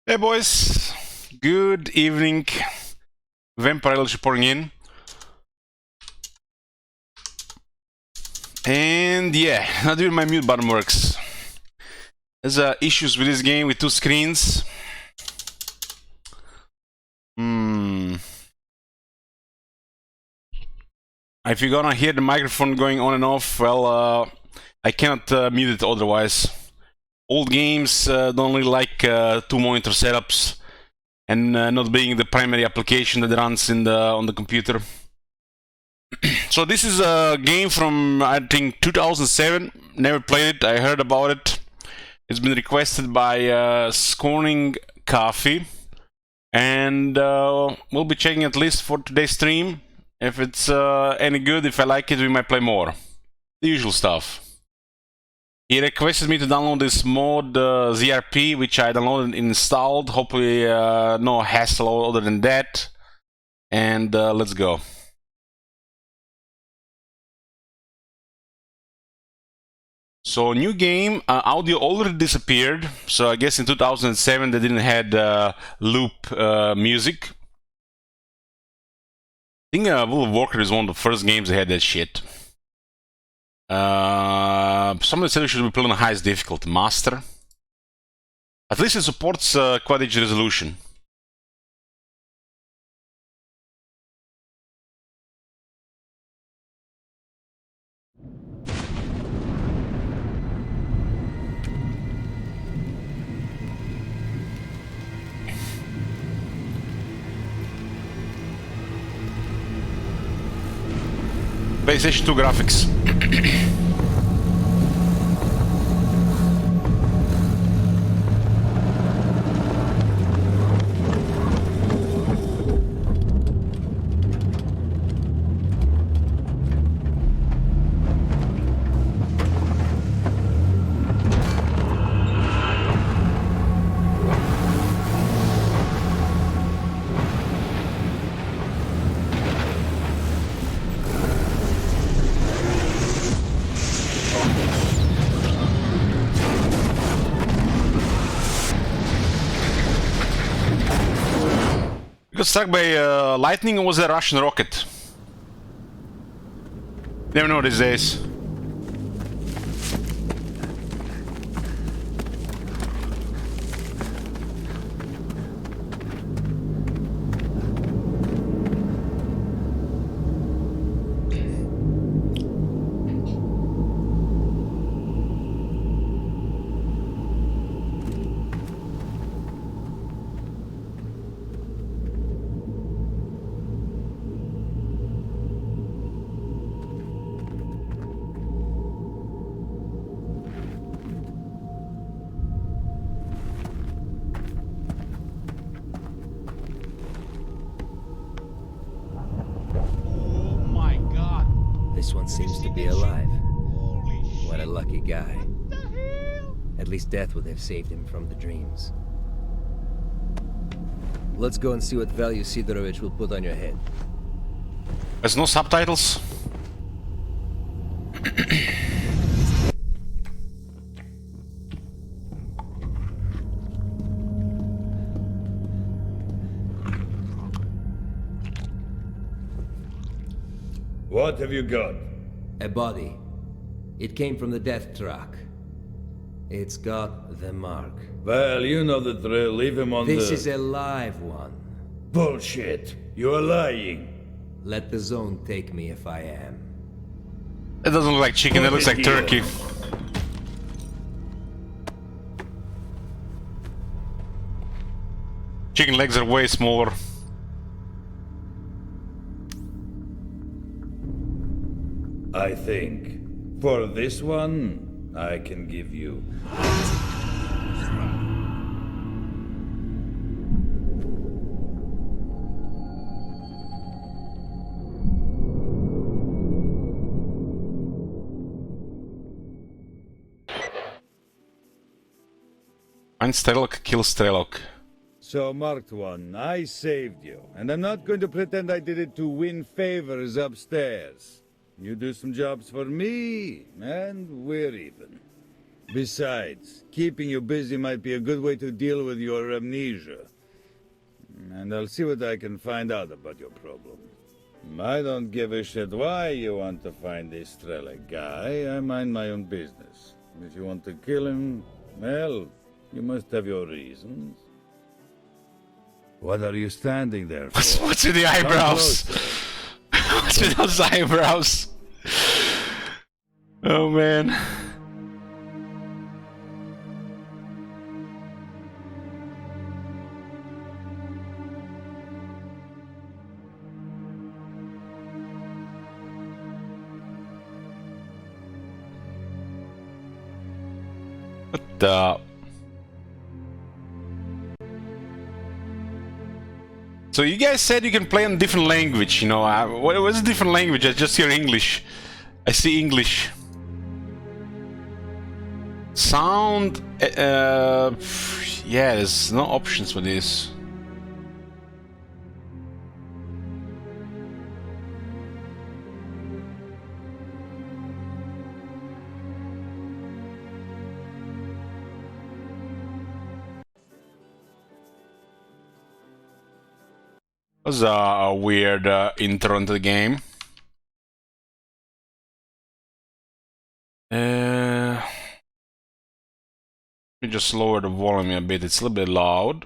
Hey boys, good evening. Vampire reporting in. And yeah, not even my mute button works. There's issues with this game with two screens. If you're gonna hear the microphone going on and off, well, I cannot mute it otherwise. Old games don't really like two monitor setups and not being the primary application that runs in on the computer. So this is a game from, I think, 2007. Never played it. I heard about it. It's been requested by Scorning Coffee, and we'll be checking at least for today's stream. If it's any good, if I like it, we might play more. The usual stuff. He requested me to download this mod ZRP, which I downloaded and installed. Hopefully no hassle other than that. And let's go. So new game, audio already disappeared. So I guess in 2007 they didn't have loop music. I think World of Warcraft is one of the first games that had that shit. Somebody said we should be playing on the highest difficulty, Master. At least it supports Quad Edge resolution. PlayStation 2 graphics. Got struck by lightning, or was it a Russian rocket? Never know these days. This one seems to be alive. What a lucky guy. At least death would have saved him from the dreams. Let's go and see what value Sidorovich will put on your head. There's no subtitles. What have you got? A body. It came from the death truck. It's got the mark. Well, you know the drill. Leave him on This is a live one. Bullshit. You are lying. Let the zone take me if I am. It doesn't look like chicken, it looks like turkey. Chicken legs are way smaller. I think for this one, I can give you. Find S.T.A.L.K.E.R, kill S.T.A.L.K.E.R. So, marked one, I saved you, and I'm not going to pretend I did it to win favors upstairs. You do some jobs for me, and we're even. Besides, keeping you busy might be a good way to deal with your amnesia. And I'll see what I can find out about your problem. I don't give a shit why you want to find this S.T.A.L.K.E.R guy. I mind my own business. If you want to kill him, well, you must have your reasons. What are you standing there for? What's with the eyebrows? What's with those eyebrows? Oh man. What the? So you guys said you can play in different language, you know. What's a different language? I just hear English. I see English. Sound... yeah, there's no options for this. Was a weird intro into the game. Let me just lower the volume a bit. It's a little bit loud.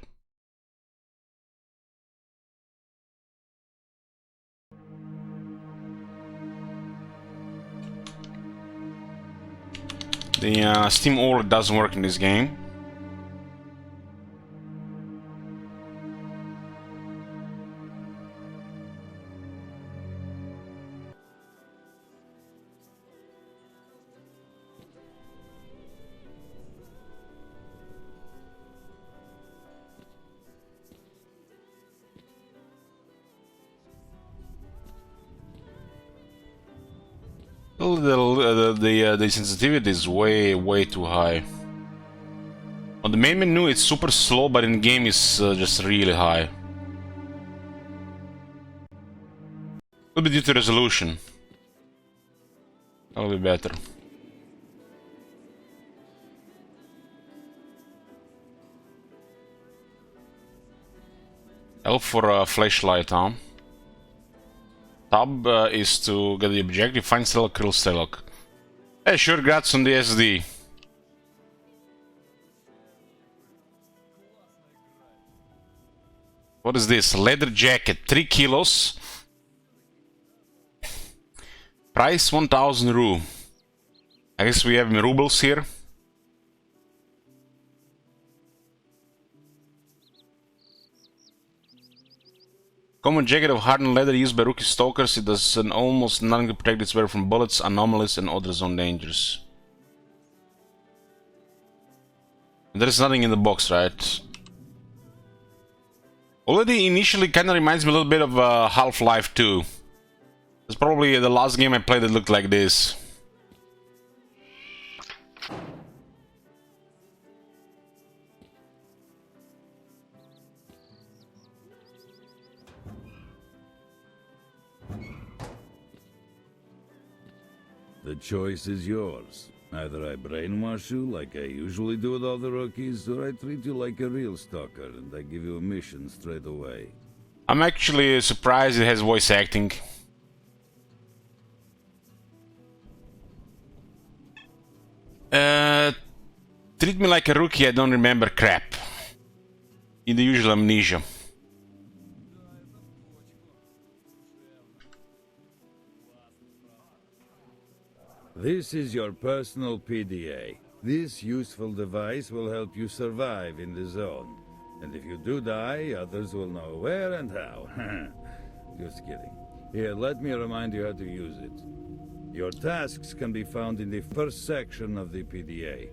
The Steam OLED doesn't work in this game. The sensitivity is way too high. On the main menu it's super slow, but in game it's just really high. Could be due to resolution. That'll be better. L for a flashlight, huh? Tab is to get the objective, find S.T.A.L.K.E.R, kill S.T.A.L.K.E.R. Hey, sure, grats on the SD. What is this? Leather jacket, 3 kilos. Price 1000 ru. I guess we have in rubles here. Common jacket of hardened leather used by rookie stalkers. It does an almost nothing to protect its wearer from bullets, anomalies, and other zone dangers. There is nothing in the box, right? Already initially kind of reminds me a little bit of Half-Life 2. It's probably the last game I played that looked like this. The choice is yours. Either I brainwash you like I usually do with all the rookies, or I treat you like a real stalker and I give you a mission straight away. I'm actually surprised it has voice acting. Treat me like a rookie, I don't remember crap. In the usual amnesia. This is your personal PDA. This useful device will help you survive in the zone. And if you do die, others will know where and how. Just kidding. Here, let me remind you how to use it. Your tasks can be found in the first section of the PDA.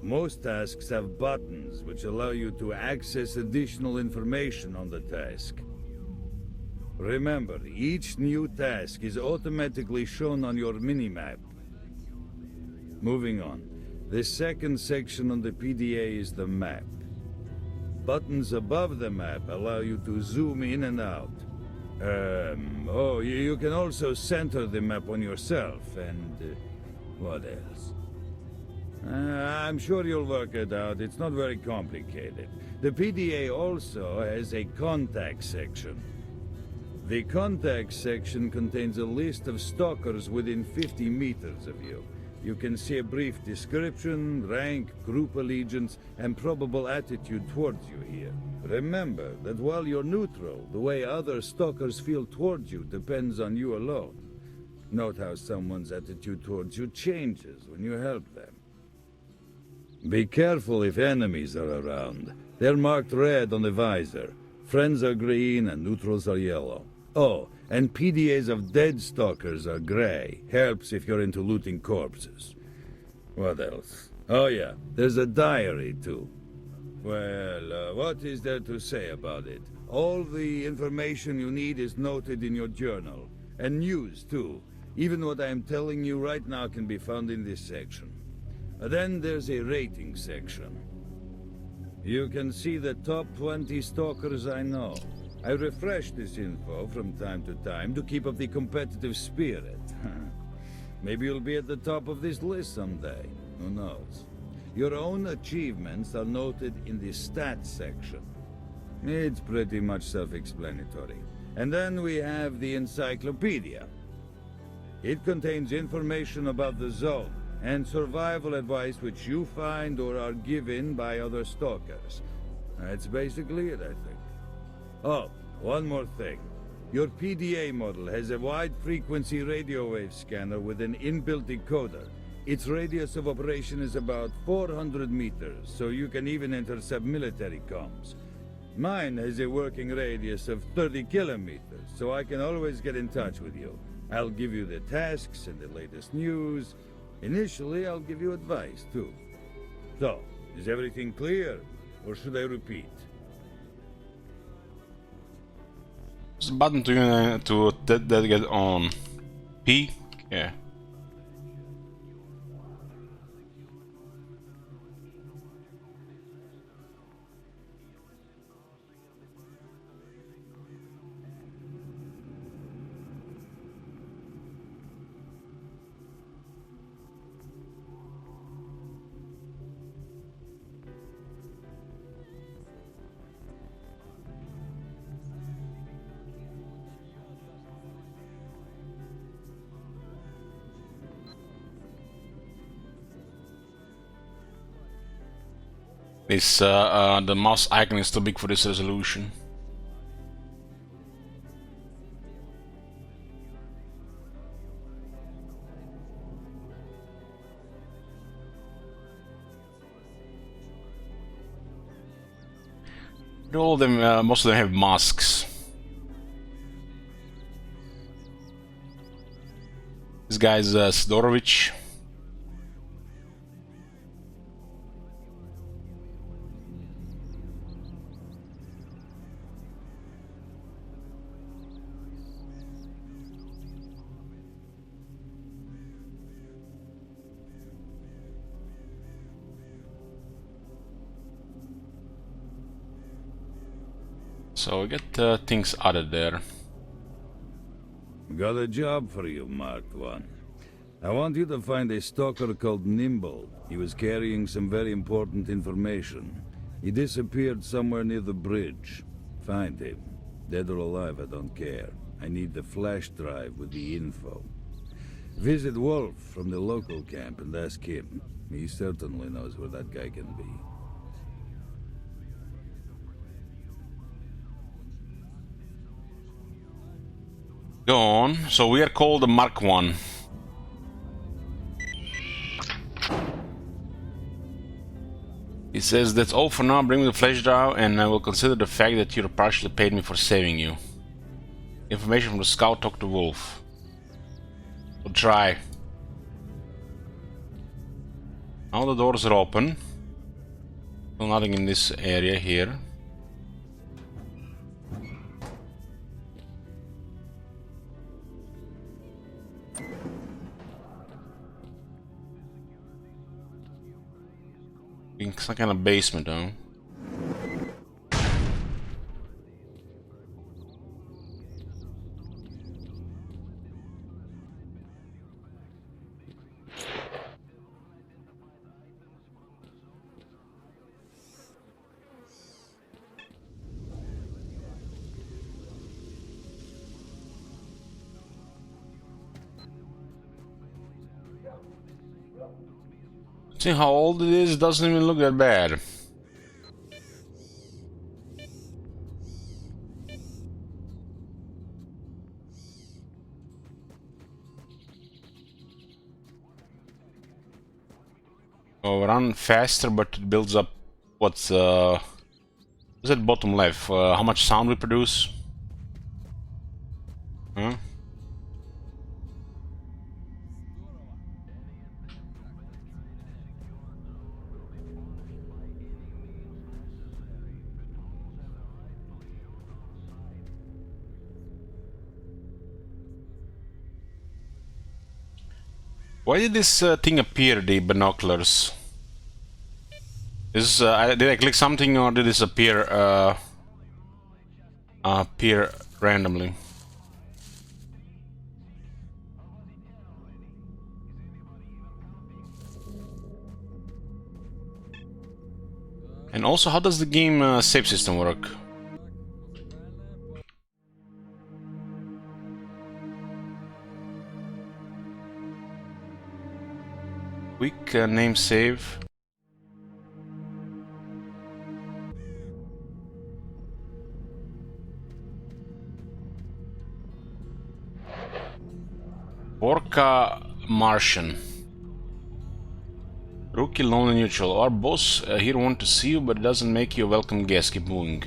Most tasks have buttons which allow you to access additional information on the task. Remember, each new task is automatically shown on your minimap. Moving on. The second section on the PDA is the map. Buttons above the map allow you to zoom in and out. You can also center the map on yourself, and what else? I'm sure you'll work it out. It's not very complicated. The PDA also has a contact section. The contact section contains a list of stalkers within 50 meters of you. You can see a brief description, rank, group allegiance, and probable attitude towards you here. Remember that while you're neutral, the way other stalkers feel towards you depends on you alone. Note how someone's attitude towards you changes when you help them. Be careful if enemies are around. They're marked red on the visor. Friends are green and neutrals are yellow. Oh, and PDAs of dead stalkers are gray. Helps if you're into looting corpses. What else? Oh yeah, there's a diary too. Well, what is there to say about it? All the information you need is noted in your journal. And news too. Even what I am telling you right now can be found in this section. Then there's a rating section. You can see the top 20 stalkers I know. I refresh this info from time to time to keep up the competitive spirit. Maybe you'll be at the top of this list someday. Who knows? Your own achievements are noted in the stats section. It's pretty much self-explanatory. And then we have the encyclopedia. It contains information about the zone and survival advice which you find or are given by other stalkers. That's basically it, I think. Oh, one more thing. Your PDA model has a wide-frequency radio wave scanner with an inbuilt decoder. Its radius of operation is about 400 meters, so you can even intercept military comms. Mine has a working radius of 30 kilometers, so I can always get in touch with you. I'll give you the tasks and the latest news. Initially, I'll give you advice, too. So, is everything clear, or should I repeat? There's a button to get on. P? Yeah. This the mouse icon is too big for this resolution. All of them, most of them have masks. This guy's Sidorovich. So we get things added there. Got a job for you, Marked One. I want you to find a stalker called Nimble. He was carrying some very important information. He disappeared somewhere near the bridge. Find him. Dead or alive, I don't care. I need the flash drive with the info. Visit Wolf from the local camp and ask him. He certainly knows where that guy can be. Go on. So we are called the Mark 1. He says, that's all for now, bring me the flash drive and I will consider the fact that you partially paid me for saving you. Information from the scout, talk to Wolf. We'll try. All the doors are open. Well, nothing in this area here. In some kind of basement, though. See how old it is? Doesn't even look that bad. Oh, run faster, but it builds up. What's that bottom left? How much sound we produce? Huh? Why did this thing appear, the binoculars? Did I click something or did this appear randomly? And also, how does the game save system work? Quick name save. Orca Martian. Rookie lonely neutral. Our boss here want to see you, but it doesn't make you a welcome guest. Keep moving.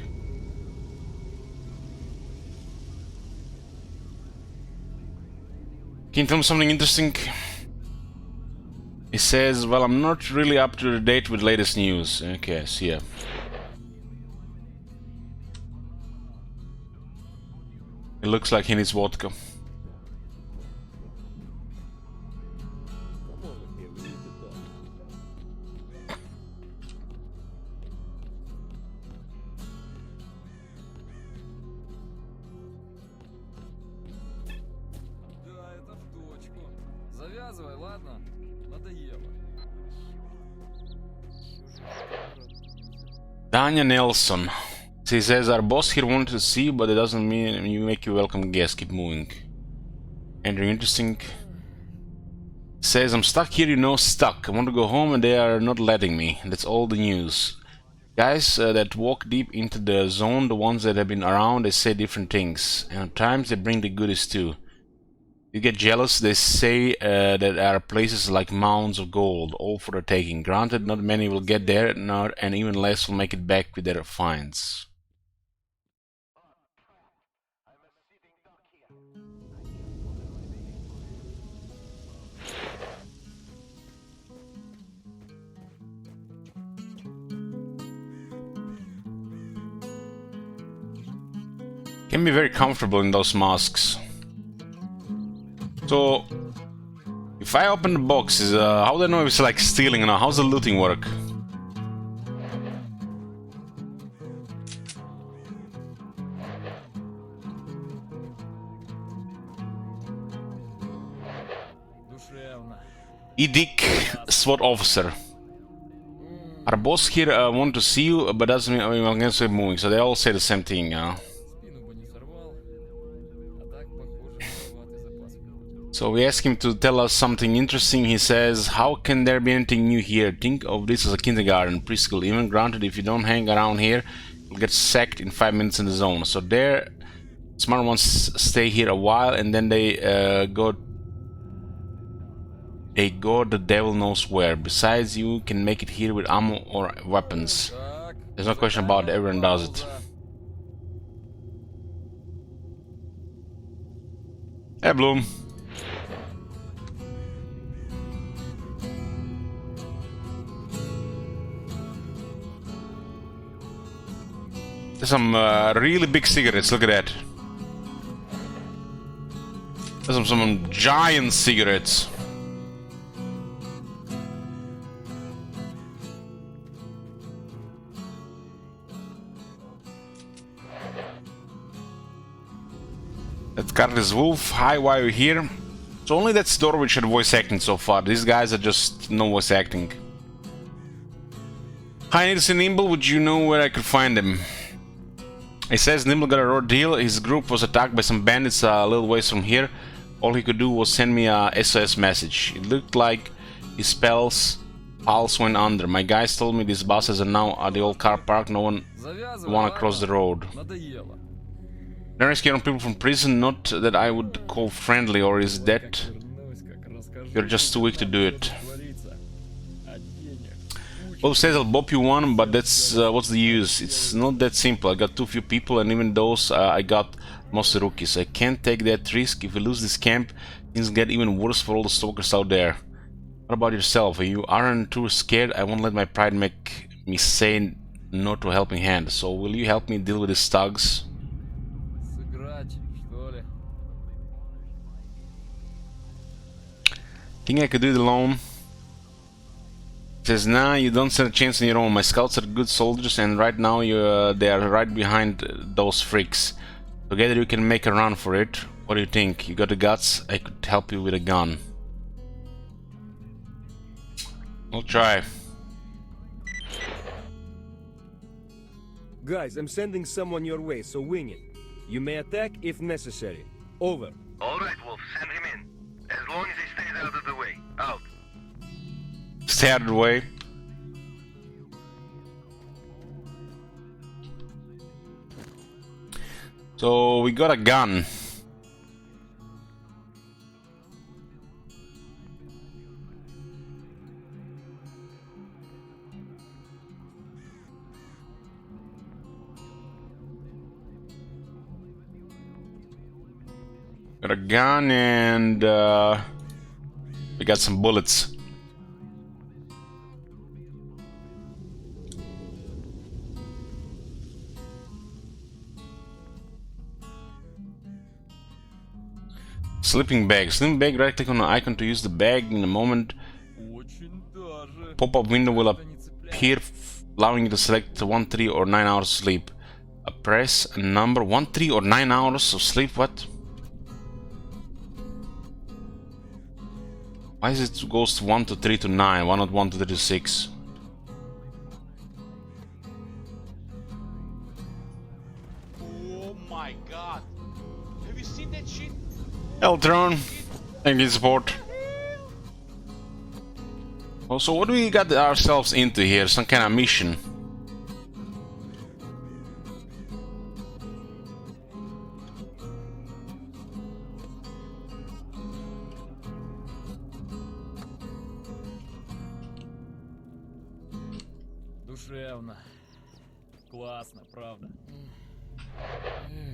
Can you tell me something interesting? He says, well, I'm not really up to date with latest news. Okay, see ya. It looks like he needs vodka. Завязывай, ладно? Надоело. Danya Nelson. He says, our boss here wanted to see you, but it doesn't mean you make you welcome guest. Keep moving. Andrew, interesting. Says, I'm stuck here, you know, stuck. I want to go home and they are not letting me. That's all the news. Guys that walk deep into the zone, the ones that have been around, they say different things. And at times they bring the goodies too. You get jealous, they say that there are places like mounds of gold, all for the taking. Granted, not many will get there, and even less will make it back with their finds. Can be very comfortable in those masks. So, if I open the boxes, how do I know if it's like stealing or not? How's the looting work? Edic, SWAT officer. Our boss here want to see you, but doesn't mean I'm against moving. So they all say the same thing. So we ask him to tell us something interesting. He says, how can there be anything new here? Think of this as a kindergarten, preschool. Even granted, if you don't hang around here, you'll get sacked in 5 minutes in the zone. So there, smart ones stay here a while and then they go the devil knows where. Besides, you can make it here with ammo or weapons. There's no question about it, everyone does it. Hey, Bloom. There's some really big cigarettes, look at that. There's some giant cigarettes. That card is Wolf. Hi, why are you here? So only that store which had voice acting so far. These guys are just no voice acting. Hi, Nilsen Nimble, would you know where I could find him? He says Nimble got a raw deal. His group was attacked by some bandits a little ways from here. All he could do was send me a SOS message. It looked like his spells. Pulse went under. My guys told me these buses are now at the old car park. No one Завязывай, wanna cross the ладно? road. Надоело. They're rescuing people from prison, not that I would call friendly, or is that Вернусь, как расскажу, you're just too weak to do it? творится. А денег Bob says I'll bop you one, but that's what's the use? It's not that simple. I got too few people, and even those I got mostly rookies. I can't take that risk. If we lose this camp, things get even worse for all the stalkers out there. What about yourself? If you aren't too scared, I won't let my pride make me say no to a helping hand. So will you help me deal with these thugs? сыграть, что ли? Think I could do it alone? Says, nah, you don't stand a chance on your own. My scouts are good soldiers, and right now they are right behind those freaks. Together you can make a run for it. What do you think? You got the guts? I could help you with a gun. I'll try. Guys, I'm sending someone your way, so wing it. You may attack if necessary. Over. All right, Wolf, send him in. As long as he stays out of the way. Out. Stay out of the way. So we got a gun. Got a gun and we got some bullets. Sleeping bag. Sleeping bag, right click on the icon to use the bag. In a moment, Очень даже. pop-up window will appear, allowing you to select 1, 3 or 9 hours of sleep. Press a number. 1, 3 or 9 hours of sleep? What? Why is it goes to 1 to 3 to 9? Why not 1 to 3 to 6? Oh my god. Have you seen that shit? Eltron, thank you support. Also, what do we got ourselves into here? Some kind of mission. Душевно. Классно, правда.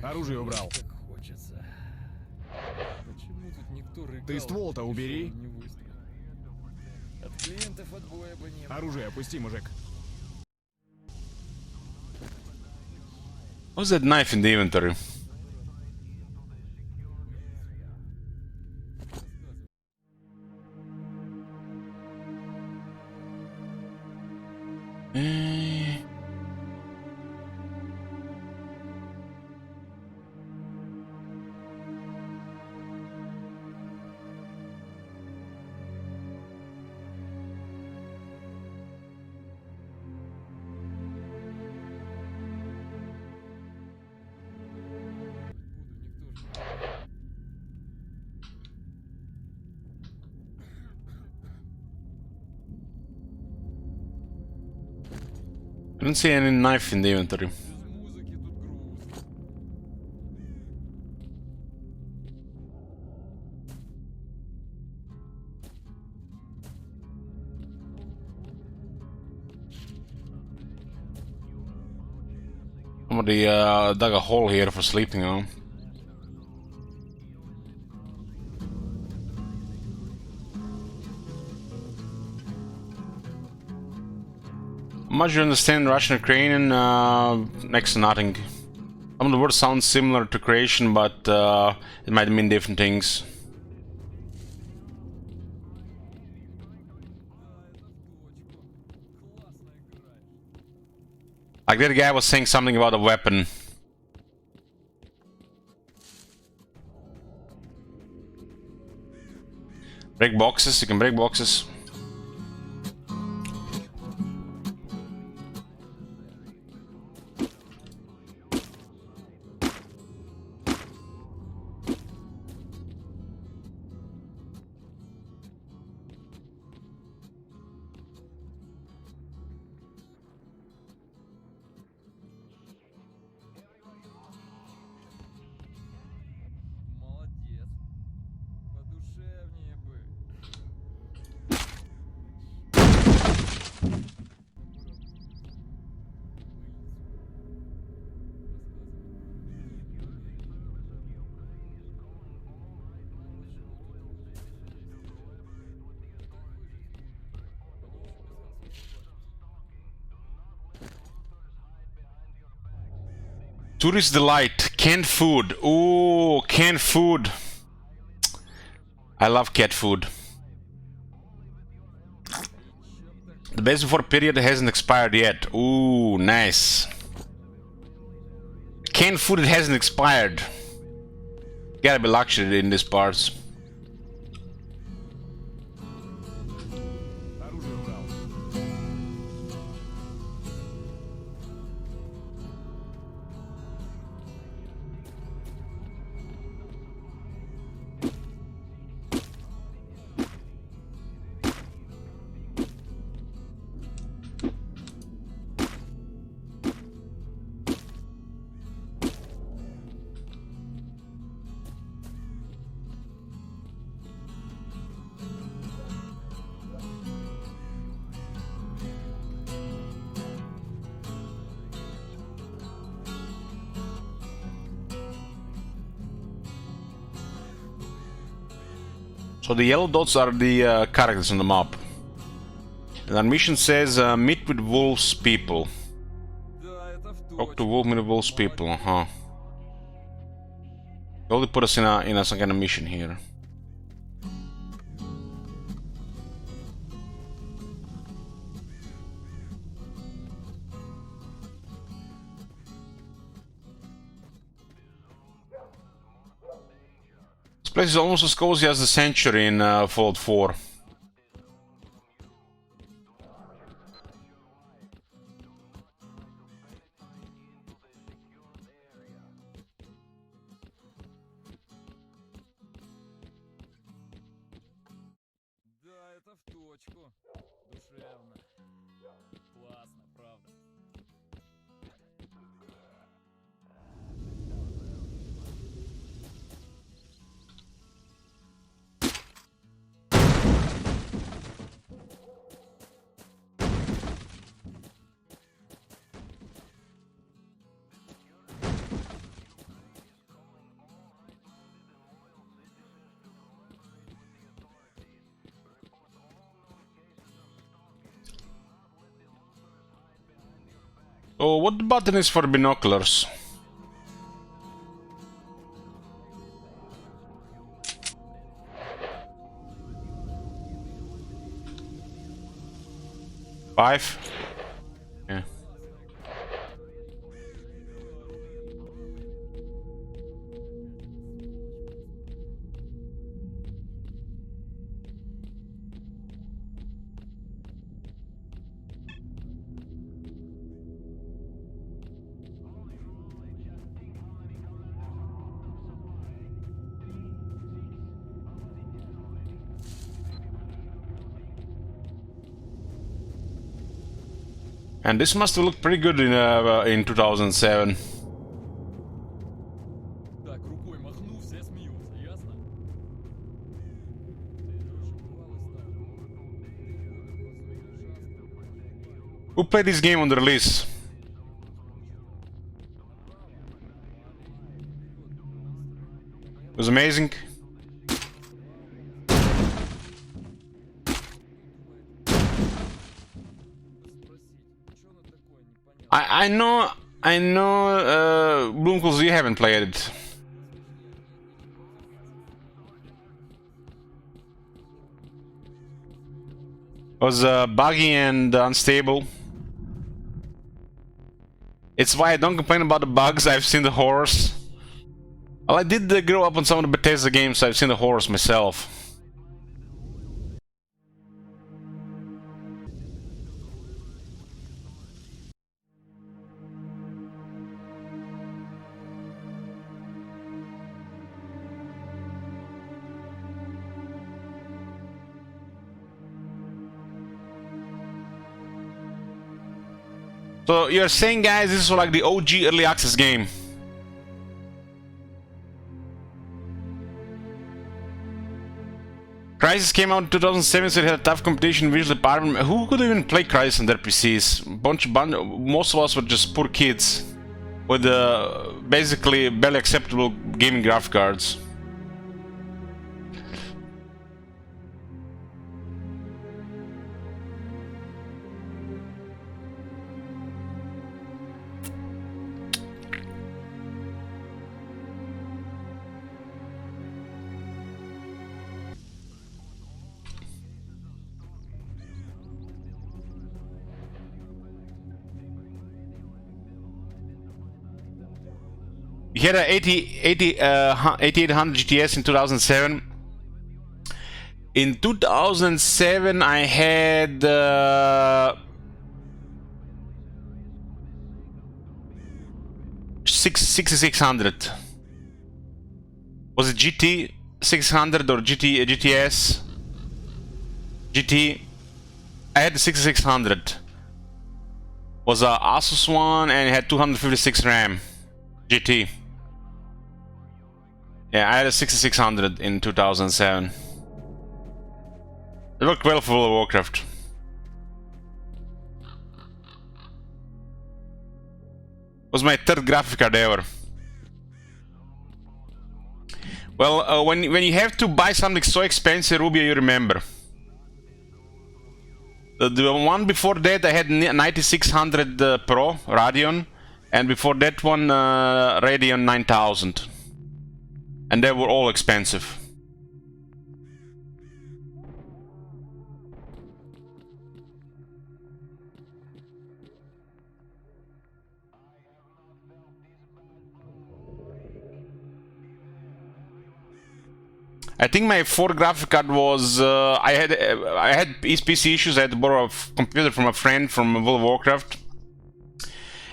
Оружие убрал. Так хочется. Почему тут никто рыгал? Ты ствол-то убери. Не выстрелил? От клиентов отбоя бы не было. Оружие опусти, мужик. What's that knife in the inventory? I don't see any knife in the inventory. Музыки тут грустно. Somebody dug a hole here for sleeping on. Much you understand Russian Ukrainian? Next to nothing. Some of the words sound similar to Croatian, but it might mean different things. Like that guy was saying something about a weapon. Break boxes, you can break boxes. Tourist delight, canned food. Ooh, canned food. I love cat food. The best before period hasn't expired yet. Ooh, nice. Canned food, it hasn't expired. Gotta be luxury in these parts. Оружие убрал. So the yellow dots are the characters on the map. And our mission says meet with wolves people. Да, это в Talk to точку. wolf, meet with wolves people, huh? They only put us in a some kind of mission here. This place is almost as cozy as the Sanctuary in Fallout 4. Да, это в точку. Душевно. Классно, правда. Oh, what the button is for binoculars? Five? Yeah. And this must have looked pretty good in 2007. Так, рукой махну, все смеются, ясно? Who played this game on the release? It was amazing. I know, Bloomkels, you haven't played it. It was buggy and unstable. It's why I don't complain about the bugs, I've seen the horrors. Well, I did grow up on some of the Bethesda games, so I've seen the horrors myself. So you're saying, guys, this is like the OG early access game? Crysis came out in 2007, so it had a tough competition visual department. Who could even play Crysis on their PCs? Most of us were just poor kids with basically barely acceptable gaming graphic cards. We had a 8800 GTS in 2007. In 2007, I had 6600. Was it GT 600 or GTS? GT. I had the 6600. Was a Asus one and it had 256 RAM. GT. Yeah, I had a 6600 in 2007. It worked well for World of Warcraft. Was my third graphic card ever. Well, when you have to buy something so expensive, Rubio, you remember. The one before that, I had 9600 Pro Radeon, and before that one, Radeon 9000, and they were all expensive. I think my fourth graphic card was I had PC issues. I had to borrow a computer from a friend from World of Warcraft,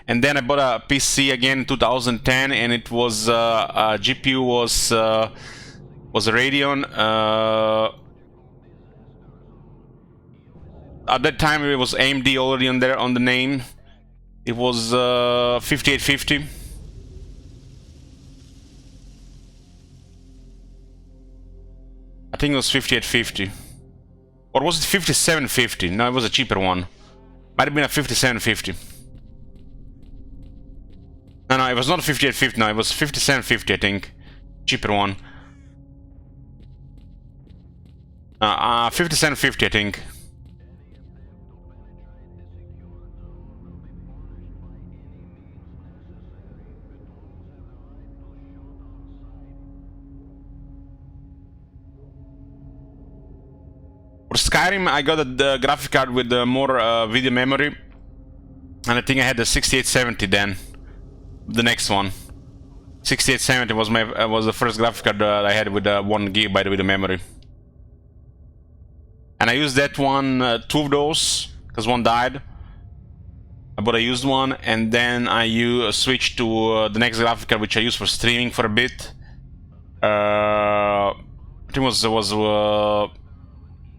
and then I bought a PC again in 2010, and it was GPU was a Radeon. At that time it was AMD already on there on the name. It was 5850. I think it was 5850. Or was it 5750? No, it was a cheaper one. Might have been a 5750. No, it was not 5850, no, it was 5750, I think. Cheaper one. 5750, I think. For Skyrim, I got a graphic card with more video memory, and I think I had the 6870 then. The next one, 6870 was the first graphic card I had with 1 GB video memory, and I used that one, 2 of those, because one died. But I used one, and then I switched to the next graphic card, which I used for streaming for a bit. I think it was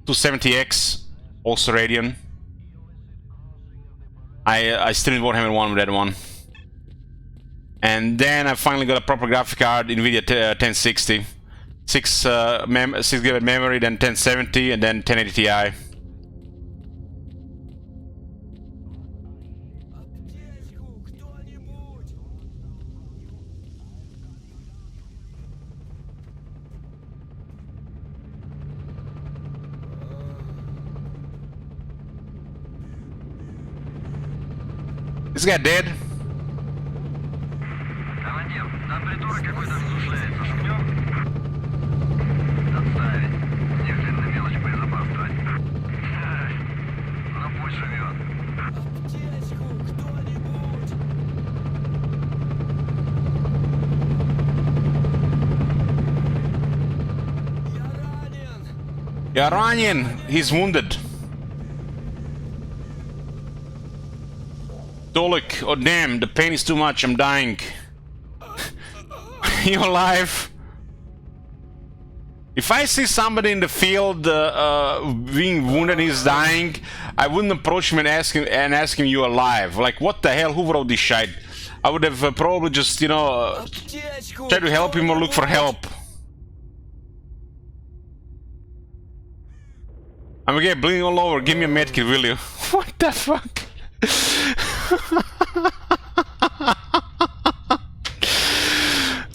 270X, also Radeon. I streamed Warhammer 1 with that one. And then I finally got a proper graphic card, NVIDIA 1060. 6 GB memory, then 1070, and then 1080 Ti. This guy dead? Командир, там придурок какой-то разрушается. Жмем? Отставить. Если на мелочь боезапасывать. Ну пусть живет. Аптечку, кто-нибудь! Yeah, ранен. He's wounded. Dolik, oh damn, the pain is too much, I'm dying. You're alive. If I see somebody in the field being wounded and he's dying, I wouldn't approach him and ask him you alive. Like, what the hell, who wrote this shit? I would have probably just, you know, try to help him or look for help. I'm getting bleeding all over, give me a medkit, will you? What the fuck?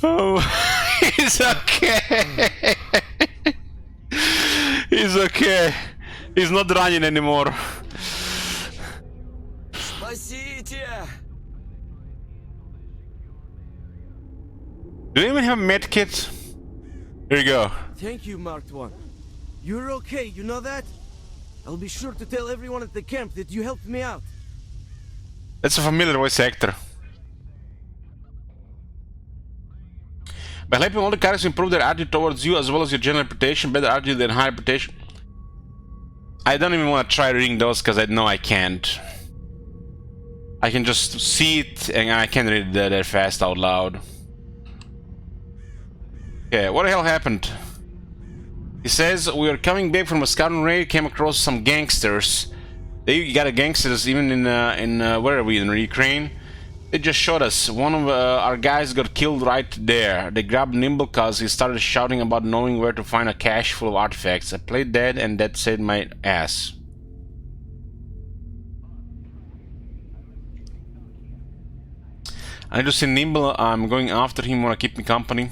Oh, he's okay. He's okay. He's not running anymore. Спасите! Do you even have a medkit? Here you go. Thank you, Marked One. You're okay, you know that? I'll be sure to tell everyone at the camp that you helped me out. That's a familiar voice actor. By helping all the characters improve their attitude towards you as well as your general reputation, better attitude than high reputation. I don't even want to try reading those because I know I can't. I can just see it and I can't read it that fast out loud. Okay, what the hell happened? He says, we are coming back from a scouting raid, came across some gangsters. They got a gangsters even in where are we, in Ukraine? They just shot us. One of our guys got killed right there. They grabbed Nimble cause he started shouting about knowing where to find a cache full of artifacts. I played dead and that saved my ass. I need to see Nimble. I'm going after him. Wanna keep me company?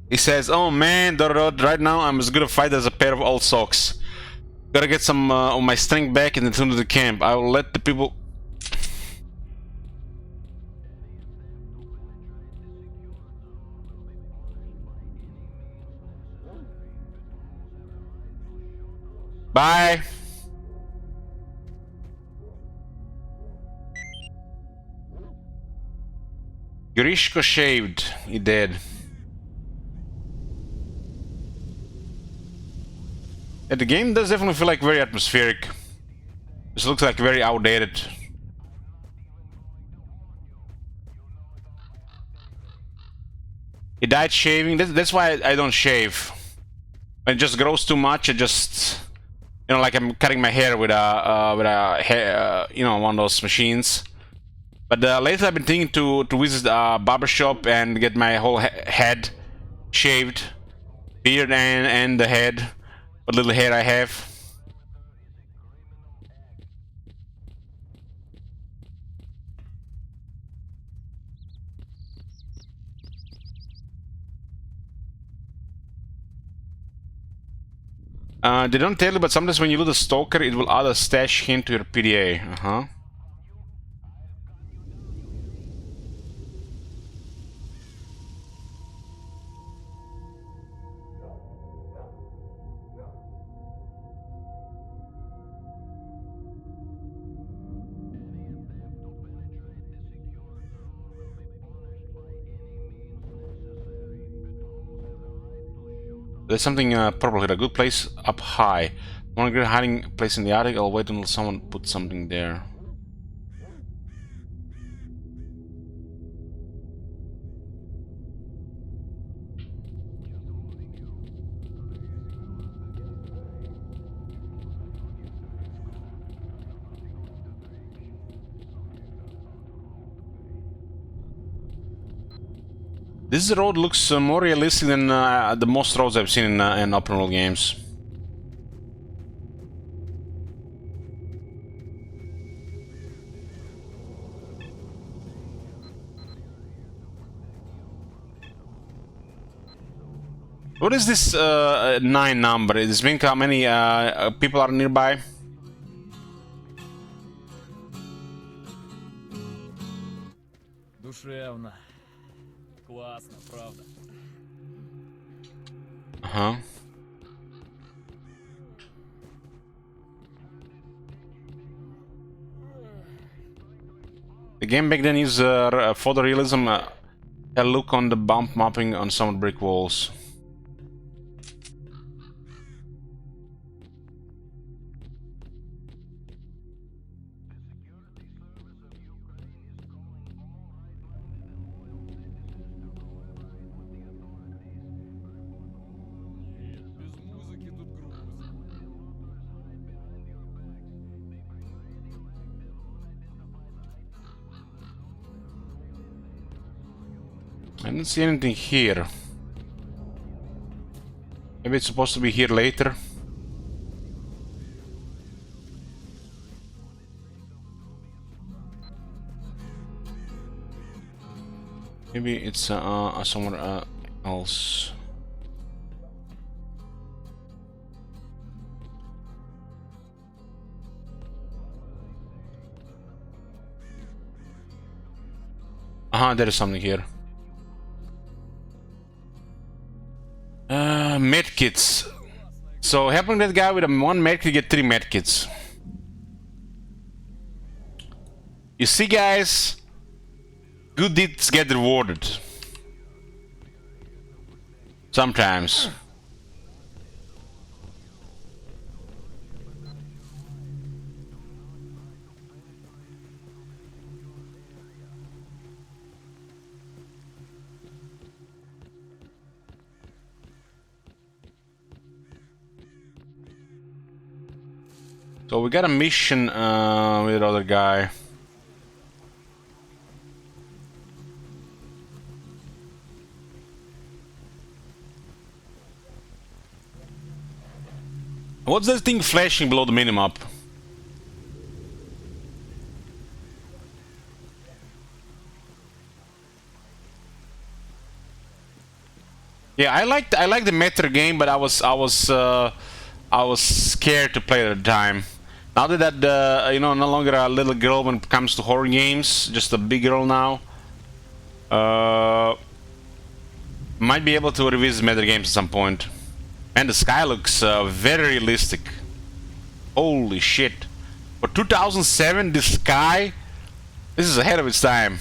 He says, oh man, right now I'm as good a fighter as a pair of old socks. Gotta get some of my strength back and return to the camp. I will let the people... Bye! Grishko shaved. He did. Yeah, the game does definitely feel like very atmospheric. This looks like very outdated. He died shaving. That's why I don't shave. When it just grows too much, it just, you know, like I'm cutting my hair with a hair, you know, one of those machines. But lately I've been thinking to visit a barber shop and get my whole head shaved, beard and the head. What little hair I have. They don't tell you, but sometimes when you loot a stalker, it will add a stash hint to your PDA. There's something purple here, a good place up high. Want a great hiding place in the attic? I'll wait until someone puts something there. This road looks more realistic than the most roads I've seen in open world games. What is this 9 number? Is it how many people are nearby? Душевно. Классно, правда. The game back then used photorealism, a look on the bump mapping on some brick walls. I didn't see anything here. Maybe it's supposed to be here later. Maybe it's somewhere else. There is something here. Medkits. So helping that guy with a 1 medkit, get 3 medkits. You see, guys, good deeds get rewarded. Sometimes. So we got a mission with the other guy. What's that thing flashing below the minimap? Yeah, I liked the Metro game, but I was scared to play it at the time. Now that you know, no longer a little girl when it comes to horror games, just a big girl now. Might be able to revisit Metro games at some point. And the sky looks very realistic. Holy shit! For 2007, this sky, this is ahead of its time.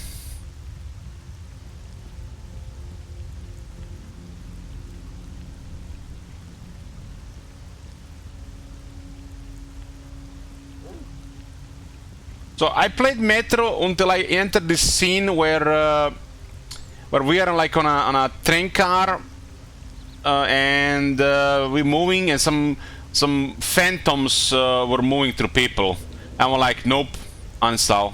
So I played Metro until I entered this scene where we are like on a train car and we're moving, and some phantoms were moving through people, and we're like, nope, uninstall.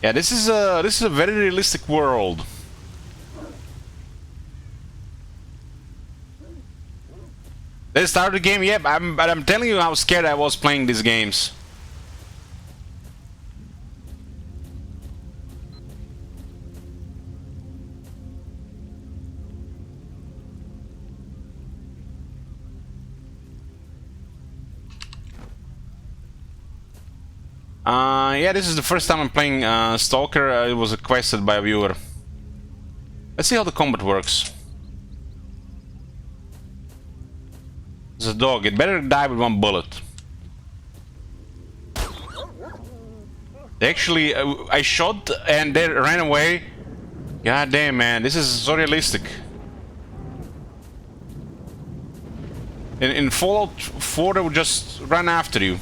Yeah, this is a very realistic world. They started the game, yeah, but I'm telling you how scared I was playing these games. Yeah, this is the first time I'm playing S.T.A.L.K.E.R. It was requested by a viewer. Let's see how the combat works. It's a dog. It better die with one bullet. Actually, I shot and they ran away. God damn, man, this is so realistic. In Fallout 4, they would just run after you.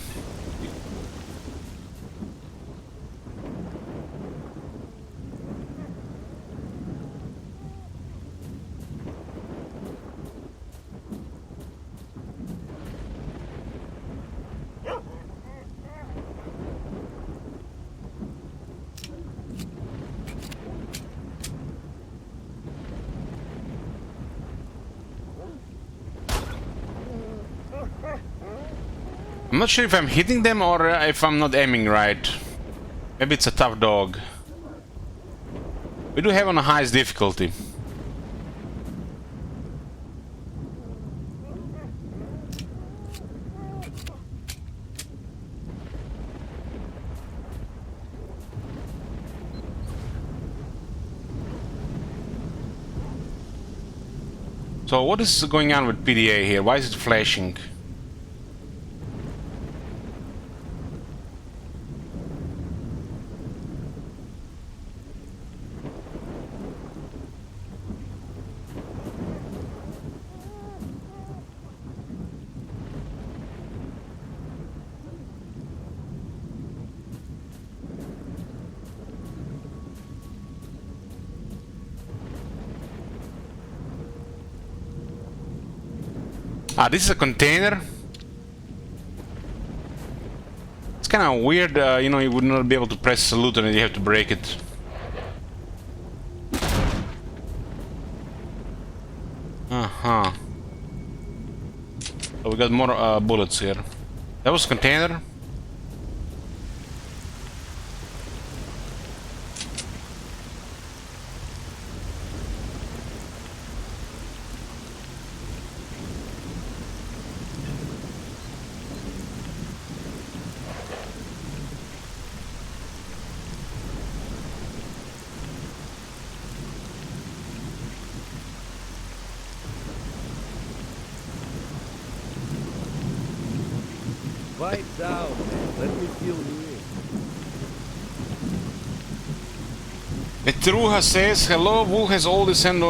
I'm not sure if I'm hitting them or if I'm not aiming right. Maybe it's a tough dog. We do have on the highest difficulty. So what is going on with PDA here? Why is it flashing? Ah, this is a container. It's kind of weird, you know, you would not be able to press salute and you have to break it. Uh-huh. So we got more bullets here. That was a container. Pipe down, man. Let me feel you in. Petruha says, hello, Wool has already send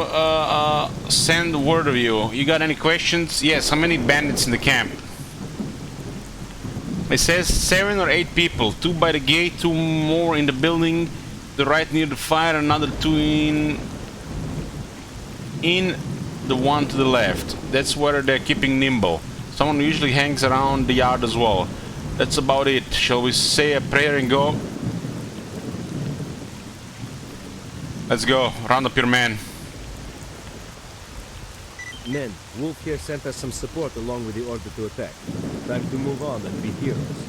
word of you. You got any questions? Yes, how many bandits in the camp? It says 7 or 8 people. 2 by the gate, 2 more in the building. The right near the fire, another 2 in the one to the left. That's where they're keeping nimble. Someone usually hangs around the yard as well. That's about it. Shall we say a prayer and go? Let's go. Round up your men. Men, Wolf here sent us some support along with the order to attack. Time to move on and be heroes.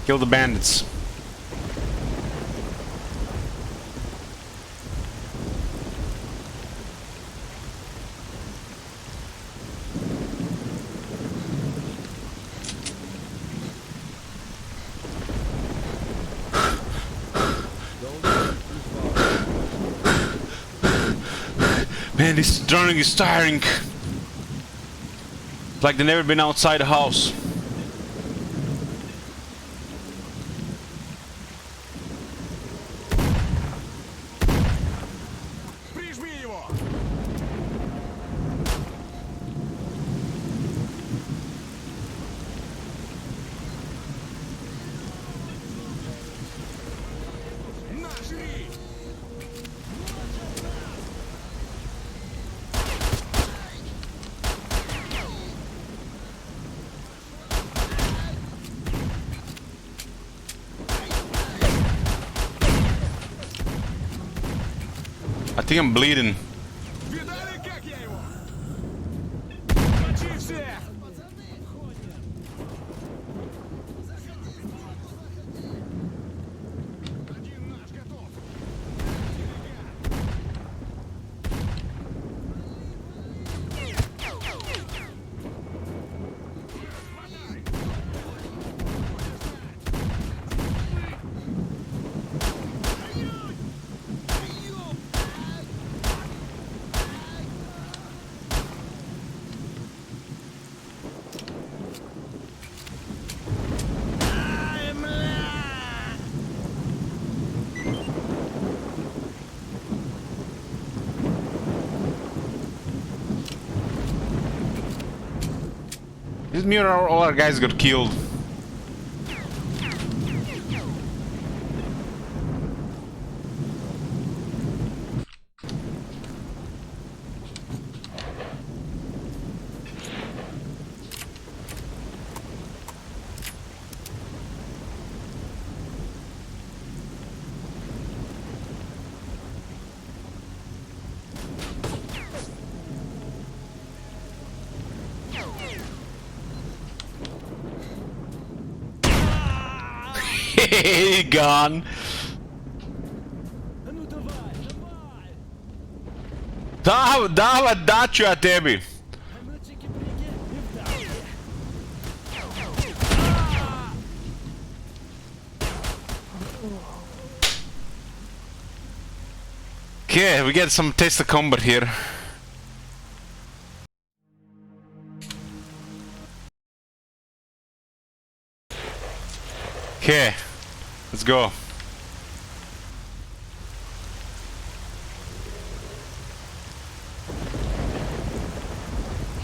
Kill the bandits. Man, this drowning is tiring. It's like they've never been outside the house. Прижми его! Нажри! I think I'm bleeding. Видали, как я его? Мочи всех! Один наш готов. This mirror, all our guys got killed. Gone. Dava daću ja tebi. Okay, we get some taste of combat here. Okay, let's go.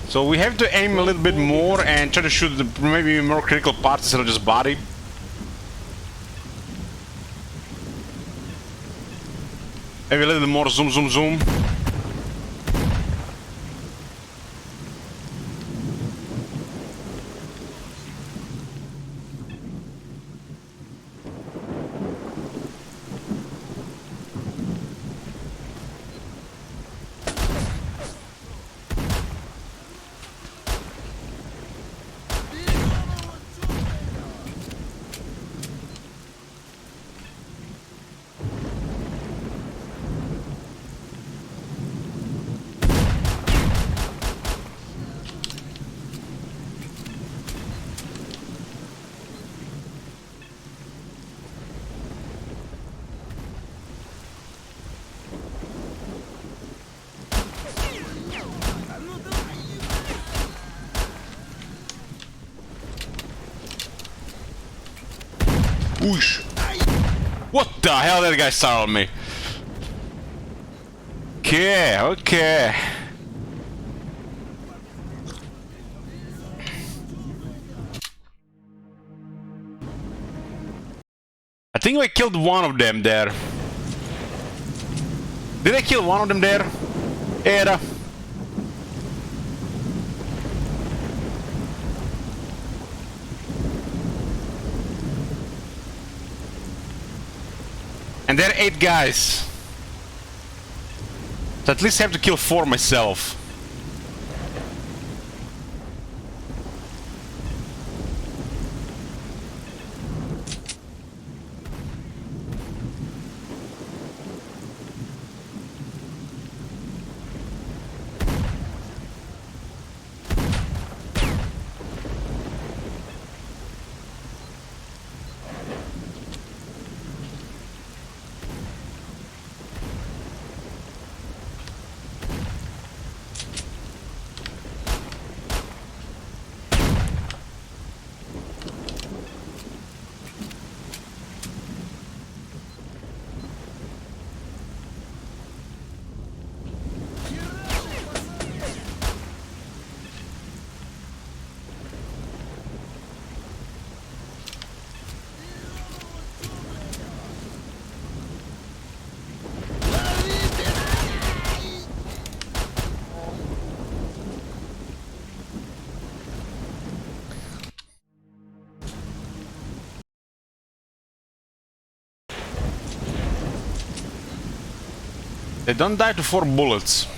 So we have to aim a little bit more and try to shoot the maybe more critical parts instead of just body. Maybe a little bit more zoom, zoom, zoom. Whoosh! What the hell? That guy startled me. Okay, okay. I think I killed one of them there. Did I kill one of them there? Era. And there are 8 guys. So at least I have to kill 4 myself. They don't die to 4 bullets.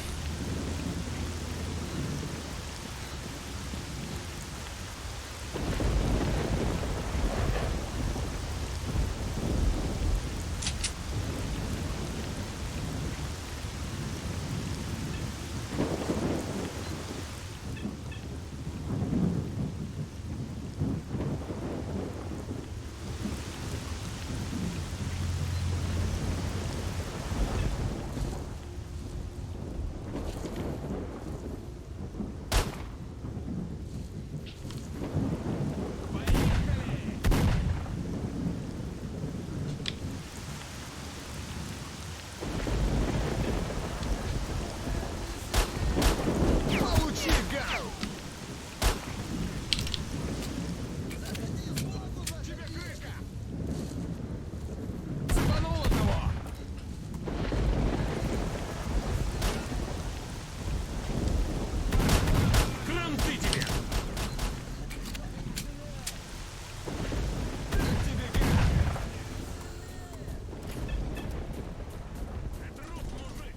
Получи, гад! Тебе крышка! Цепанул одного! Кранты тебе! Тебе гад! Это рук, мужик!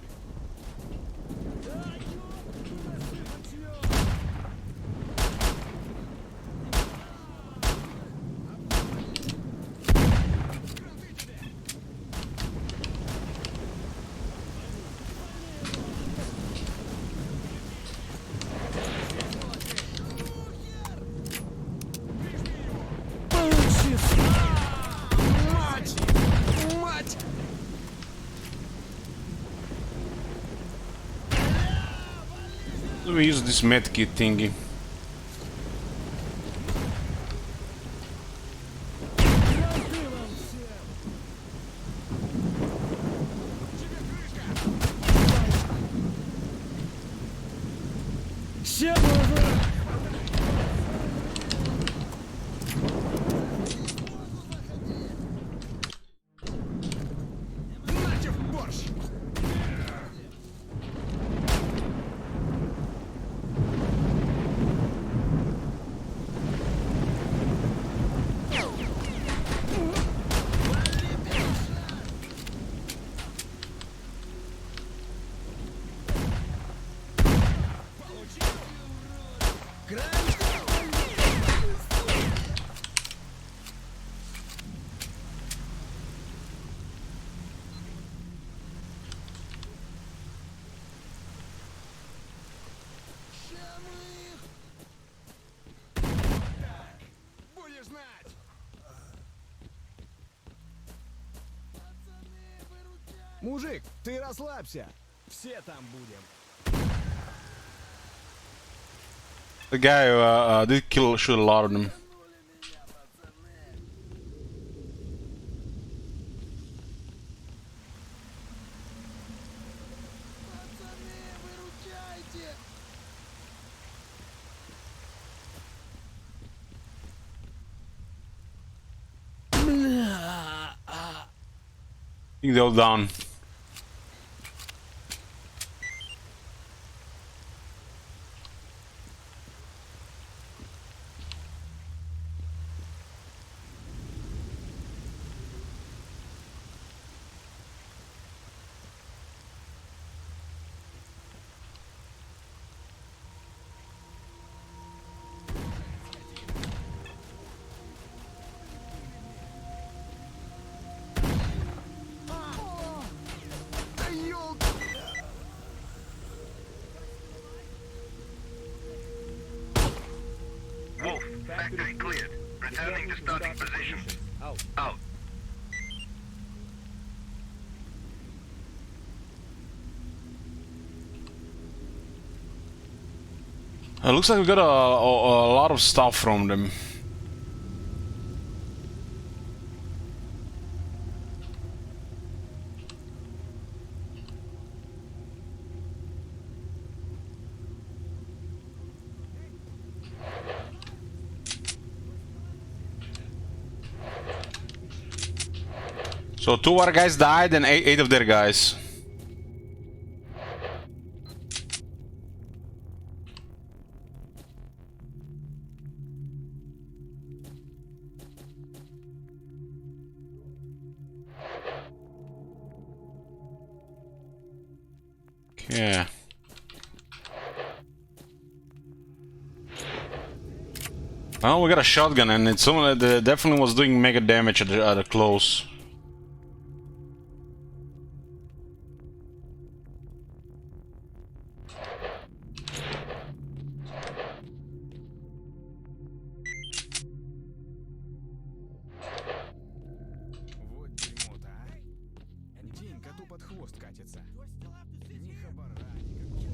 Мать! Мать! Let me use this medkit thingy. Нате в борщ! Будешь знать! Мужик, ты расслабься. Все там будем. The guy who did shoot a lot of them. think they're all down. Да ёлки! Wolf, factory cleared. Returning to starting position. Out. Looks like we got a lot of stuff from them. So 2 our guys died and 8 of their guys. Okay. Well, we got a shotgun and it's someone that definitely was doing mega damage at the close. Вот дерьмо-то, а. День коту под хвост катится. Ни хабара, никакого.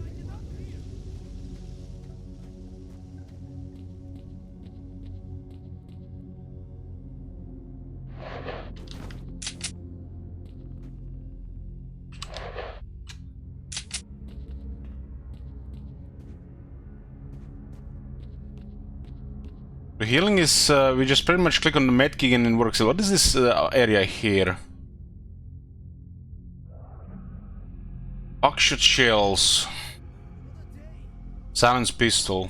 The healing is, we just pretty much click on the medkit and it works. What is this area here? Buckshot shells. Silence pistol.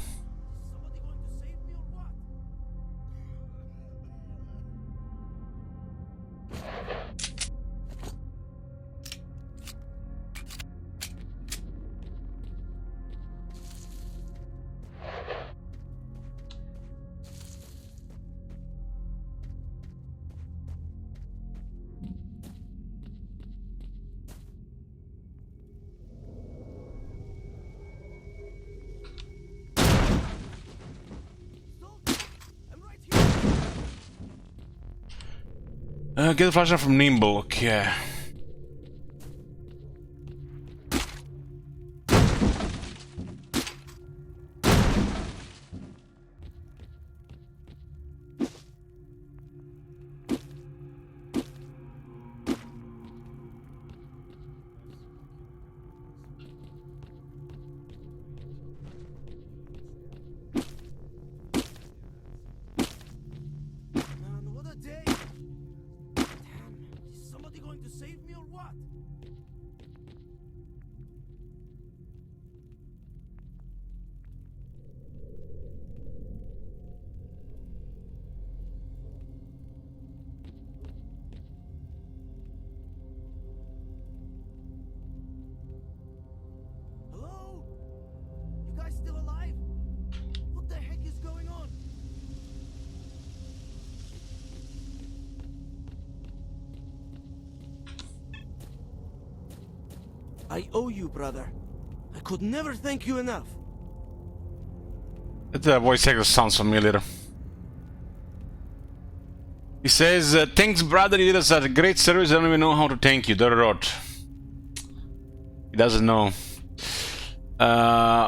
Get the flashlight from Nimble, okay. Man, what a day! Damn, is somebody going to save me or what? Hello? You guys still alive? What the heck is going on? I owe you, brother. I could never thank you enough. That voice actor sounds familiar. He says, thanks brother, you did us a great service, I don't even know how to thank you, Dorot. He doesn't know.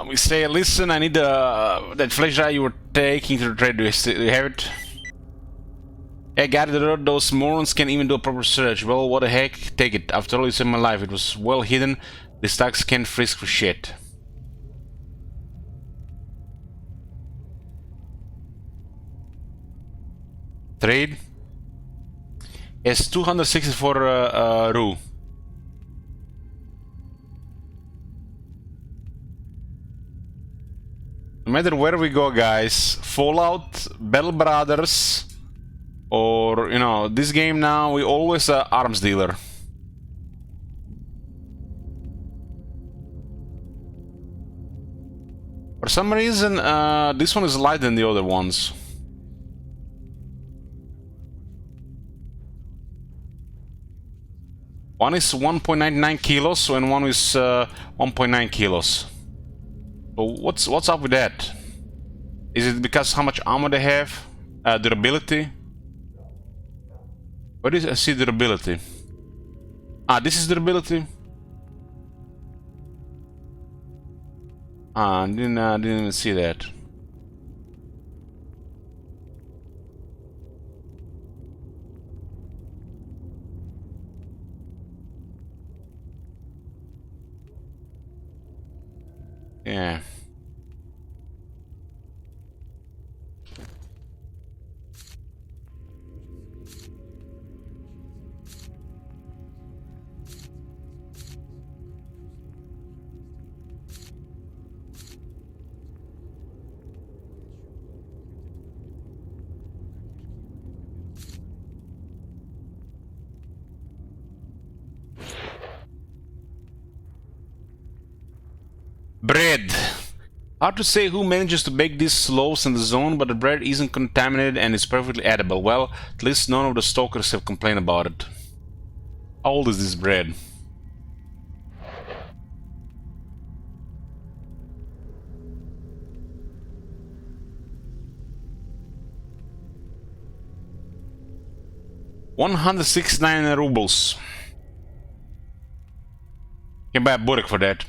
We say, listen, I need that flash drive you were taking to the trade. Do you have it? Yeah, got it, Dorot. Those morons can't even do a proper search. Well, what the heck? Take it. After all, you saved my life. It was well hidden. The stacks can't frisk for shit. Trade? It's 264 Ru. No matter where we go, guys, Fallout, Battle Brothers, or, you know, this game now, we always arms dealer. For some reason, this one is lighter than the other ones. One is 1.99 kilos and one is 1.9 kilos. So what's up with that? Is it because how much armor they have? Durability? Where is I see durability? Ah, this is durability. Ah, didn't even see that. Yeah. Bread. Hard to say who manages to bake these loaves in the zone, but the bread isn't contaminated and is perfectly edible. Well, at least none of the stalkers have complained about it. How old is this bread? $169 rubles. Can buy a burek for that.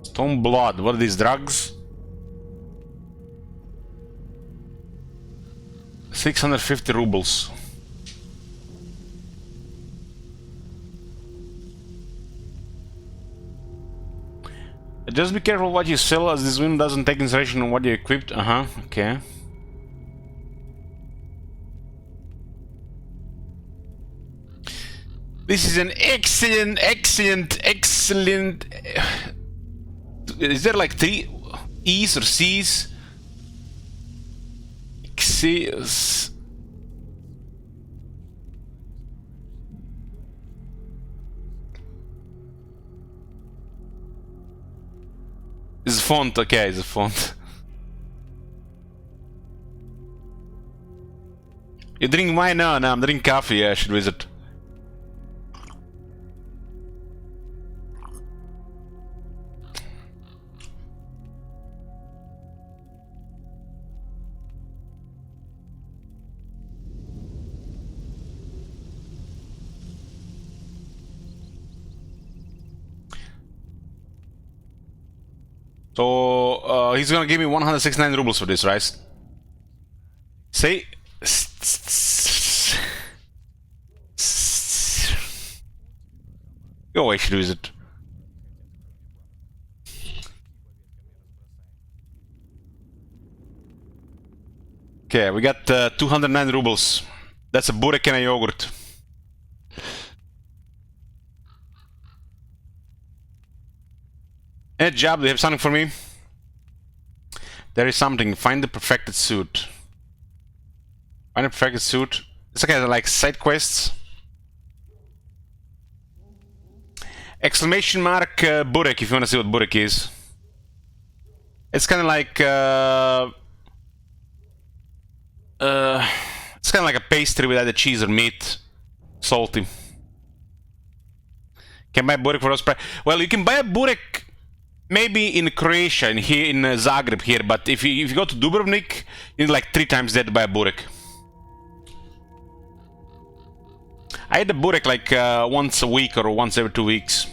Stone blood. What are these drugs? 650 rubles. Just be careful what you sell, as this window doesn't take consideration on what you equipped. Okay. This is an excellent. Is there like 3 E's or C's? This is font, okay, it's a font. You drink wine? No, I'm drinking coffee, yeah, I should visit. So, he's gonna give me 169 rubles for this, right? Say... Go away, should use it. Okay, we got 209 rubles. That's a burek and a yogurt. Hey, job, do you have something for me? There is something. Find the perfected suit. Find the perfected suit. It's okay, like side quests. Exclamation mark burek, if you want to see what burek is. It's kind of like it's kind of like a pastry with either cheese or meat, salty. Can buy burek for us. Well, you can buy a burek maybe in Croatia, in here in Zagreb here, but if you go to Dubrovnik, you need like 3 times that to buy a burek. I eat a burek like once a week or once every 2 weeks.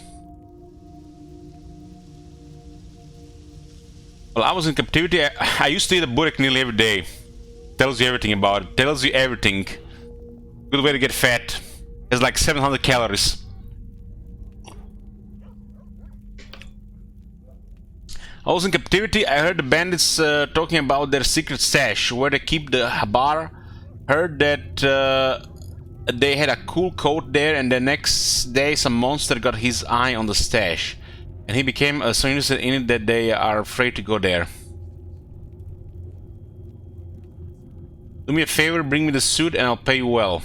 Well, I was in captivity. I used to eat a burek nearly every day. Tells you everything about it. Tells you everything. Good way to get fat. It's like 700 calories. I was in captivity. I heard the bandits talking about their secret stash, where they keep the Habar. Heard that they had a cool coat there, and the next day some monster got his eye on the stash. And he became so interested in it that they are afraid to go there. Do me a favor, bring me the suit and I'll pay you well.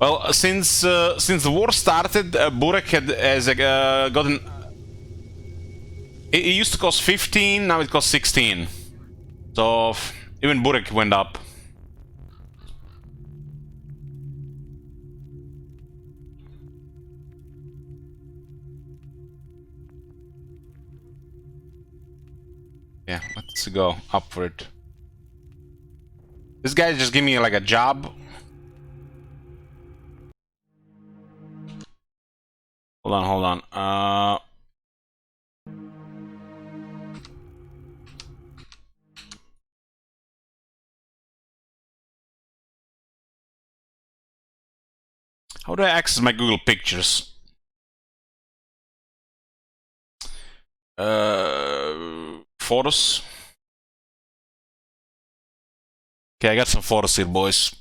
Well, since the war started, Burek has gotten... It used to cost 15, now it costs 16. So even Burek went up. Yeah, let's go up for it. This guy just gave me like a job. Hold on. How do I access my Google Pictures? Photos. Okay, I got some photos here, boys.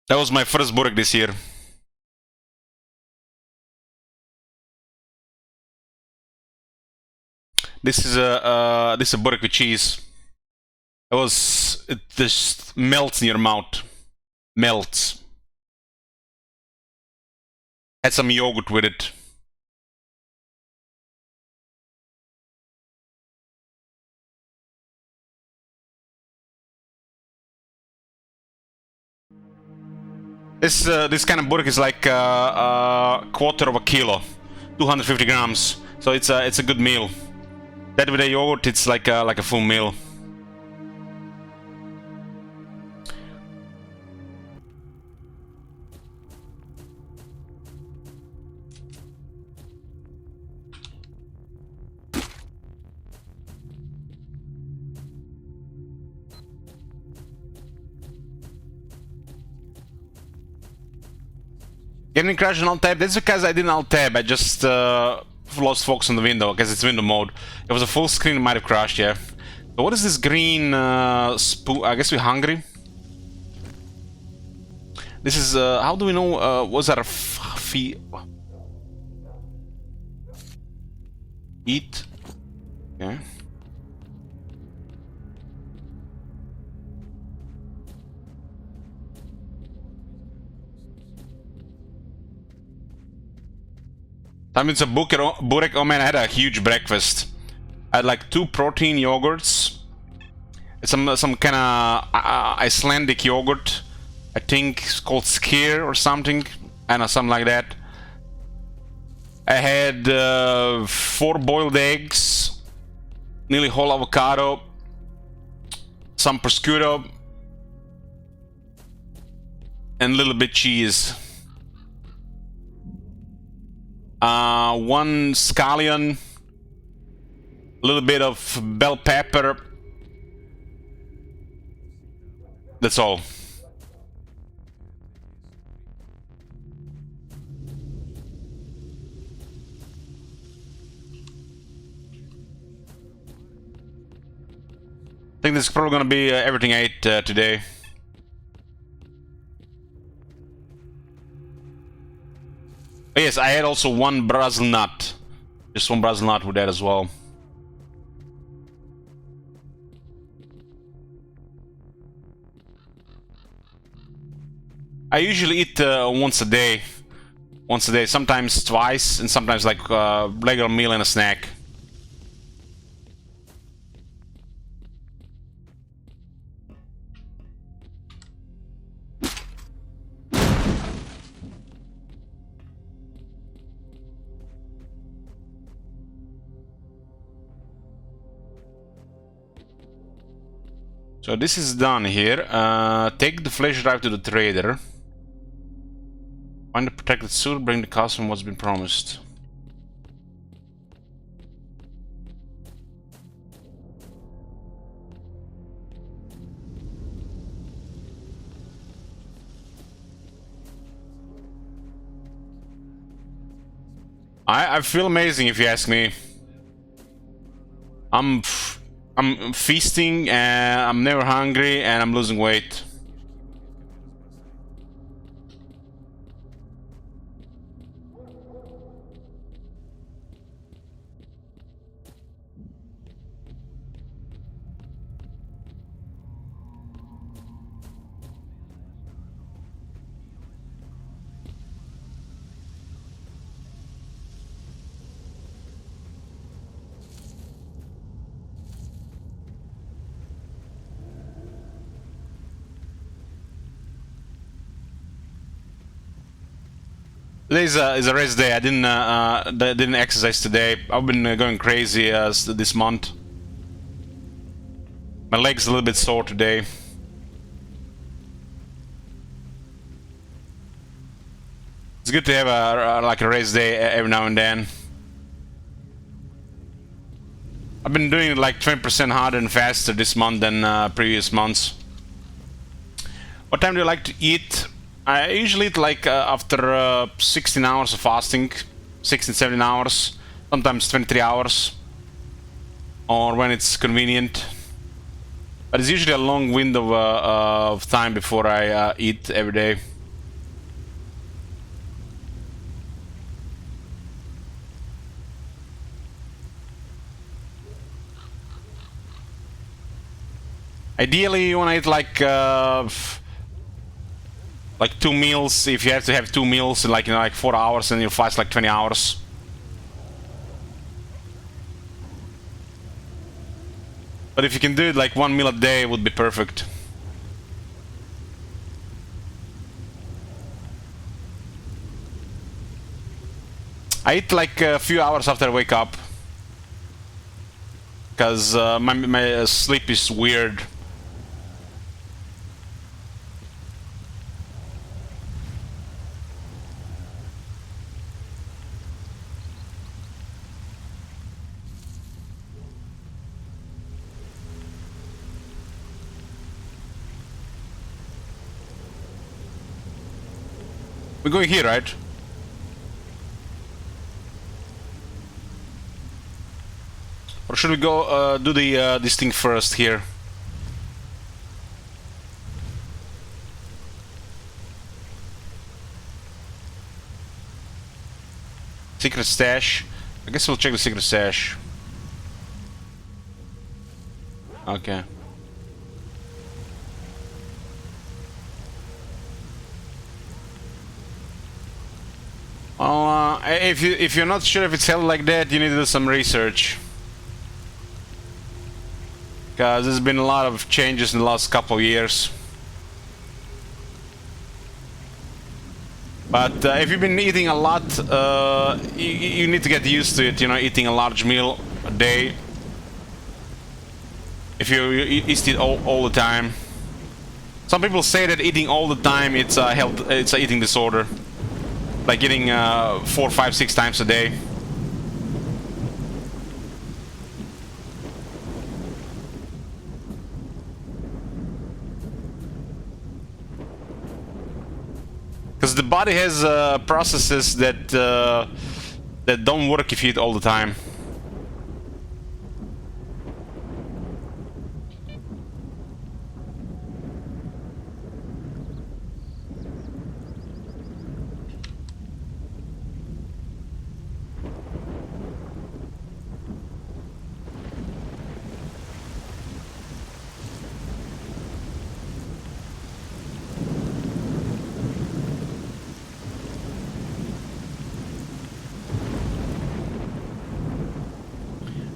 That was my first Burek this year. This is a Burek with cheese. It just melts in your mouth. Melts. Had some yogurt with it. This kind of Burek is like a quarter of a kilo, 250 grams. So it's a good meal. That with the yogurt, it's like a full meal. Getting crashed on alt tab. That's because I didn't alt tab. I just lost focus on the window because it's window mode. If it was a full screen, it might have crashed. Yeah. So what is this green spoon? I guess we're hungry. This is how do we know? Was that a eat? Yeah. That means a Burek. Oh man, I had a huge breakfast. I had like 2 protein yogurts. It's some kind of Icelandic yogurt. I think it's called S.T.A.L.K.E.R or something. I know, something like that. I had 4 boiled eggs, nearly whole avocado, some prosciutto, and a little bit cheese. 1 scallion, a little bit of bell pepper. That's all. I think this is probably gonna be everything I ate today. Oh, yes, I had also 1 Brazil nut. Just 1 Brazil nut with that as well. I usually eat once a day. Sometimes twice, and sometimes like regular meal and a snack. So this is done here. Take the flash drive to the trader. Find the protected suit, bring the customer what's been promised. I feel amazing if you ask me. I'm feasting and I'm never hungry and I'm losing weight. Today is a rest day. I didn't exercise today. I've been going crazy this month. My leg's a little bit sore today. It's good to have like a rest day every now and then. I've been doing it like 20% harder and faster this month than previous months. What time do you like to eat? I usually eat like after 16 hours of fasting, 16, 17 hours, sometimes 23 hours, or when it's convenient. But it's usually a long window of time before I eat every day. Ideally, you want to eat like 2 meals. If you have to have 2 meals in like 4 hours, and you fast like 20 hours. But if you can do it like 1 meal a day, it would be perfect. I eat like a few hours after I wake up, because my sleep is weird. We're going here, right? Or should we go do the this thing first here? Secret stash. I guess we'll check the secret stash. Okay. Well, if you're not sure if it's held like that, you need to do some research, because there's been a lot of changes in the last couple of years. But if you've been eating a lot, you need to get used to it. You know, eating a large meal a day. If you eat it all the time. Some people say that eating all the time it's a eating disorder. Like eating 4, 5, 6 times a day. Because the body has processes that that don't work if you eat all the time.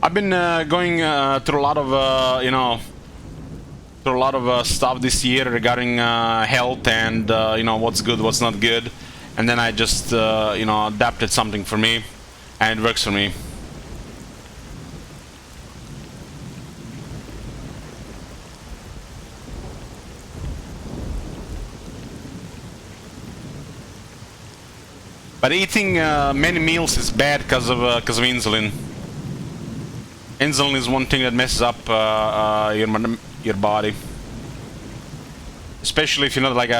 I've been going through a lot of, you know, through a lot of stuff this year regarding health and, you know, what's good, what's not good. And then I just, you know, adapted something for me, and it works for me. But eating many meals is bad because of insulin. Insulin is one thing that messes up your body, especially if you're not like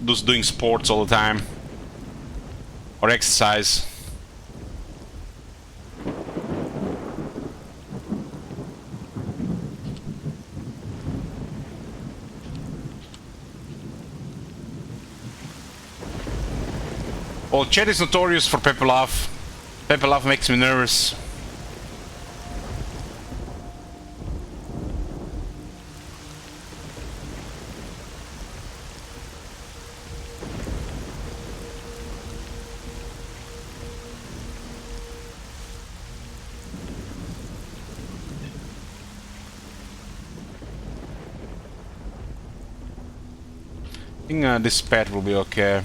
just doing sports all the time or exercise. Well, Chet is notorious for pepper laugh. Pepper laugh makes me nervous. I think this pad will be okay.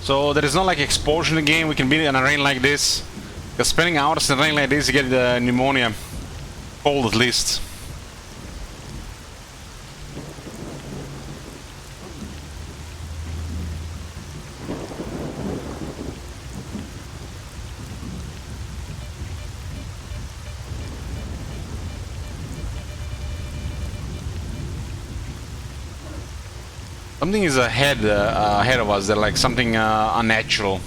So there is not like exposure in the game. We can be in a rain like this. Because spending hours in rain like this, you get pneumonia. Cold at least. Something is ahead of us. They're like something unnatural.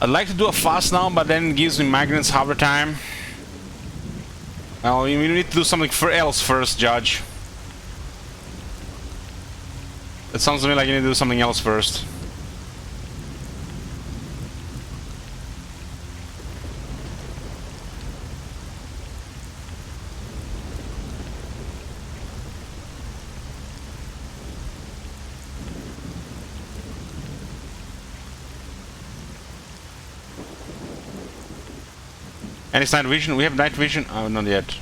I'd like to do a fast now, but then it gives me migraines half the time. Well, we need to do something else first, Judge. It sounds to me like you need to do something else first. And it's night vision. We have night vision. Oh, not yet.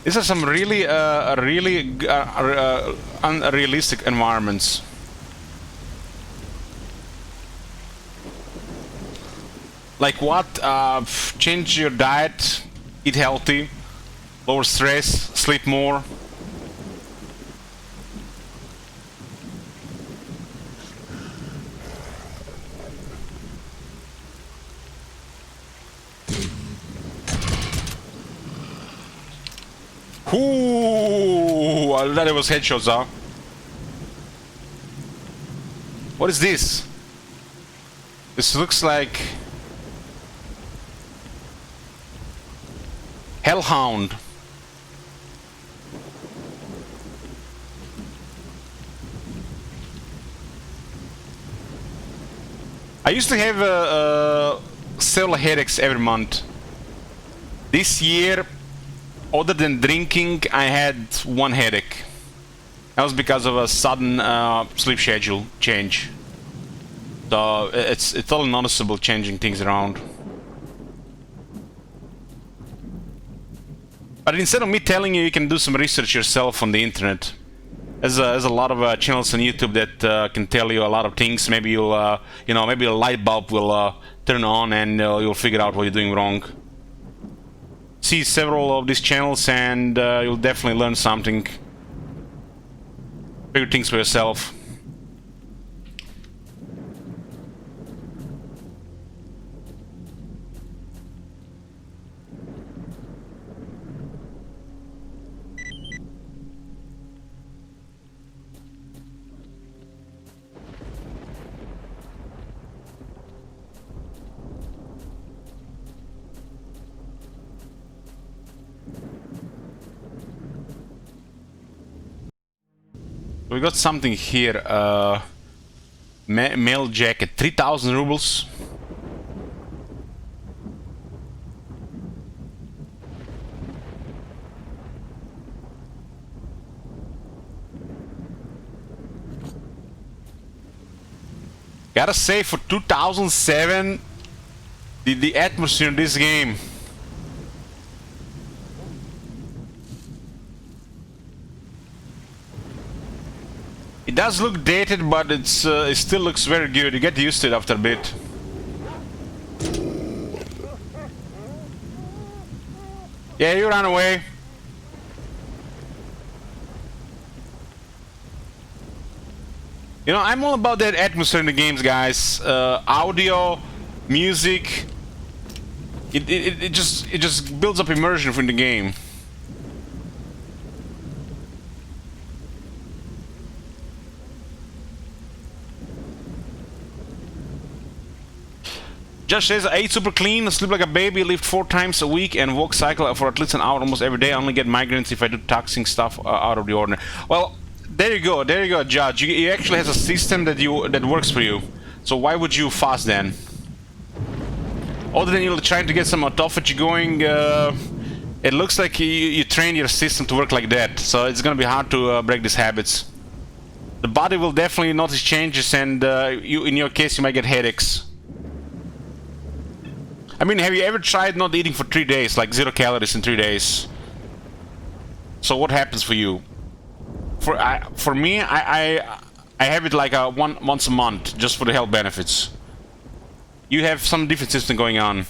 These are some really, unrealistic environments. Like what? Change your diet, eat healthy, lower stress, sleep more. Ooh, I thought it was headshots, huh? What is this? This looks like Hellhound. I used to have several headaches every month. This year, other than drinking, I had one headache. That was because of a sudden sleep schedule change. So it's totally noticeable changing things around. But instead of me telling you, you can do some research yourself on the internet. There's a lot of channels on YouTube that can tell you a lot of things. Maybe you'll, maybe a light bulb will turn on and you'll figure out what you're doing wrong. See several of these channels and you'll definitely learn something. Figure things for yourself. We got something here, mail jacket, 3,000 rubles. Gotta say, for 2007, the atmosphere in this game. It does look dated, but it still looks very good. You get used to it after a bit. Yeah, you ran away. You know, I'm all about that atmosphere in the games, guys. Audio, music. It just builds up immersion in the game. Josh says, I eat super clean, sleep like a baby, lift 4 times a week, and walk cycle for at least an hour almost every day. I only get migraines if I do toxic stuff out of the ordinary. Well, there you go, Judge. You actually has a system that works for you. So why would you fast then? Other than you're trying to get some autophagy going, it looks like you train your system to work like that. So it's gonna be hard to break these habits. The body will definitely notice changes, and in your case, you might get headaches. I mean, have you ever tried not eating for 3 days, like 0 calories in 3 days? So what happens for you? For me, I have it like once a month, just for the health benefits. You have some different system going on.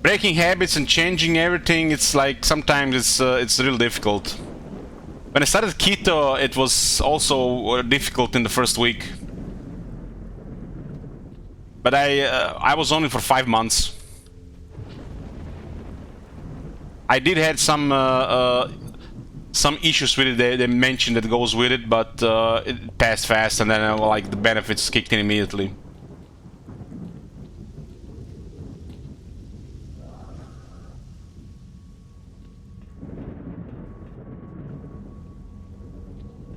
Breaking habits and changing everything, it's like sometimes it's real difficult. When I started keto, it was also difficult in the first week. But I was only for 5 months. I did had some issues with it. They mentioned that goes with it, but it passed fast, and then like the benefits kicked in immediately.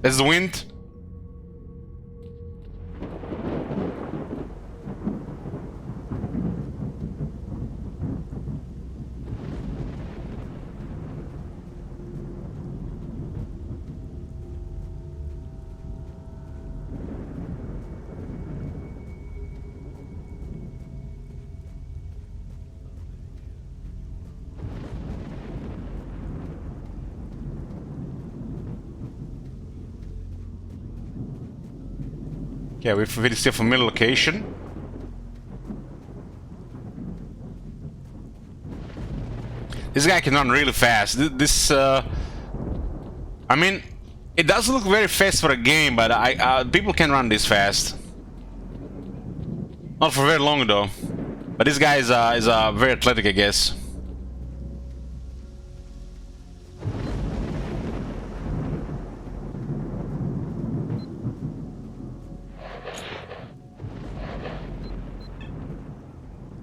There's the wind. Yeah, we've visited a familiar location. This guy can run really fast. I mean, it doesn't look very fast for a game, but people can run this fast. Not for very long though. But this guy is very athletic, I guess.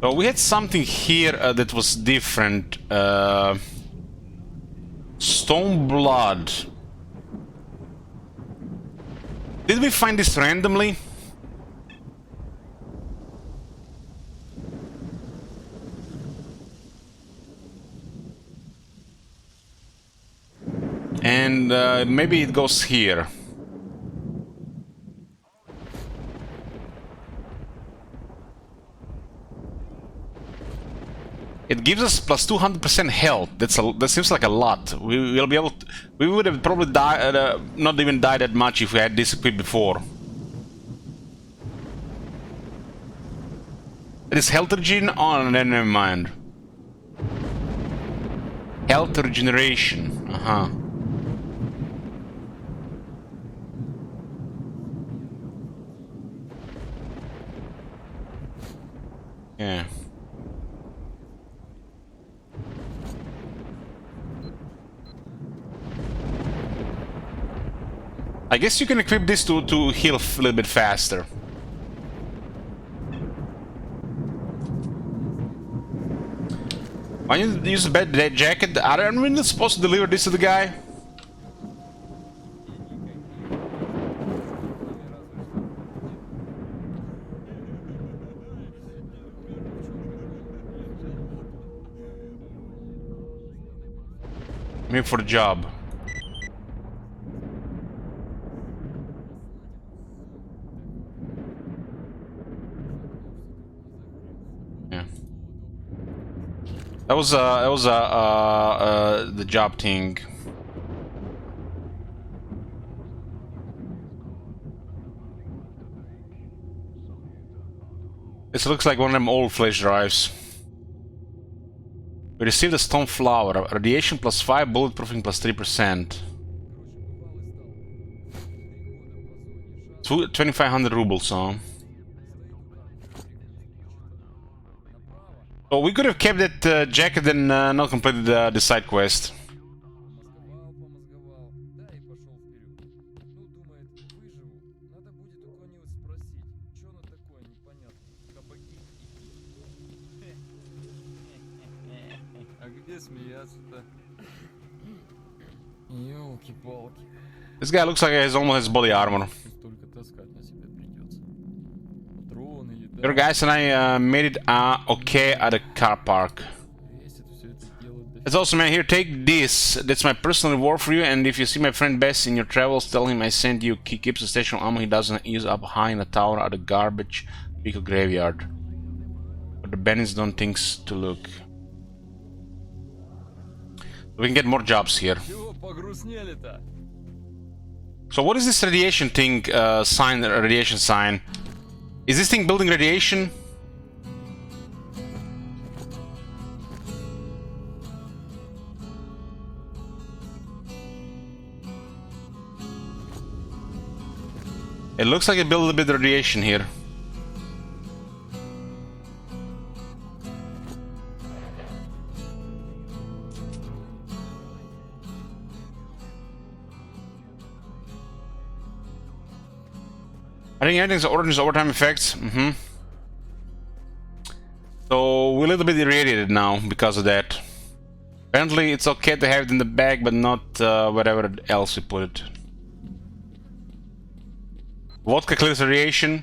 So we had something here that was different. Stone blood. Did we find this randomly? And maybe it goes here. It gives us plus 200% health. That seems like a lot. We will be able to, we would have probably died, not even died that much if we had this equipped before. It is health regen on, and then never mind. Health regeneration. Yeah. I guess you can equip this to heal a little bit faster. Why don't you use the bed jacket? Are I really supposed to deliver this to the guy? I mean, for the job. That was the job thing. This looks like one of them old flash drives. We received a stone flower. Radiation +5, bulletproofing +3%. 2,500 rubles, huh? So we could have kept that jacket and not completed the side quest. This guy looks like he has almost his body armor. Your guys and I made it okay at the car park. It's awesome, man. Here, take this. That's my personal reward for you. And if you see my friend Bess in your travels, tell him I sent you. He keeps a station of ammo he doesn't use up high in a tower at a garbage vehicle graveyard. But the bandits don't think to look. We can get more jobs here. So what is this radiation thing, sign, radiation sign? Is this thing building radiation? It looks like it built a bit of radiation here. I think everything's orders overtime effects. So we're a little bit irradiated now because of that. Apparently it's okay to have it in the bag, but not wherever else we put it. Vodka clears radiation.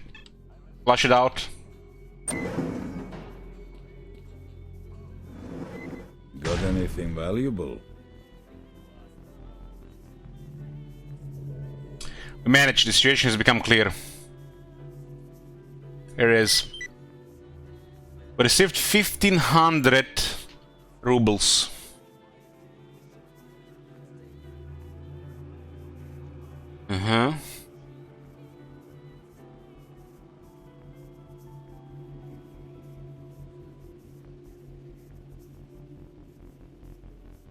Flush it out. Got anything valuable? We managed. The situation has become clear. Here it is. We received 1,500 rubles.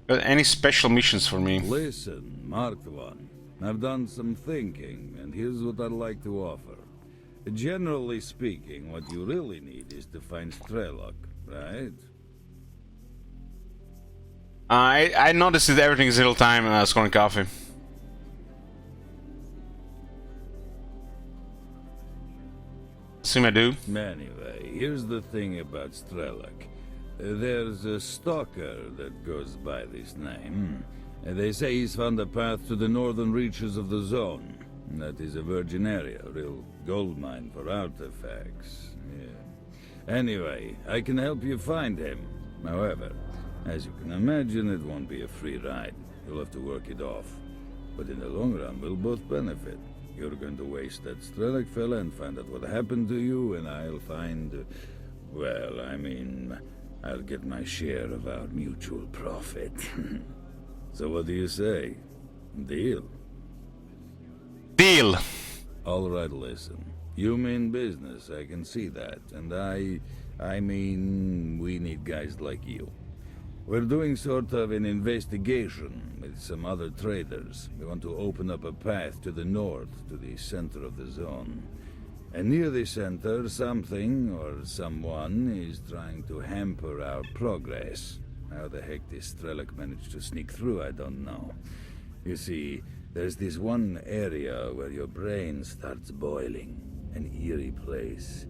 Got any special missions for me? Listen, marked one. I've done some thinking, and here's what I'd like to offer. Generally speaking, what you really need is to find S.T.A.L.K.E.R, right? I noticed that everything is real time scoring coffee. Assume I do. Anyway, here's the thing about S.T.A.L.K.E.R. There's a stalker that goes by this name. They say he's found a path to the northern reaches of the zone. That is a virgin area, a real gold mine for artifacts. Yeah. Anyway, I can help you find him. However, as you can imagine, it won't be a free ride. You'll have to work it off. But in the long run, we'll both benefit. You're going to waste that S.T.A.L.K.E.R fella and find out what happened to you, and I'll find... well, I mean, I'll get my share of our mutual profit. So what do you say? Deal? Deal! Alright, listen. You mean business, I can see that. And I mean, we need guys like you. We're doing sort of an investigation with some other traders. We want to open up a path to the north, to the center of the zone. And near the center, something or someone is trying to hamper our progress. How the heck this S.T.A.L.K.E.R managed to sneak through, I don't know. You see, there's this one area where your brain starts boiling. An eerie place.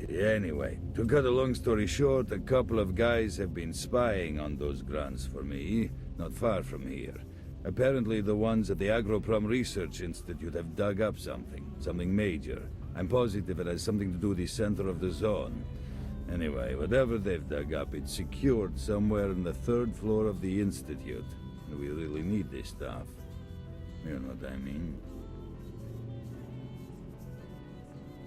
Anyway, to cut a long story short, a couple of guys have been spying on those grunts for me, not far from here. Apparently the ones at the Agroprom Research Institute have dug up something major. I'm positive it has something to do with the center of the zone. Anyway, whatever they've dug up, it's secured somewhere on the 3rd floor of the Institute. And we really need this stuff. You know what I mean?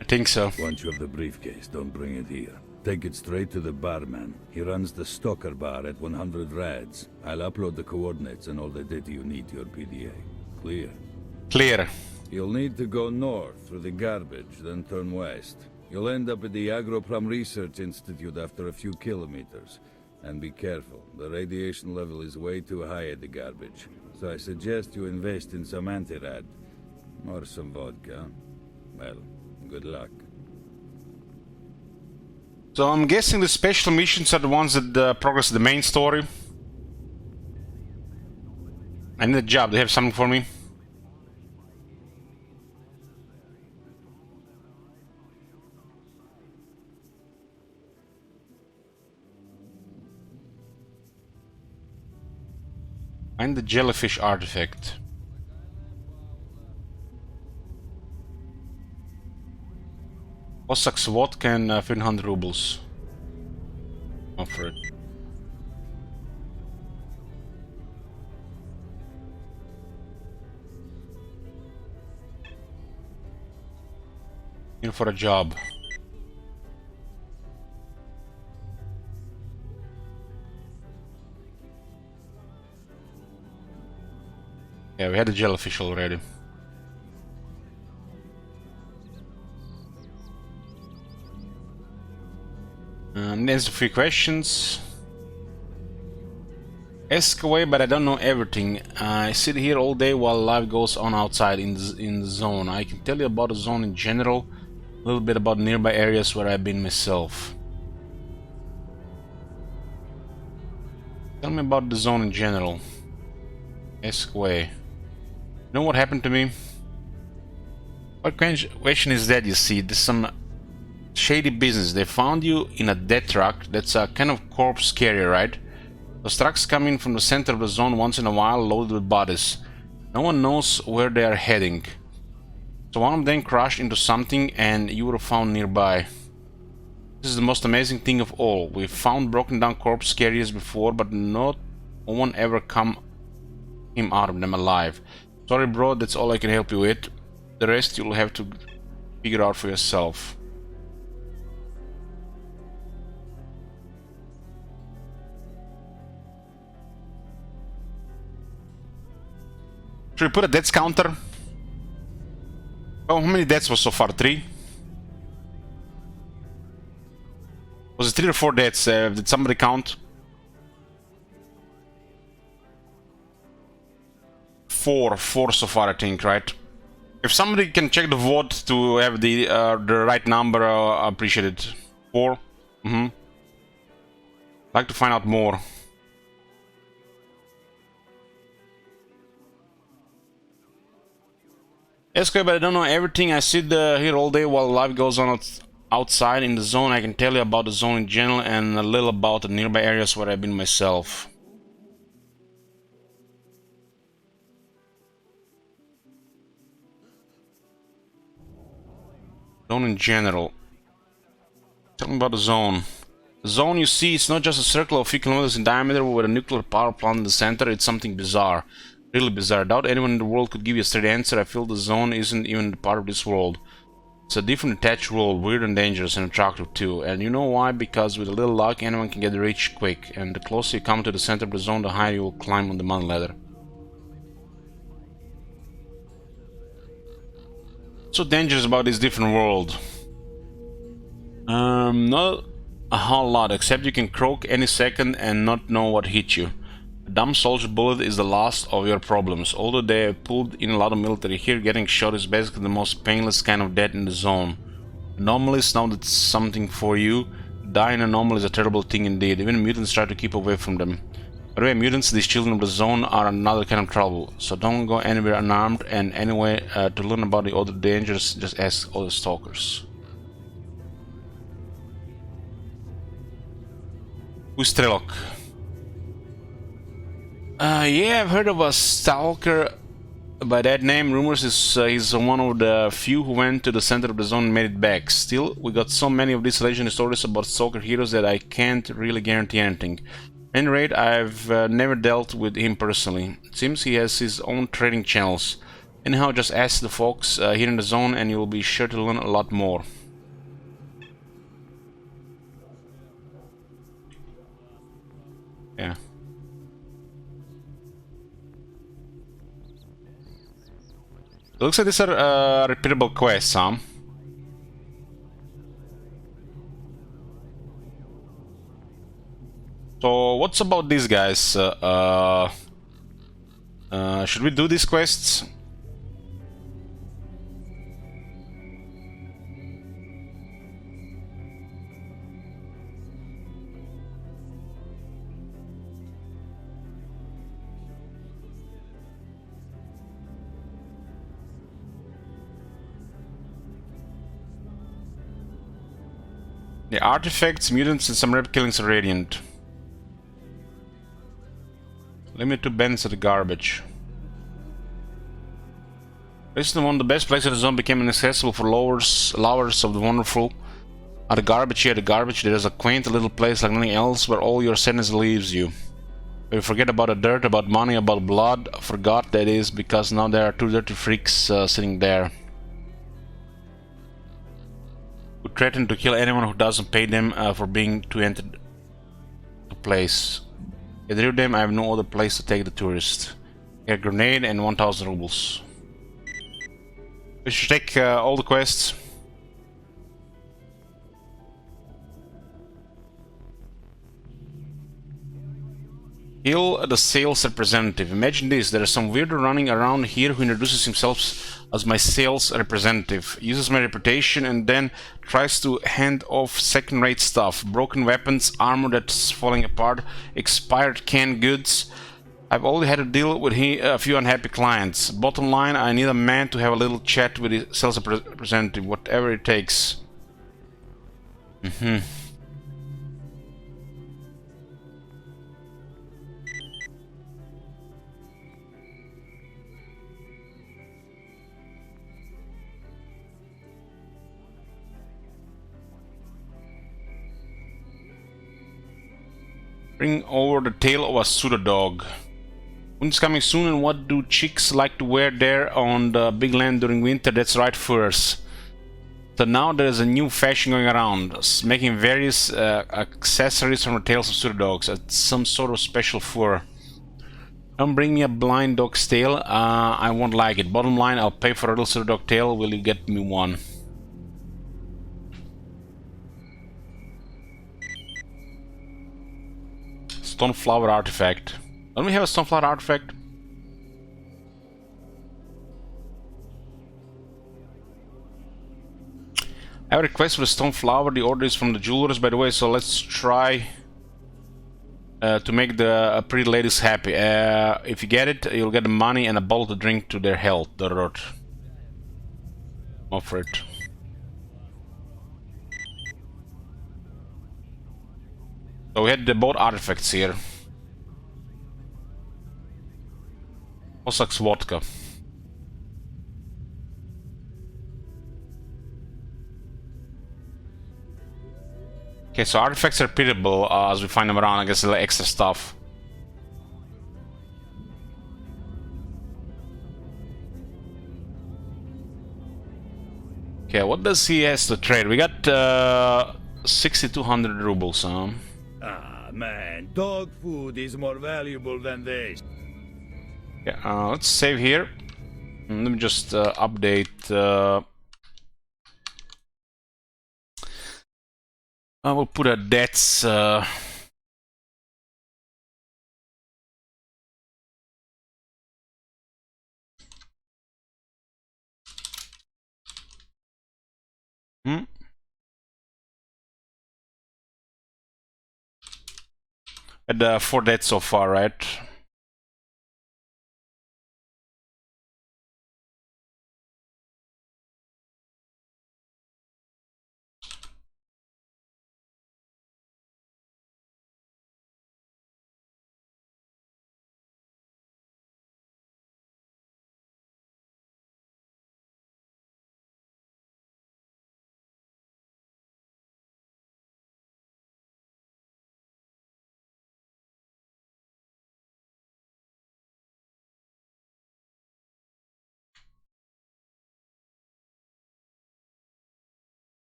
I think so. Once you have the briefcase, don't bring it here. Take it straight to the barman. He runs the S.T.A.L.K.E.R bar at 100 rads. I'll upload the coordinates and all the data you need to your PDA. Clear? Clear. You'll need to go north through the garbage, then turn west. You'll end up at the Agroprom Research Institute after a few kilometers. And be careful, the radiation level is way too high at the garbage. So I suggest you invest in some anti-rad. Or some vodka. Well, good luck. So I'm guessing the special missions are the ones that progress the main story. I need a job. They have something for me. Find the jellyfish artifact. Cossacks vodka and 1500 rubles. Offer it. In for a job. Yeah, we had the jellyfish already. Answer 3 questions. Ask away, but I don't know everything. I sit here all day while life goes on outside in the zone. I can tell you about the zone in general, a little bit about nearby areas where I've been myself. Tell me about the zone in general. Ask away. You know what happened to me? What question is that, you see? There's some shady business. They found you in a death truck. That's a kind of corpse carrier, right? Those trucks come in from the center of the zone once in a while, loaded with bodies. No one knows where they are heading. So one of them crashed into something and you were found nearby. This is the most amazing thing of all. We've found broken down corpse carriers before, but no one ever came out of them alive. Sorry bro, that's all I can help you with. The rest you'll have to figure out for yourself. Should we put a deaths counter? Oh, how many deaths was so far? 3? Was it 3 or 4 deaths? Did somebody count? 4 so far, I think, right? If somebody can check the vote to have the right number, I appreciate it. 4? Like to find out more. S.T.A.L.K.E.R, but I don't know everything. I sit here all day while life goes on outside in the zone. I can tell you about the zone in general and a little about the nearby areas where I've been myself. Zone in general. Tell me about the zone. The zone, you see, it's not just a circle of a few kilometers in diameter with a nuclear power plant in the center. It's something bizarre. Really bizarre. I doubt anyone in the world could give you a straight answer. I feel the zone isn't even part of this world. It's a different attached world, weird and dangerous and attractive too. And you know why? Because with a little luck, anyone can get rich quick. And the closer you come to the center of the zone, the higher you will climb on the mountain ladder. What's so dangerous about this different world? Not a whole lot, except you can croak any second and not know what hit you. A dumb soldier bullet is the last of your problems. Although they have pulled in a lot of military here, getting shot is basically the most painless kind of death in the zone. Anomalies, now that's something for you. Die in anomaly is a terrible thing indeed. Even mutants try to keep away from them. By the way, mutants, these children of the zone, are another kind of trouble. So don't go anywhere unarmed, and anyway, to learn about the other dangers, just ask other stalkers. Who's S.T.A.L.K.E.R? Yeah, I've heard of a S.T.A.L.K.E.R by that name. Rumors is he's one of the few who went to the center of the zone and made it back. Still, we got so many of these legendary stories about S.T.A.L.K.E.R heroes that I can't really guarantee anything. At any rate, I've never dealt with him personally. It seems he has his own trading channels. Anyhow, just ask the folks here in the zone and you'll be sure to learn a lot more. It looks like these are repeatable quests, huh? So what's about these guys? Should we do these quests? The artifacts, mutants, and some rep killings are radiant. Limit to bends to the garbage. Recently, one of the best places in the zone became inaccessible for lovers of the wonderful. At the garbage here, the garbage, there is a quaint little place like nothing else where all your sadness leaves you. Where you forget about the dirt, about money, about blood. Forgot that is because now there are two dirty freaks sitting there. Who threaten to kill anyone who doesn't pay them for being to enter the place. Get rid of them, I have no other place to take the tourist. Get a grenade and 1000 rubles. We should take all the quests. Kill the sales representative. Imagine this, there is some weirdo running around here who introduces himself as my sales representative, uses my reputation and then tries to hand off second-rate stuff. Broken weapons, armor that's falling apart, expired canned goods. I've already had to deal with a few unhappy clients. Bottom line, I need a man to have a little chat with the sales representative, whatever it takes. Bring over the tail of a pseudo dog. Winter's coming soon, and what do chicks like to wear there on the big land during winter? That's right, furs. So now there's a new fashion going around, making various accessories from the tails of pseudo dogs. It's some sort of special fur. Don't bring me a blind dog's tail, I won't like it. Bottom line, I'll pay for a little pseudo dog tail. Will you get me one? Stoneflower artifact. Don't we have a stoneflower artifact? I have a request for the stoneflower. The order is from the jewelers, by the way, so let's try to make the pretty ladies happy. If you get it, you'll get the money and a bottle to drink to their health. Offer it. So we had both artifacts here. Cossack's vodka. Okay, so artifacts are repeatable as we find them around. I guess a little extra stuff. Okay, what does he has to trade? We got 6,200 rubles, huh? Ah, man, dog food is more valuable than this. Yeah, let's save here. Let me just update. I will put a debts. At 4 debts so far, right?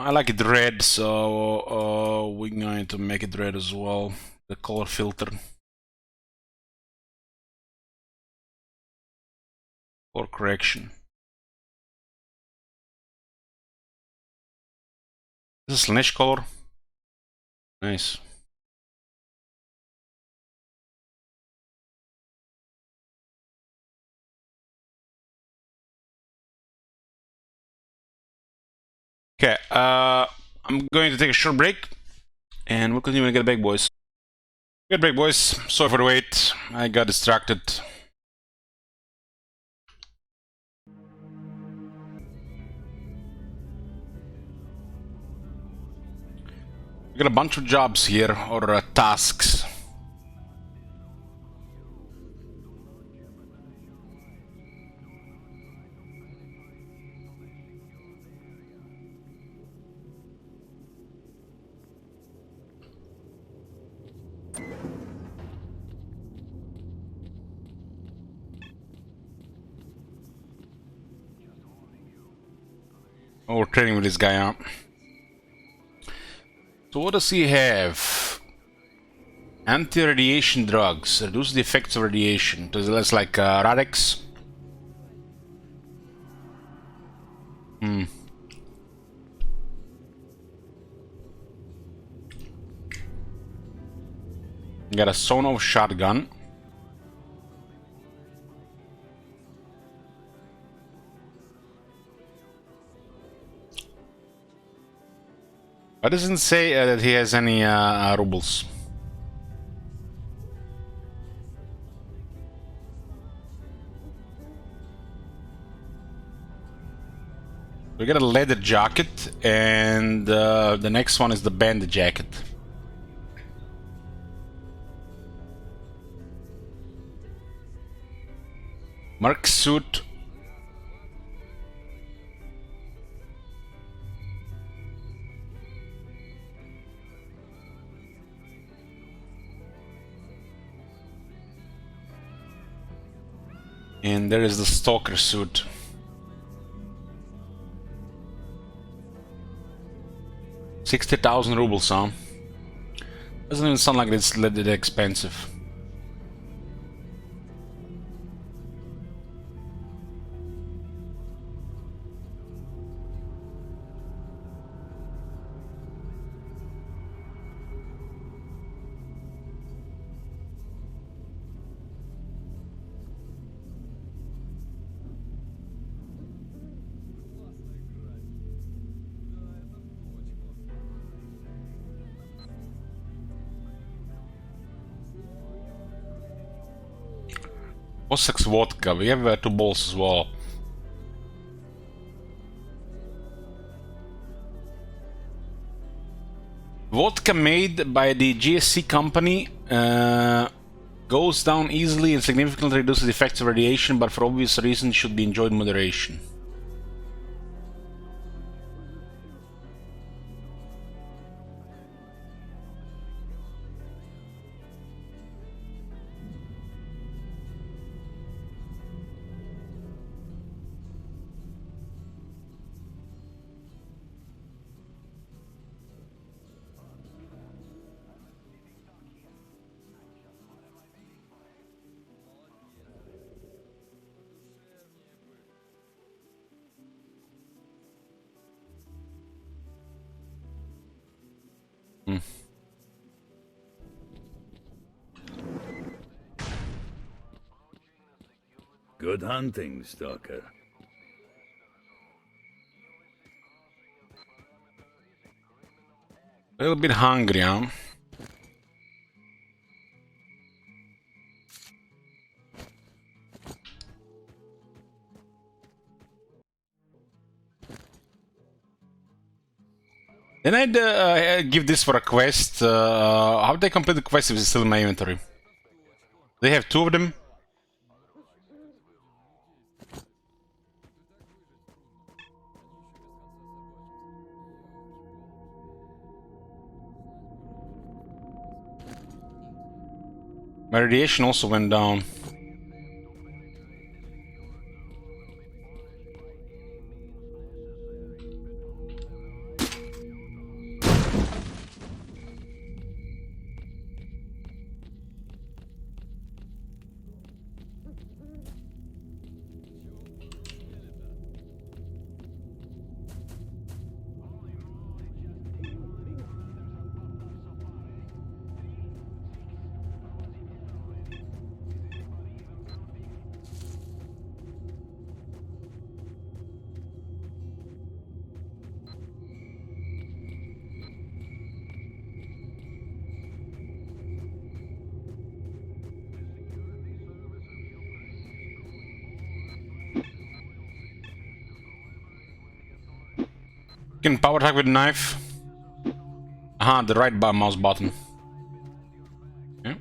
I like it red, so we're going to make it red as well. The color filter. Color correction. This is slash color. Nice. Okay, I'm going to take a short break, and we'll continue to get back, boys. Get back, boys. Sorry for the wait. I got distracted. We got a bunch of jobs here, or tasks. Oh, we're trading with this guy, huh? So what does he have? Anti-radiation drugs. Reduce the effects of radiation. Does it less like Radix? Got a Sono shotgun. But it doesn't say that he has any rubles. We got a leather jacket, and the next one is the bandit jacket. Mark suit. And there is the stalker suit. $60,000 rubles, huh? Doesn't even sound like it's that expensive. Ossex vodka, we have 2 balls as well. Vodka made by the GSC company goes down easily and significantly reduces the effects of radiation, but for obvious reasons should be enjoyed in moderation. Good hunting, Stalker. A little bit hungry, huh? Then I'd give this for a quest. How do I complete the quest if it's still in my inventory? They have 2 of them. My radiation also went down. can power attack with a knife. The right mouse button. Yeah.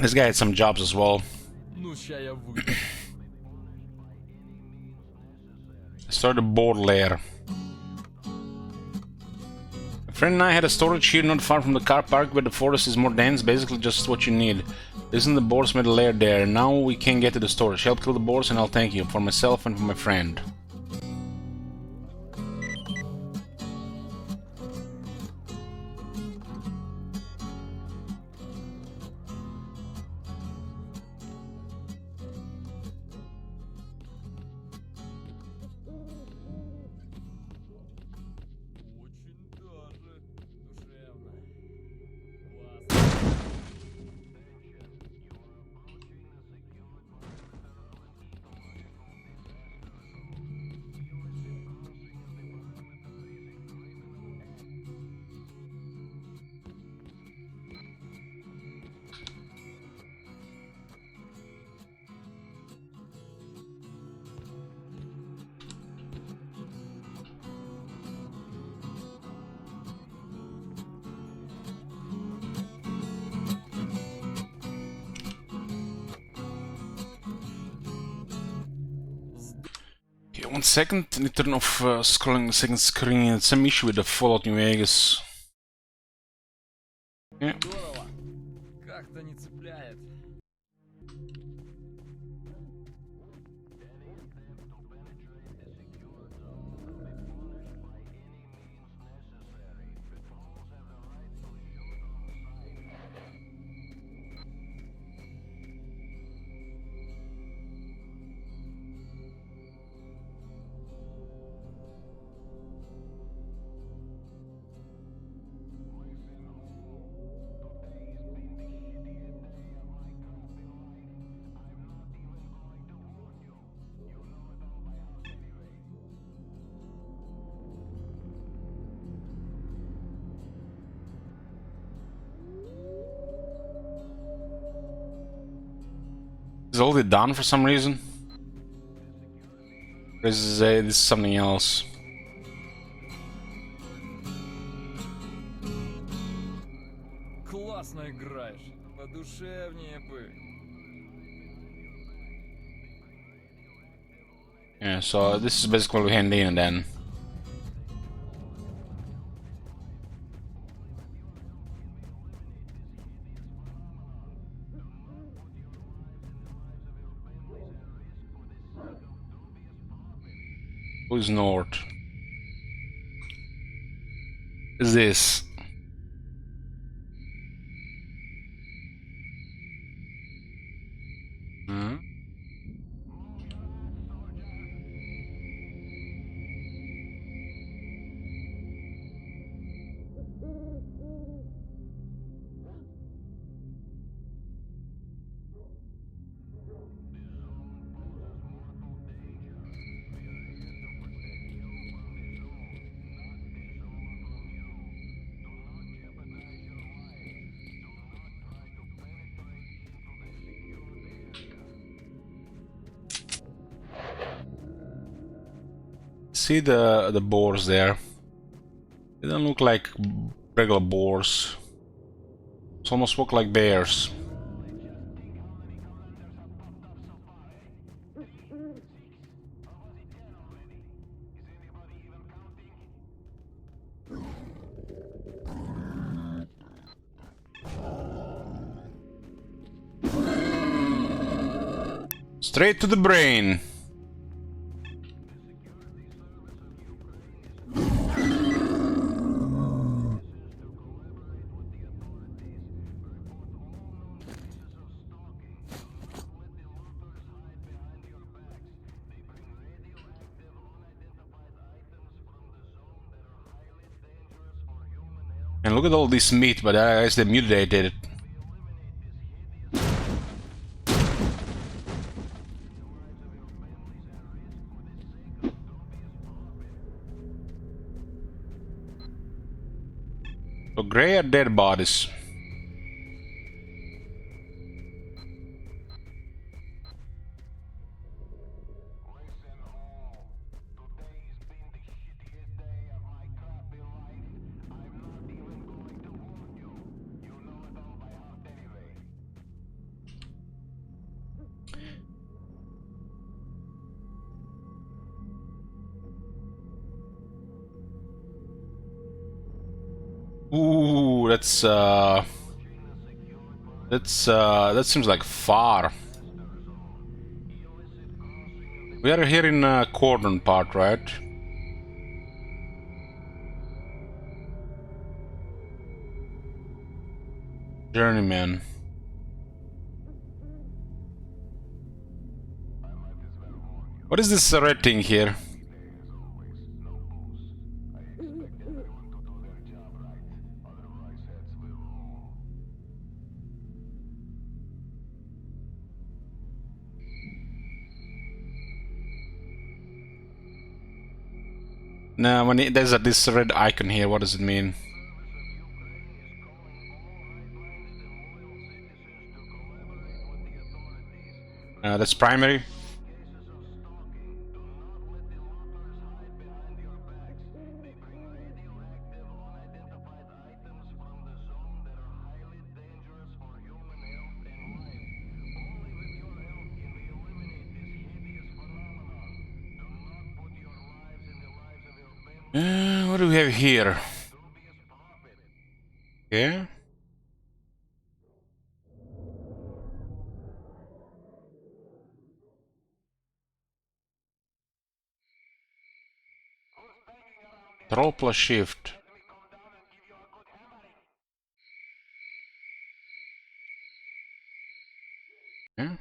This guy had some jobs as well. Start a board lair. A friend and I had a storage here not far from the car park where the forest is more dense, basically just what you need. Isn't the boars made a lair there? Now we can get to the storage. Help kill the boars and I'll thank you, for myself and for my friend. Okay, 1 second, I need to turn off scrolling the second screen. Some issue with the Fallout New Vegas. Yeah. Is all done for some reason? Or is this something else? Классно играешь. Подушевнее бы. Yeah, so this is basically what we hand in then. Who's north? Is this? Hmm? See the boars there? They don't look like regular boars. It's almost look like bears. Straight to the brain. And look at all this meat, but I guess they mutilated it. So gray are dead bodies. Ooh, that seems like far. We are here in Cordon part, right? Journeyman. What is this red thing here? Now, when there's this red icon here, what does it mean? That's primary. What do we have here? Yeah. Control plus shift. Yeah.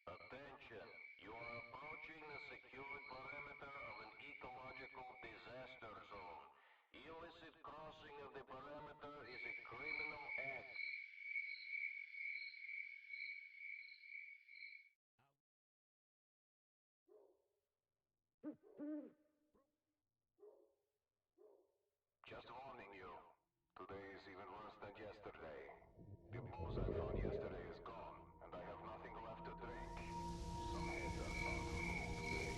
Attention, you are approaching the secured perimeter of an ecological disaster zone. Illicit crossing of the perimeter is a criminal act. Just warning you, today is even worse than yesterday. The booze I found yesterday is gone, and I have nothing left to drink. Some heads are found removed today.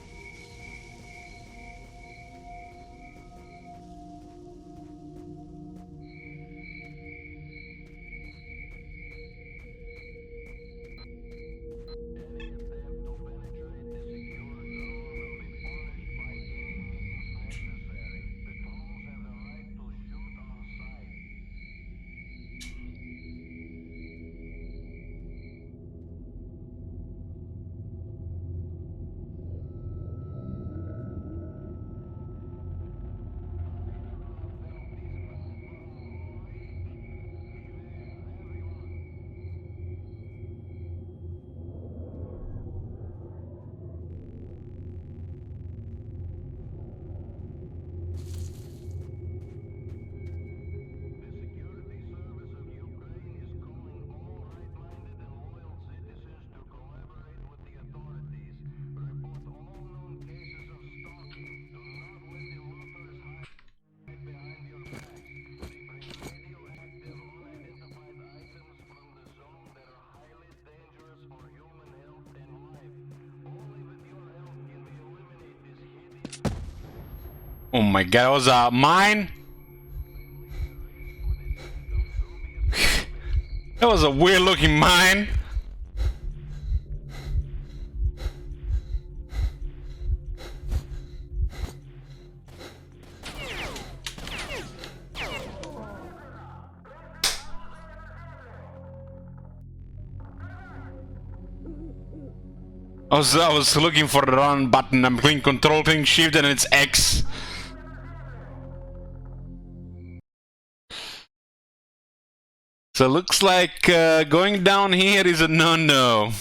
Any attempt to penetrate the secure zone will be punished by any means necessary. Patrols have the right to shoot on sight. The Security Service of Ukraine is calling all right-minded and loyal citizens to collaborate with the authorities. Report all known cases of stalking. Do not let the looters hide behind your backs. They bring radioactive, unidentified items from the zone that are highly dangerous for human health and life. Only with your help can we eliminate this hideous... Oh my god, that was a mine? That was a weird looking mine. I was looking for the run button. I'm clicking Control, clicking Shift, and it's X. So looks like going down here is a no-no.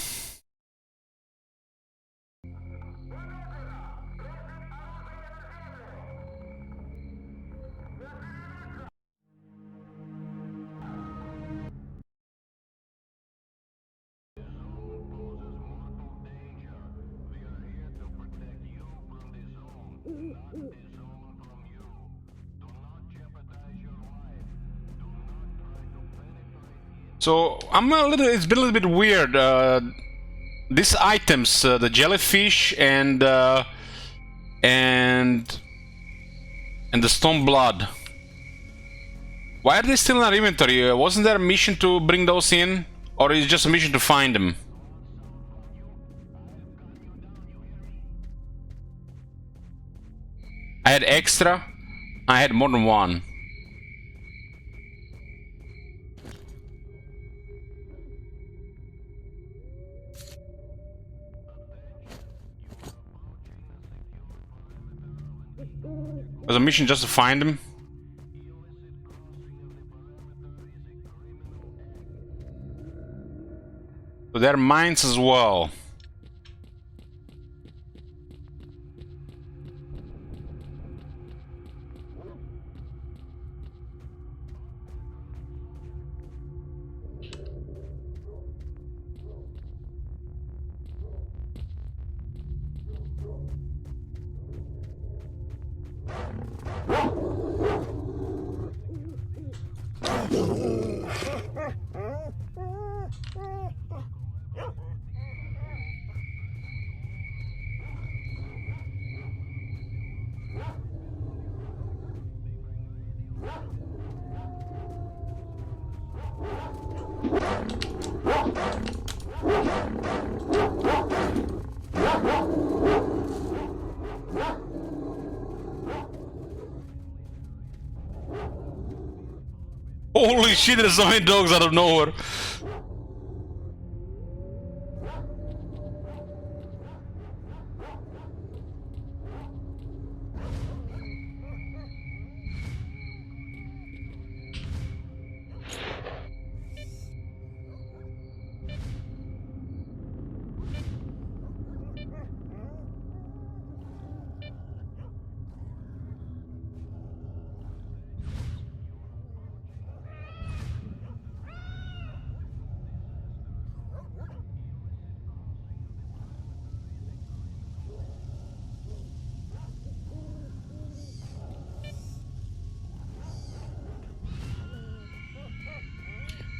So it's been a little bit weird. These items, the jellyfish and the stone blood. Why are they still in our inventory? Wasn't there a mission to bring those in, or is it just a mission to find them? I had extra. I had more than one. Was a mission just to find them? So there are mines as well. Holy shit, there's so many dogs out of nowhere.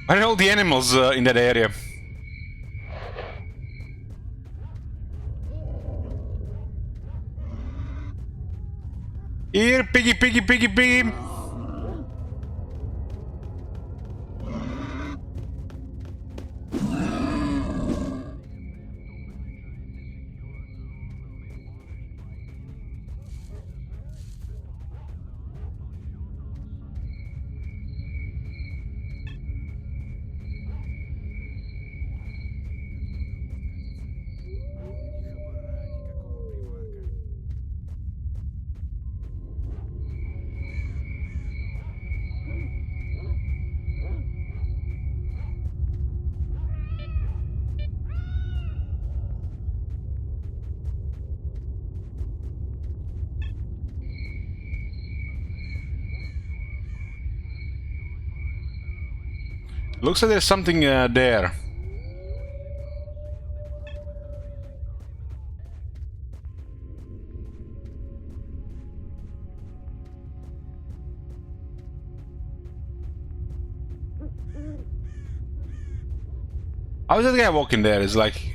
Why are all the animals in that area? Here, piggy, piggy, piggy, piggy. Looks like there's something there. How's that guy walking there? It's like...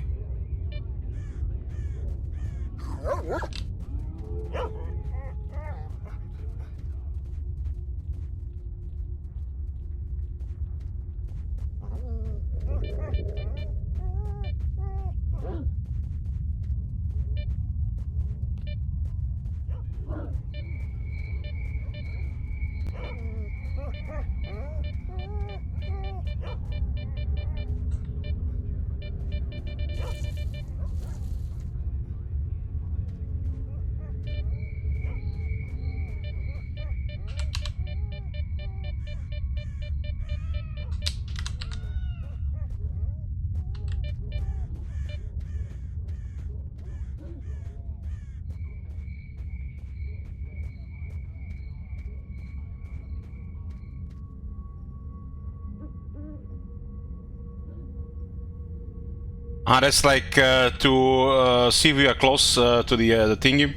Ah, that's like to see if we are close to the thingy.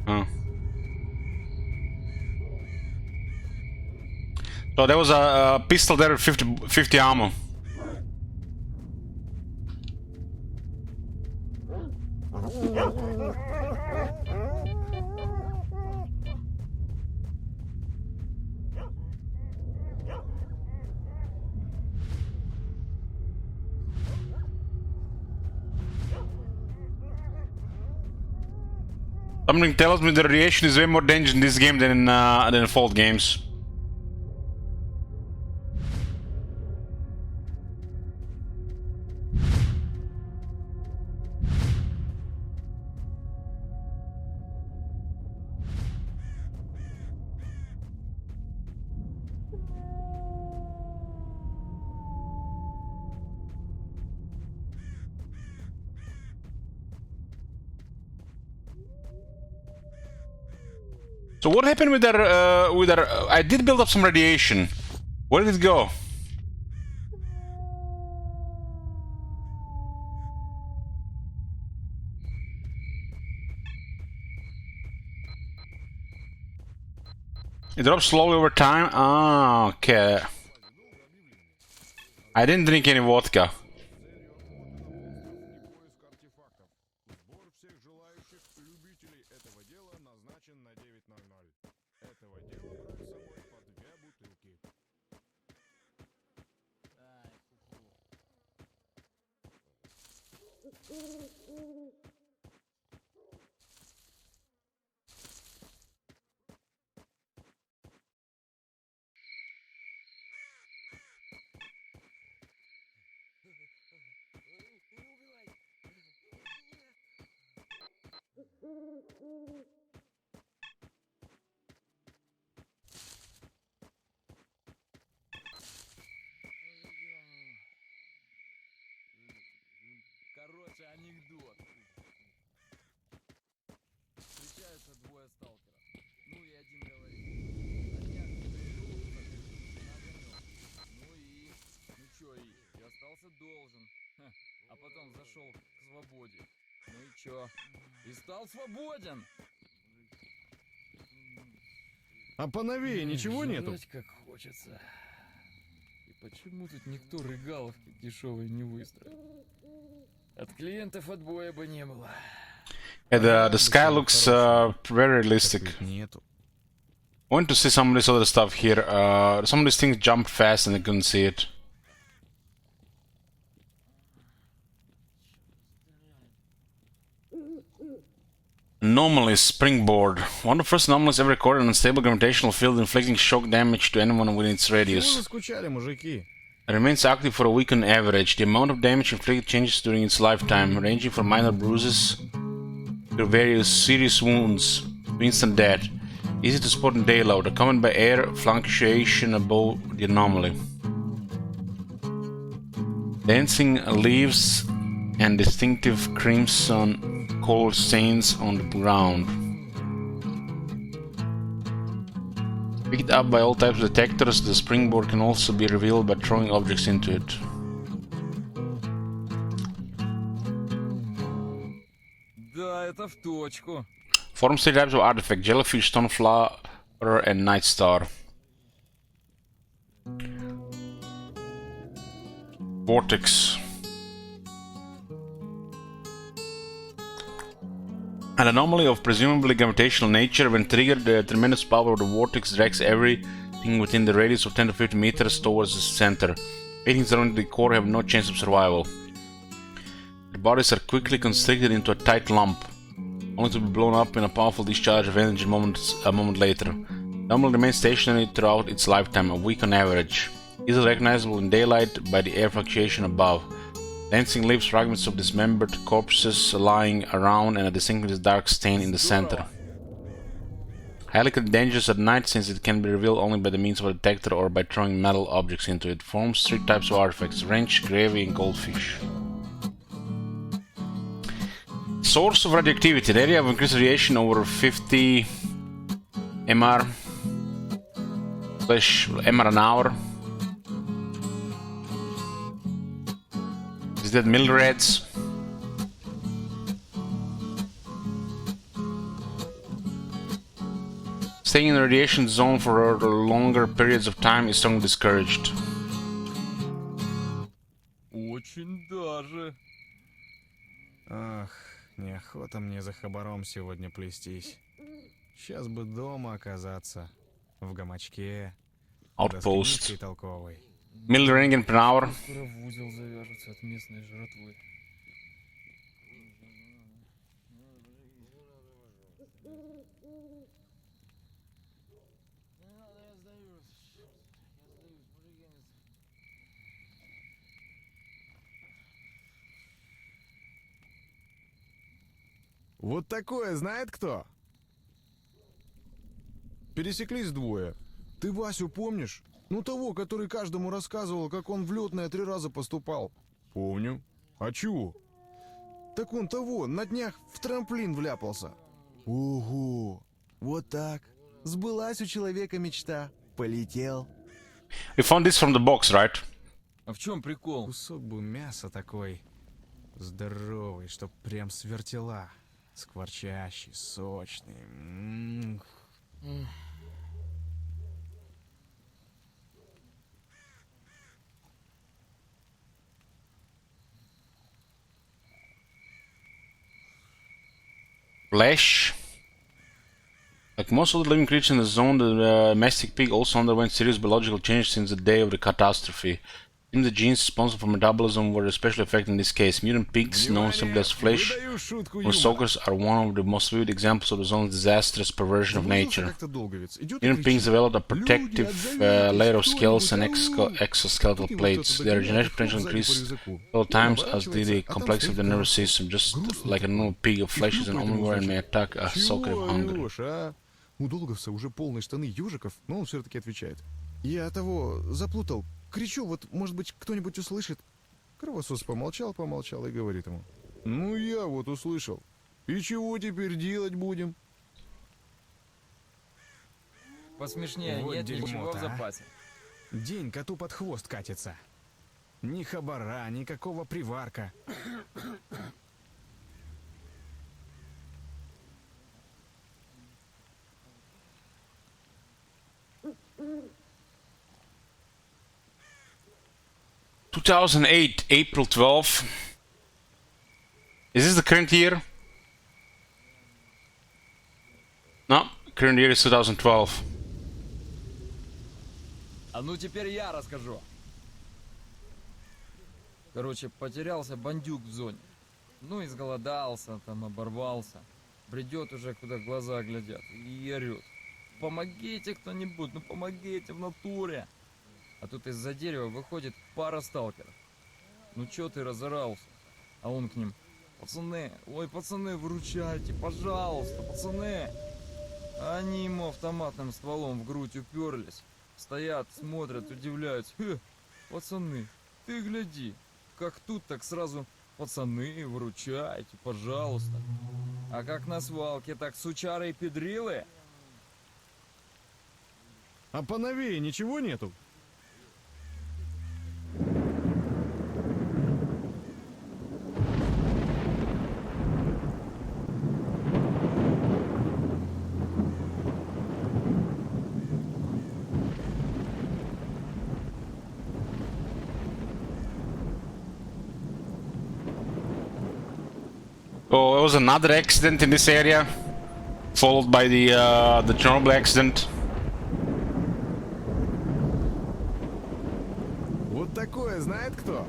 Oh. So there was a pistol there with 50 ammo. Something tells me the radiation is way more dangerous in this game than in Fallout games. So what happened with their I did build up some radiation. Where did it go? It drops slowly over time? Ah, okay. I didn't drink any vodka. Короче, анекдот. Встречаются двое сталкеров. Ну и один говорит: на днях ну и... Ну чё и остался должен. Ха. А потом зашел к свободе. Ну и чё? И стал свободен. А поновее ничего нету? Как хочется. И почему тут никто рыгаловки дешевые не выстроил? От клиентов отбоя бы не было. Yeah, the sky looks very realistic. I want to see some of this other stuff here. Some of these things jump fast and I couldn't see it. Anomalous springboard. One of the first anomalies ever recorded in an unstable gravitational field, inflicting shock damage to anyone within its radius. It remains active for a week on average. The amount of damage inflicted changes during its lifetime, ranging from minor bruises to various serious wounds to instant death. Easy to spot in daylight, accompanied by air fluctuation above the anomaly. Dancing leaves and distinctive crimson colored stains on the ground. Picked up by all types of detectors, the springboard can also be revealed by throwing objects into it. Да, это в точку. Forms three types of artifact: jellyfish, stoneflower, and night star. Vortex. An anomaly of presumably gravitational nature. When triggered, the tremendous power of the vortex drags everything within the radius of 10 to 50 meters towards the center. Anything surrounding the core have no chance of survival. Their bodies are quickly constricted into a tight lump, only to be blown up in a powerful discharge of energy a moment later. The anomaly remains stationary throughout its lifetime, a week on average. Easily recognizable in daylight by the air fluctuation above. Dancing leaves fragments of dismembered corpses lying around and a distinctly dark stain in the center. Highly dangerous at night, since it can be revealed only by the means of a detector or by throwing metal objects into it. Forms three types of artifacts: wrench, gravy, and goldfish. Source of radioactivity. The area of increased radiation over 50 MR /MR an hour. Is that millireds? Staying in the radiation zone for longer periods of time is strongly discouraged. Очень даже. Ах, неохота мне за хабаром сегодня плестись. Сейчас бы дома оказаться. В гамачке. Outpost. Толковой. Millirad per hour. Скоро в узел завяжется от местной жратвы. Вот такое знает кто? Пересеклись двое. Ты Васю помнишь? Ну того, который каждому рассказывал, как он в лётное 3 раза поступал. Помню. А чего? Так он того, на днях в трамплин вляпался. Ого! Вот так. Сбылась у человека мечта. Полетел. We found this from the box, right? А в чем прикол? Кусок бы мяса такой. Здоровый, чтоб прям с вертела. Скворчащий, сочный. Flesh. Like most of the living creatures in the zone, the domestic pig also underwent serious biological change since the day of the catastrophe. In the genes responsible for metabolism were especially affected in this case. Mutant pigs, known simply as flesh or suckers, are one of the most vivid examples of the zone's disastrous perversion of nature. Mutant pigs developed a protective layer of scales and exoskeletal plates. Their genetic potential increased several times, as did the complexity of the nervous system. Just like a normal pig, of flesh is an omnivore and may attack a sucker if hungry. У долговца уже полные штаны ежиков, но он все-таки отвечает. Я того заплутал. Кричу, вот, может быть, кто-нибудь услышит. Кровосос помолчал и говорит ему. Ну, я вот услышал. И чего теперь делать будем? Посмешнее Вот нет ничего дерьмо-то, в запасе. День коту под хвост катится. Ни хабара, никакого приварка. (2008) April 12. Is this the current year? No, current year is 2012. А ну теперь я расскажу. Короче, потерялся бандюк в зоне. Ну, изголодался, там оборвался. Бредет уже, куда глаза глядят. И орет. Помогите кто-нибудь, ну помогите в натуре. А тут из-за дерева выходит пара сталкеров. Ну чё ты разорался? А он к ним. Пацаны, ой, пацаны, выручайте, пожалуйста, пацаны. А они ему автоматным стволом в грудь уперлись. Стоят, смотрят, удивляются. Пацаны, ты гляди. Как тут, так сразу пацаны, выручайте, пожалуйста. А как на свалке, так сучары и педрилы. А поновее ничего нету? Oh, there was another accident in this area, followed by the Chernobyl accident. Вот такое знает кто?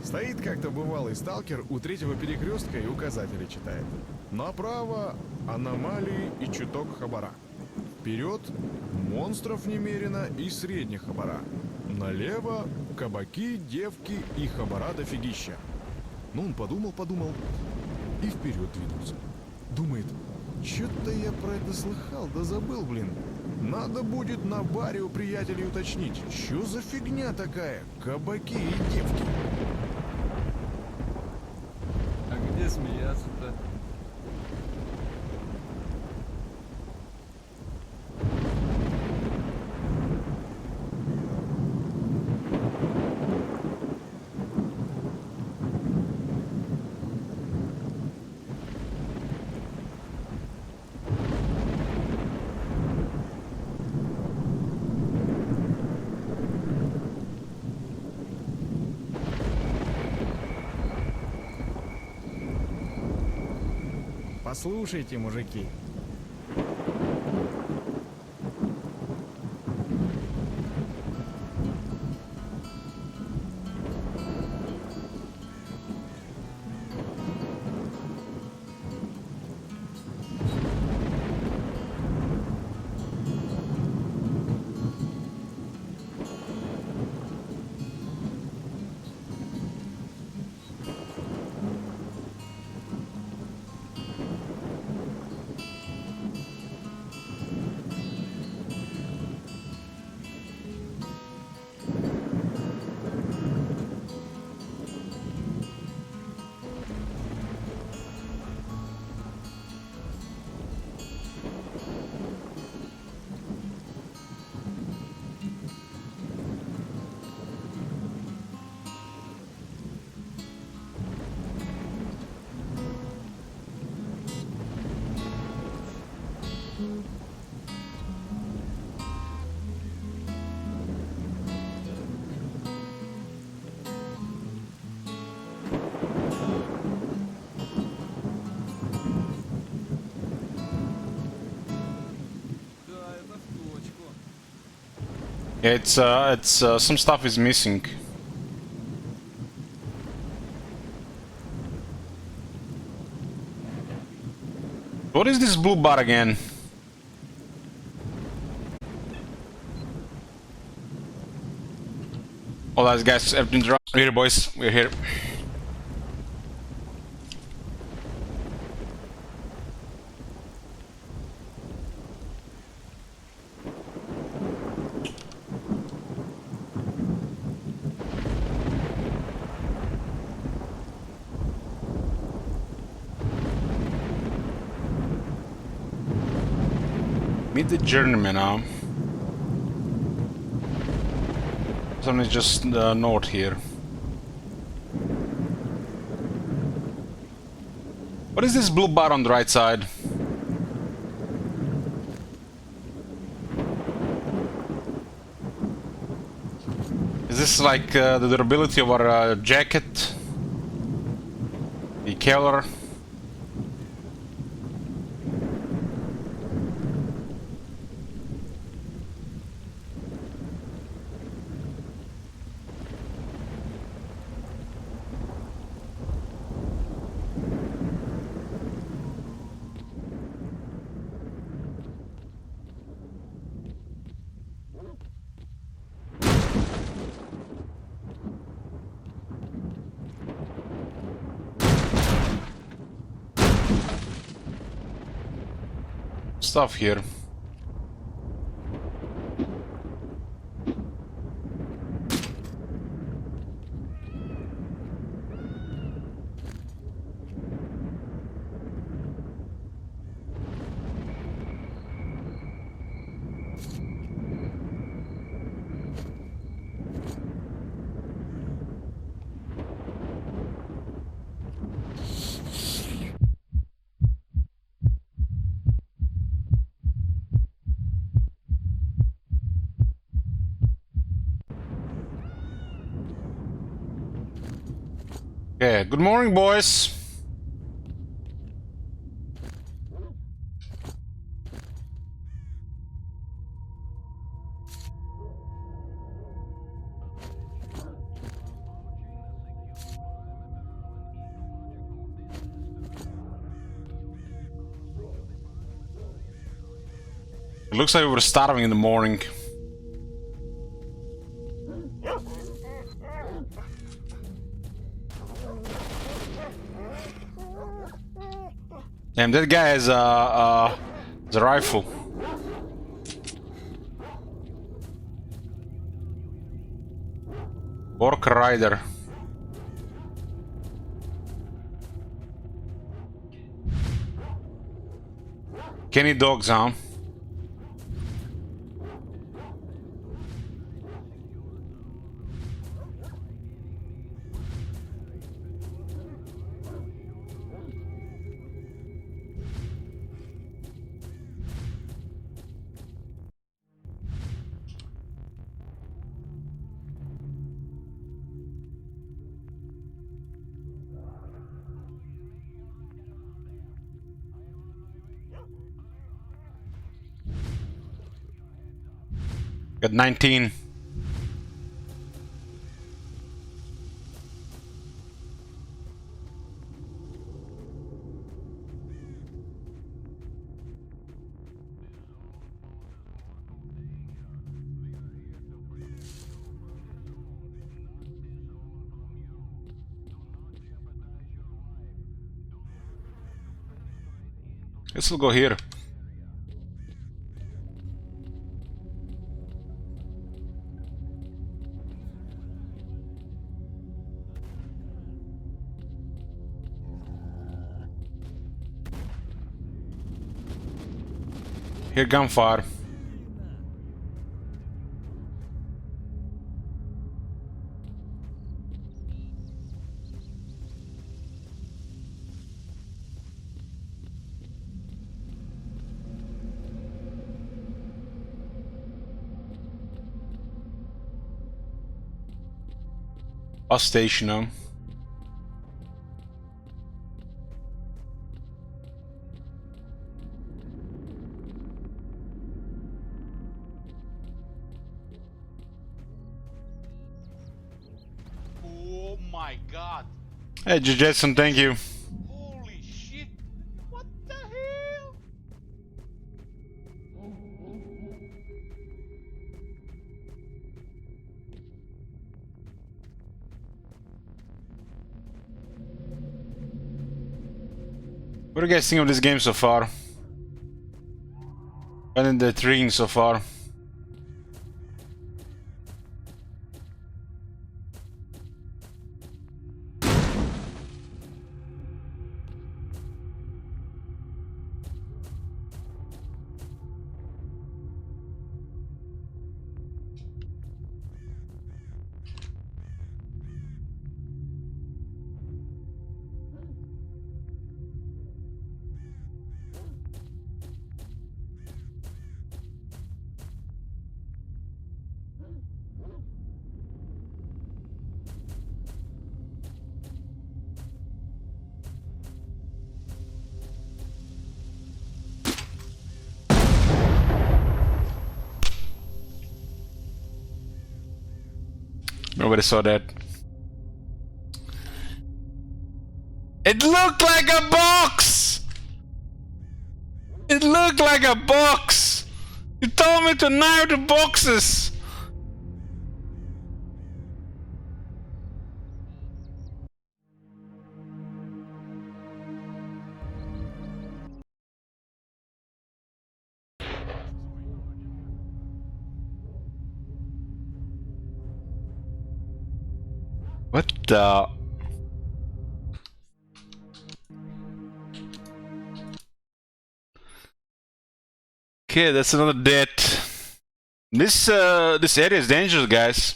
Стоит как-то бывалый сталкер у 3-го перекрестка и указатели читает. Направо аномалии и чуток хабара. Вперед монстров немерено и средних хабара. Налево кабаки, девки и хабара дофигища. Ну, он подумал и вперед двинулся. Думает, что-то я про это слыхал, да забыл, блин. Надо будет на баре у приятелей уточнить, что за фигня такая, кабаки и девки. Где смеяться-то? Послушайте, мужики. Да, это в точку. It's some stuff is missing. What is this blue bar again? All right, guys, everything's right. We're here, boys. We're here. Meet the journeyman now. Something just north here. What is this blue bar on the right side? Is this like the durability of our jacket? The color? Stuff here. Okay, good morning, boys. It looks like we were starving in the morning. Damn, that guy has the rifle. Orc Rider. Kenny dogs, huh? Got 19. Guess we'll go here. Here, gunfire. Bus station, huh? Oh my god! Hey, Jason, thank you. Holy shit! What the hell? What do you guys think of this game so far? And the intriguing so far. Nobody saw that. It looked like a box! It looked like a box! You told me to knife the boxes! What the... Okay, that's another dead. This area is dangerous, guys.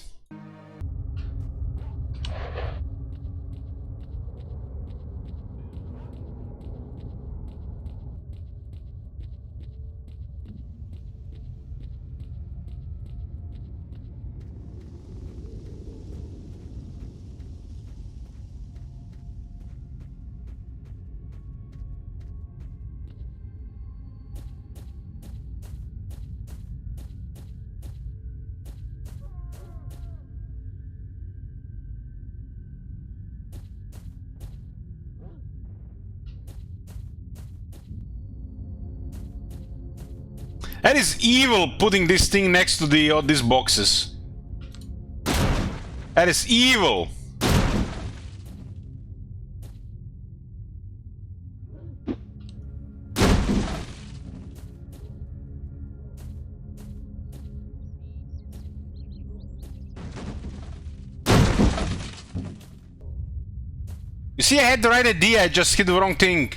That is evil, putting this thing next to the these boxes. That is evil. You see, I had the right idea, I just hit the wrong thing.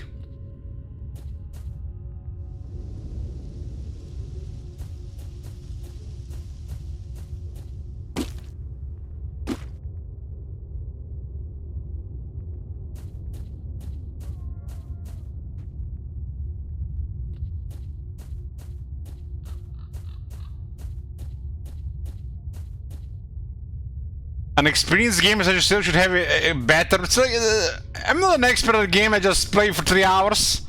An experienced gamer such as yourself should have a better. It's like, I'm not an expert at the game. I just play for 3 hours.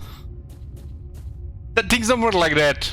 That things don't work like that.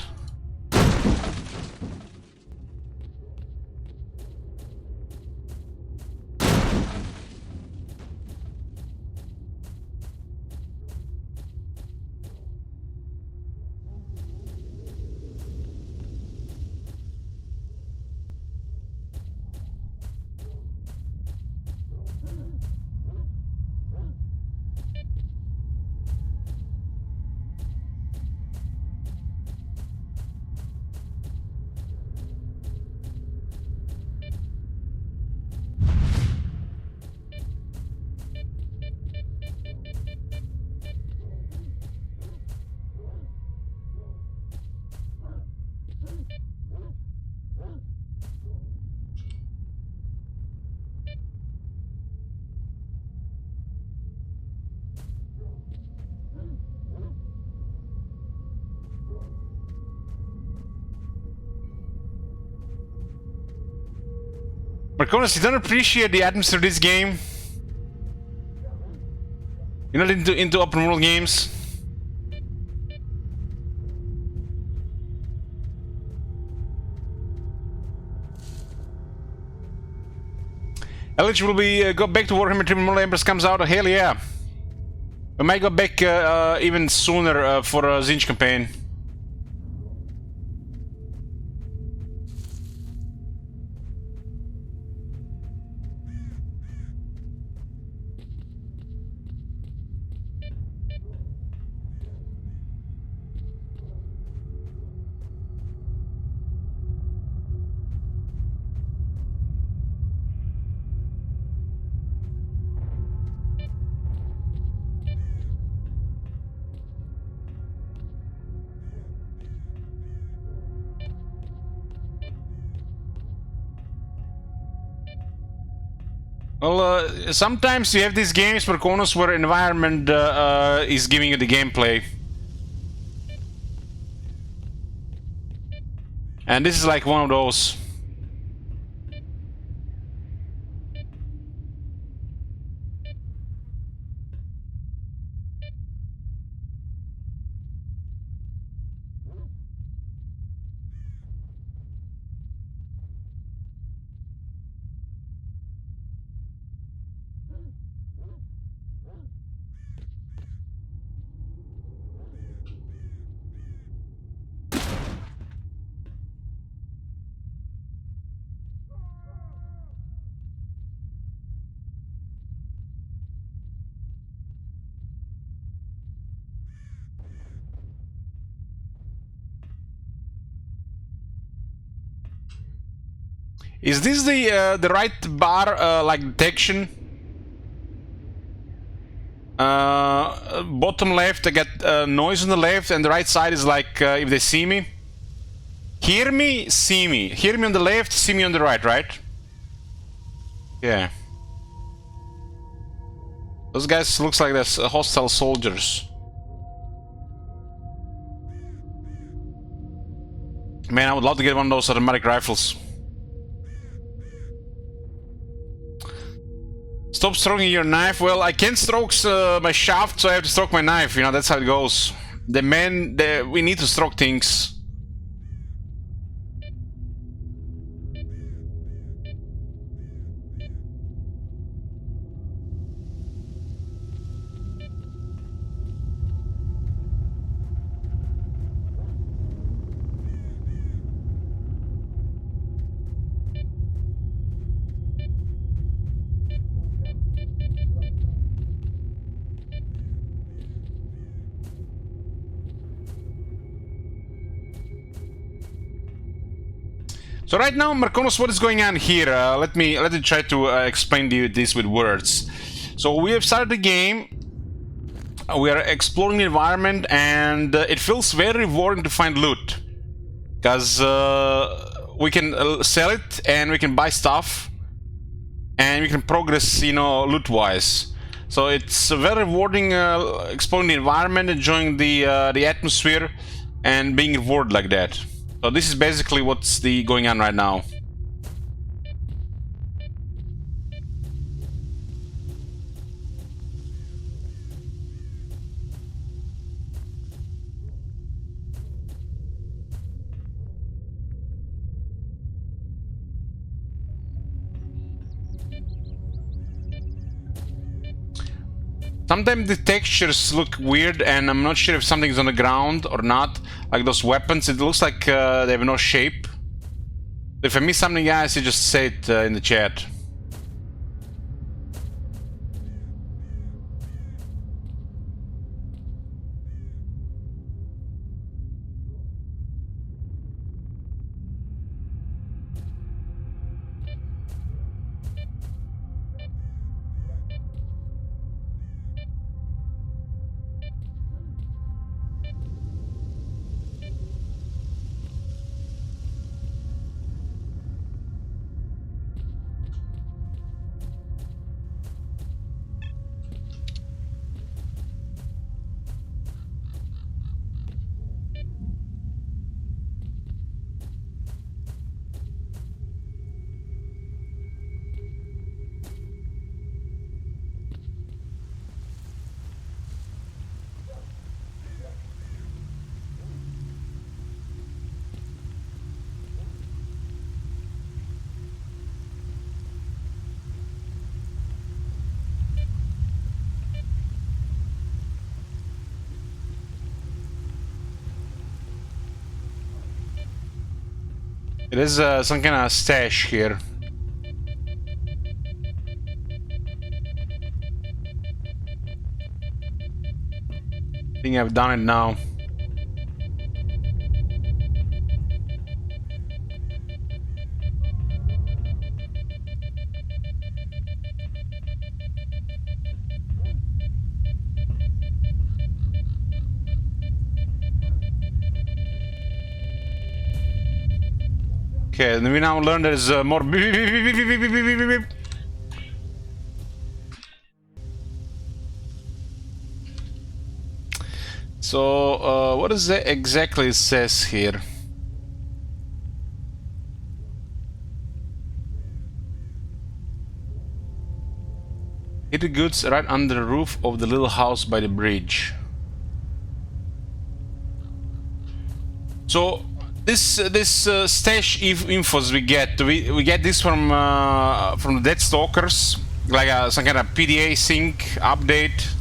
Marconis, you don't appreciate the atmosphere of this game? You're not into open world games? Eligible will be go back to Warhammer 3 Memorial Empress comes out. Hell yeah! We might go back even sooner for a Zinj campaign. Well, sometimes you have these games for Konos where environment is giving you the gameplay. And this is like one of those. Is this the right bar like detection? Bottom left, I get noise on the left, and the right side is like if they see me. Hear me, see me. Hear me on the left, see me on the right, right? Yeah. Those guys looks like they're hostile soldiers. Man, I would love to get one of those automatic rifles. Stop stroking your knife. Well, I can't stroke my shaft, so I have to stroke my knife. You know, that's how it goes. We need to stroke things. So right now, Marconos, what is going on here? Let me try to explain to you this with words. So we have started the game. We are exploring the environment, and it feels very rewarding to find loot, because we can sell it and we can buy stuff, and we can progress, you know, loot-wise. So it's very rewarding exploring the environment, enjoying the atmosphere, and being rewarded like that. So this is basically what's going on right now. Sometimes the textures look weird, and I'm not sure if something's on the ground or not. Like those weapons, it looks like they have no shape. If I miss something, guys, you just say it in the chat. It is some kind of stash here. I think I've done it now. Okay, and we now learn there's more beep, beep, beep, beep, beep, beep, beep, beep. So, what is it exactly it says here? Hid the goods right under the roof of the little house by the bridge. So, this stash infos we get this from the Dead Stalkers, like some kind of PDA sync update.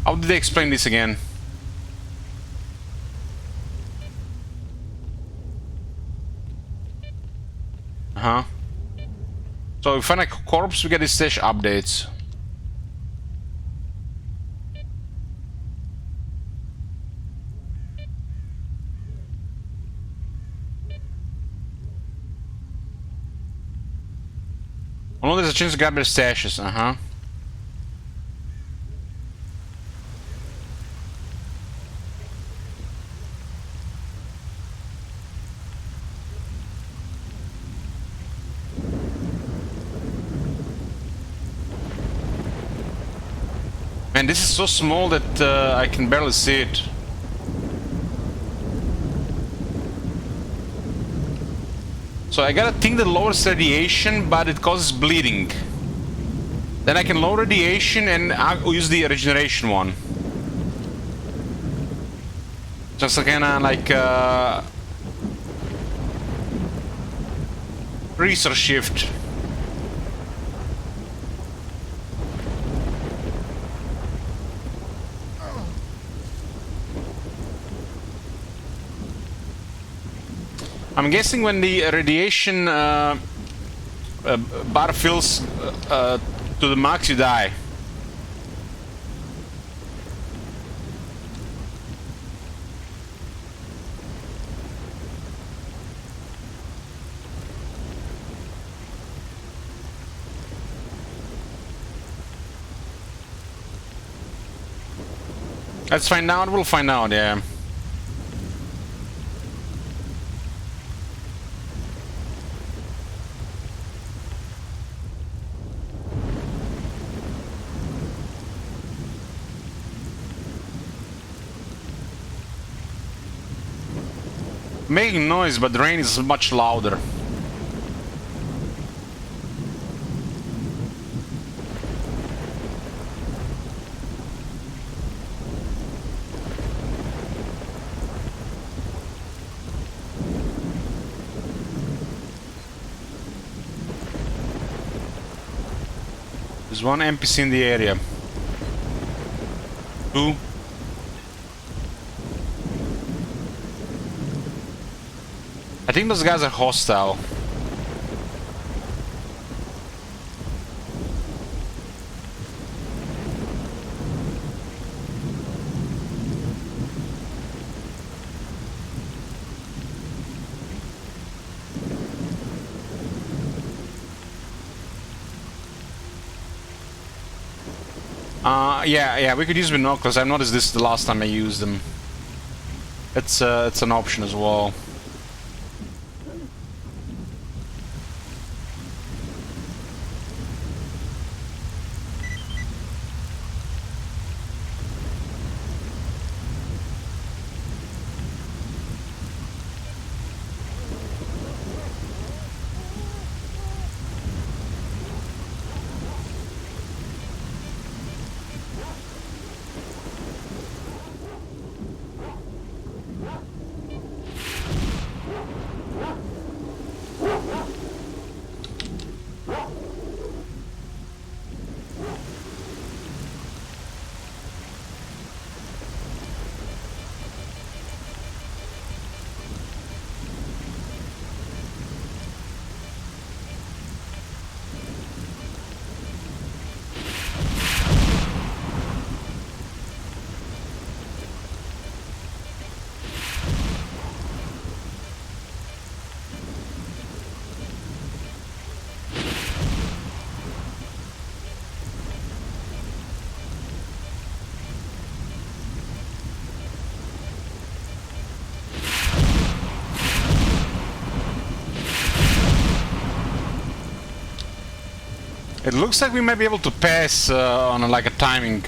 How did they explain this again? So if we find a corpse, we get the stash updates. Oh no, there's a chance to grab their stashes, Man, this is so small that I can barely see it. So I gotta think that lowers radiation, but it causes bleeding. Then I can lower radiation and I'll use the regeneration one. Just kinda like resource shift. I'm guessing when the radiation bar fills to the max, you die. Let's find out, we'll find out, yeah. Making noise, but the rain is much louder. There's one NPC in the area. 2. I think those guys are hostile. Yeah, we could use binoculars. I've noticed this the last time I used them. It's an option as well. It looks like we might be able to pass on like a timing.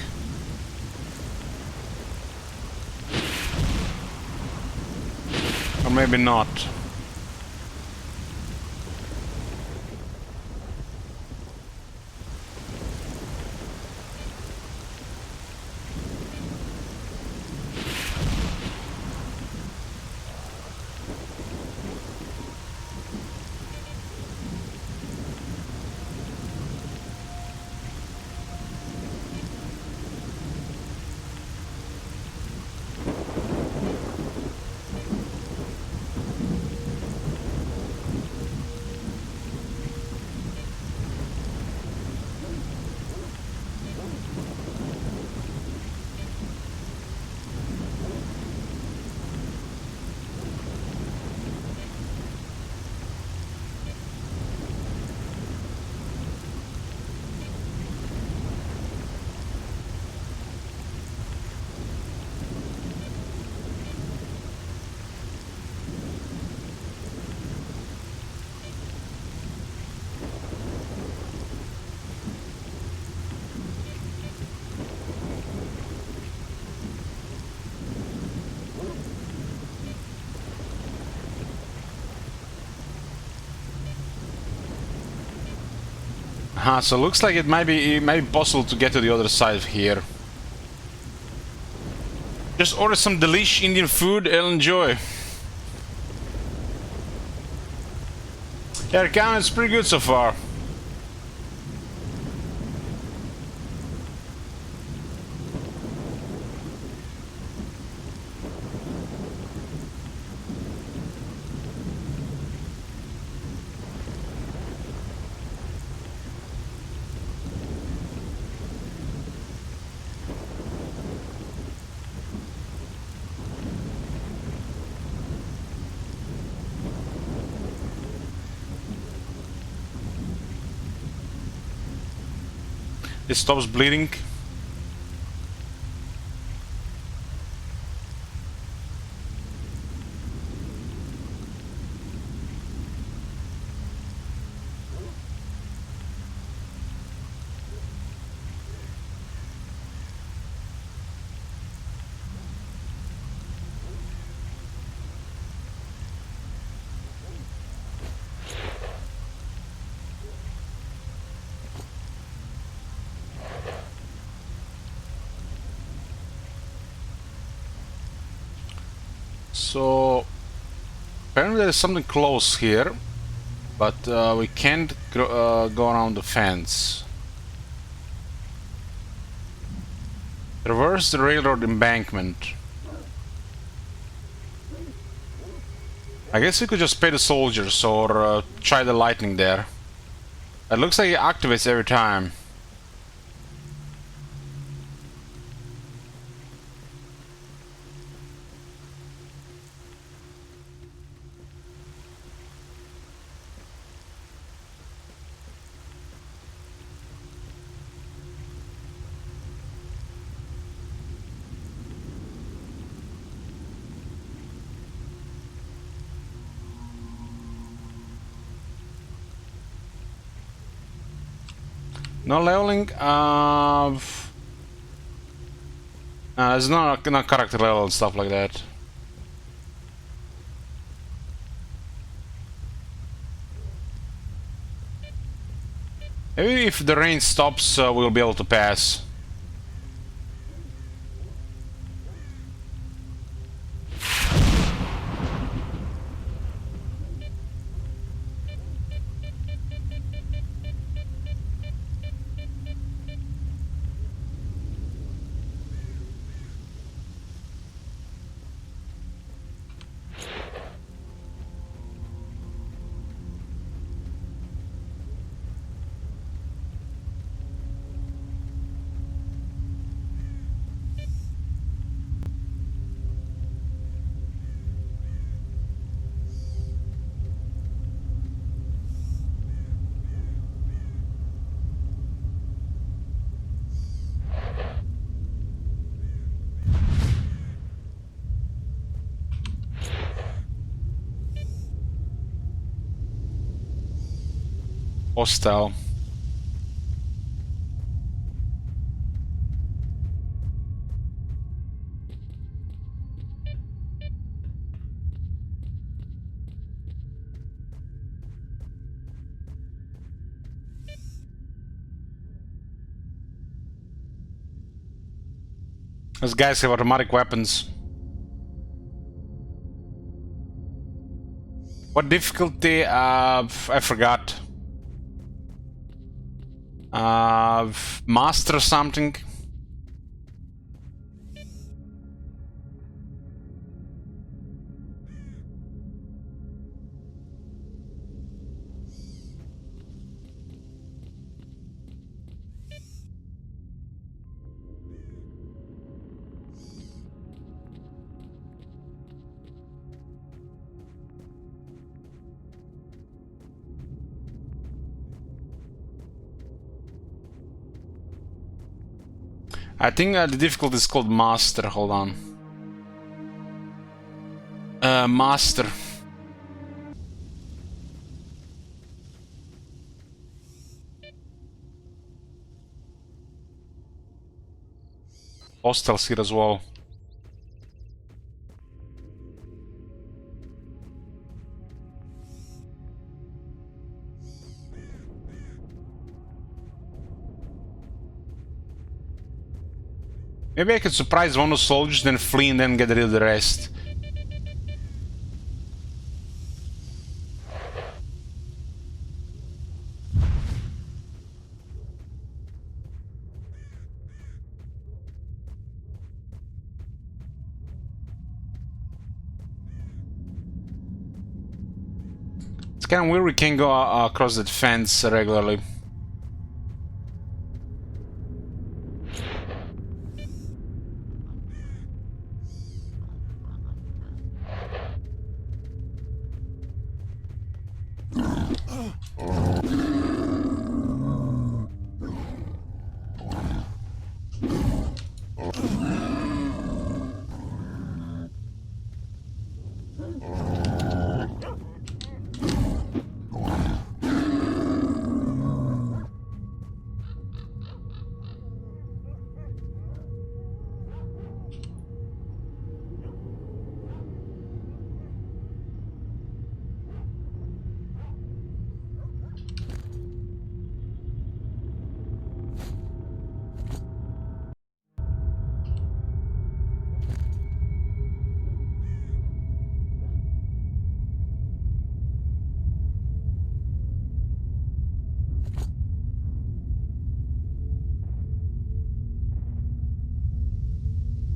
Or maybe not. So looks like it might be possible to get to the other side of here. Just order some delish Indian food and enjoy. Yeah, it's pretty good so far. It stops bleeding. So apparently there's something close here, but we can't go around the fence. Traverse the railroad embankment. I guess we could just pay the soldiers or try the lightning there. It looks like it activates every time. No leveling. There's not character level and stuff like that. Maybe if the rain stops, we'll be able to pass. Hostile. Those guys have automatic weapons. What difficulty? I forgot. Master something. I think the difficulty is called Master. Hold on. Master. Hostiles here as well. Maybe I could surprise one of the soldiers, then flee and then get rid of the rest. It's kind of weird we can't go across that fence regularly.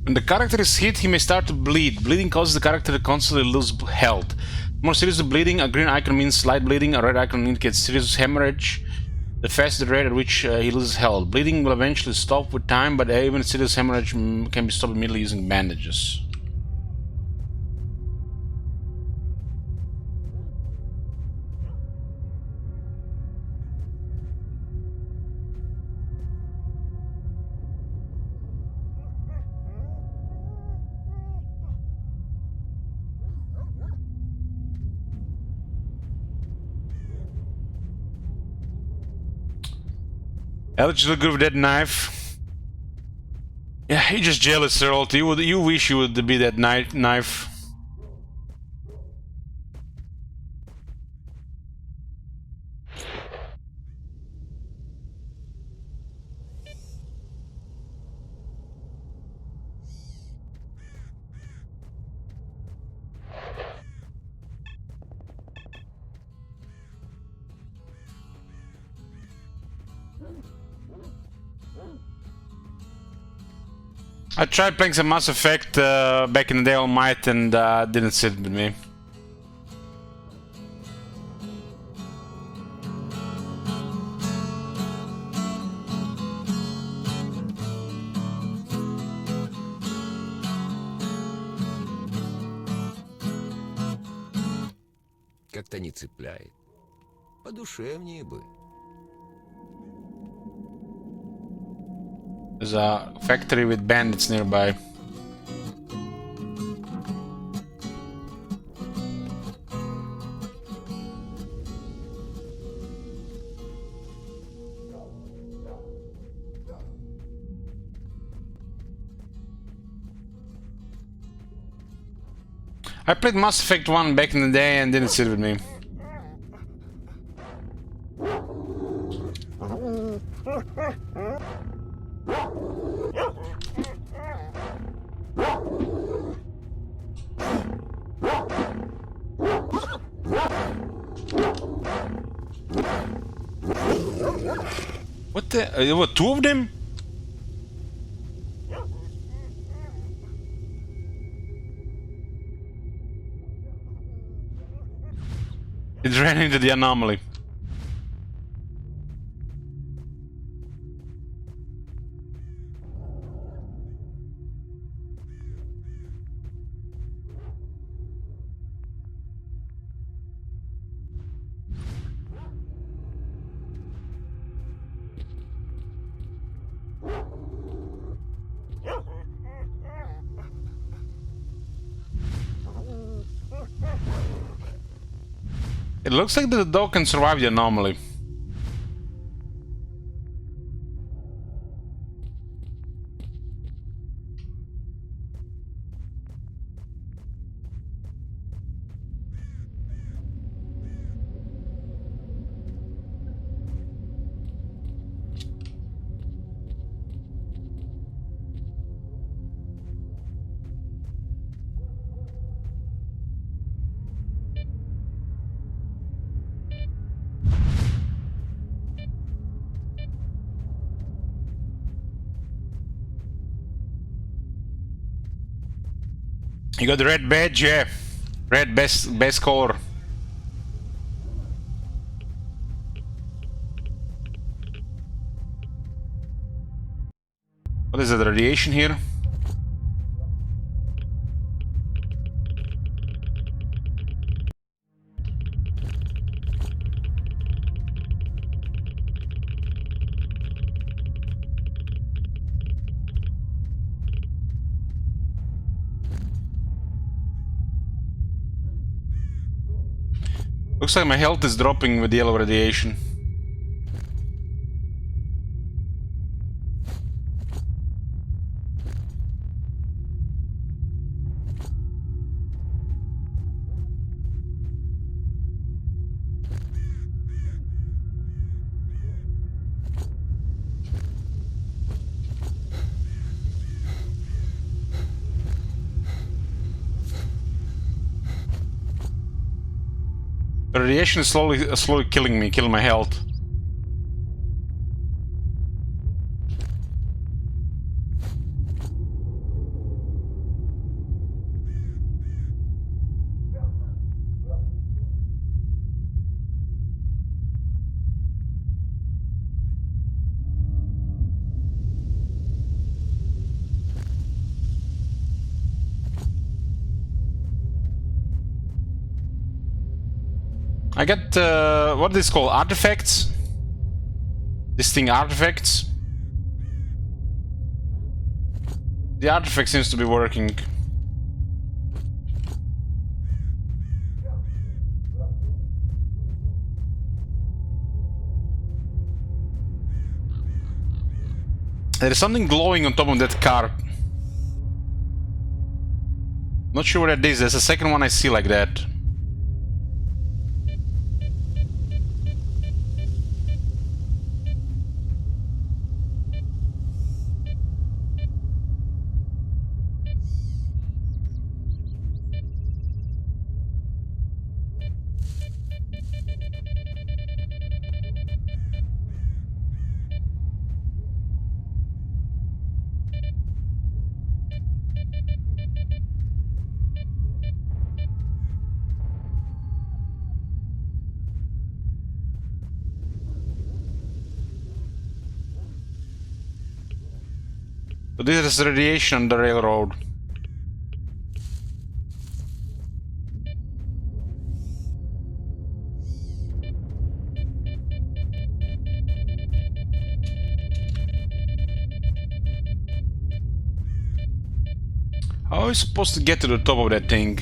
When the character is hit, he may start to bleed. Bleeding causes the character to constantly lose health. More serious the bleeding, a green icon means slight bleeding, a red icon indicates serious hemorrhage. The faster the rate at which he loses health. Bleeding will eventually stop with time, but even serious hemorrhage can be stopped immediately using bandages. Alex, you look good with that knife. Yeah, you're just jealous, Earl. You wish you would be that knife. I tried playing some Mass Effect back in the day on Might and didn't sit with me. Как-то не цепляет. Подушевнее бы. There's a factory with bandits nearby. I played Mass Effect 1 back in the day and didn't sit with me. What the? There were two of them? It ran into the anomaly. It looks like the dog can survive the anomaly. You got the red badge, yeah. Red best color. What is it, the radiation here? Looks like my health is dropping with the yellow radiation. The radiation is slowly killing me, killing my health. I got, what is this called? Artifacts? This thing, artifacts? The artifact seems to be working. There is something glowing on top of that car. Not sure what it is. That's the second one I see like that. So this is radiation on the railroad. How are we supposed to get to the top of that thing?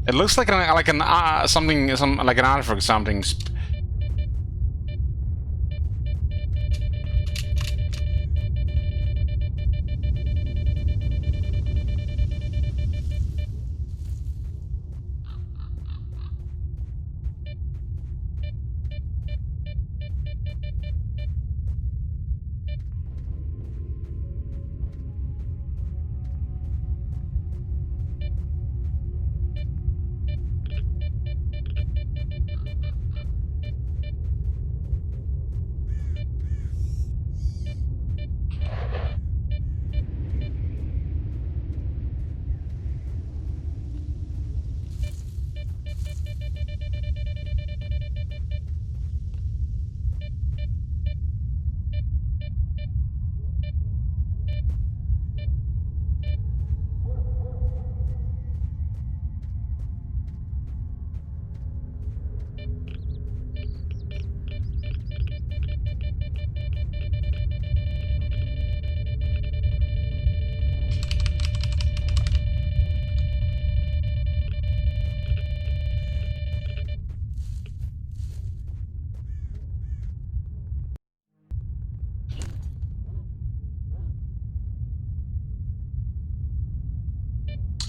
It looks like an something like an artifact something.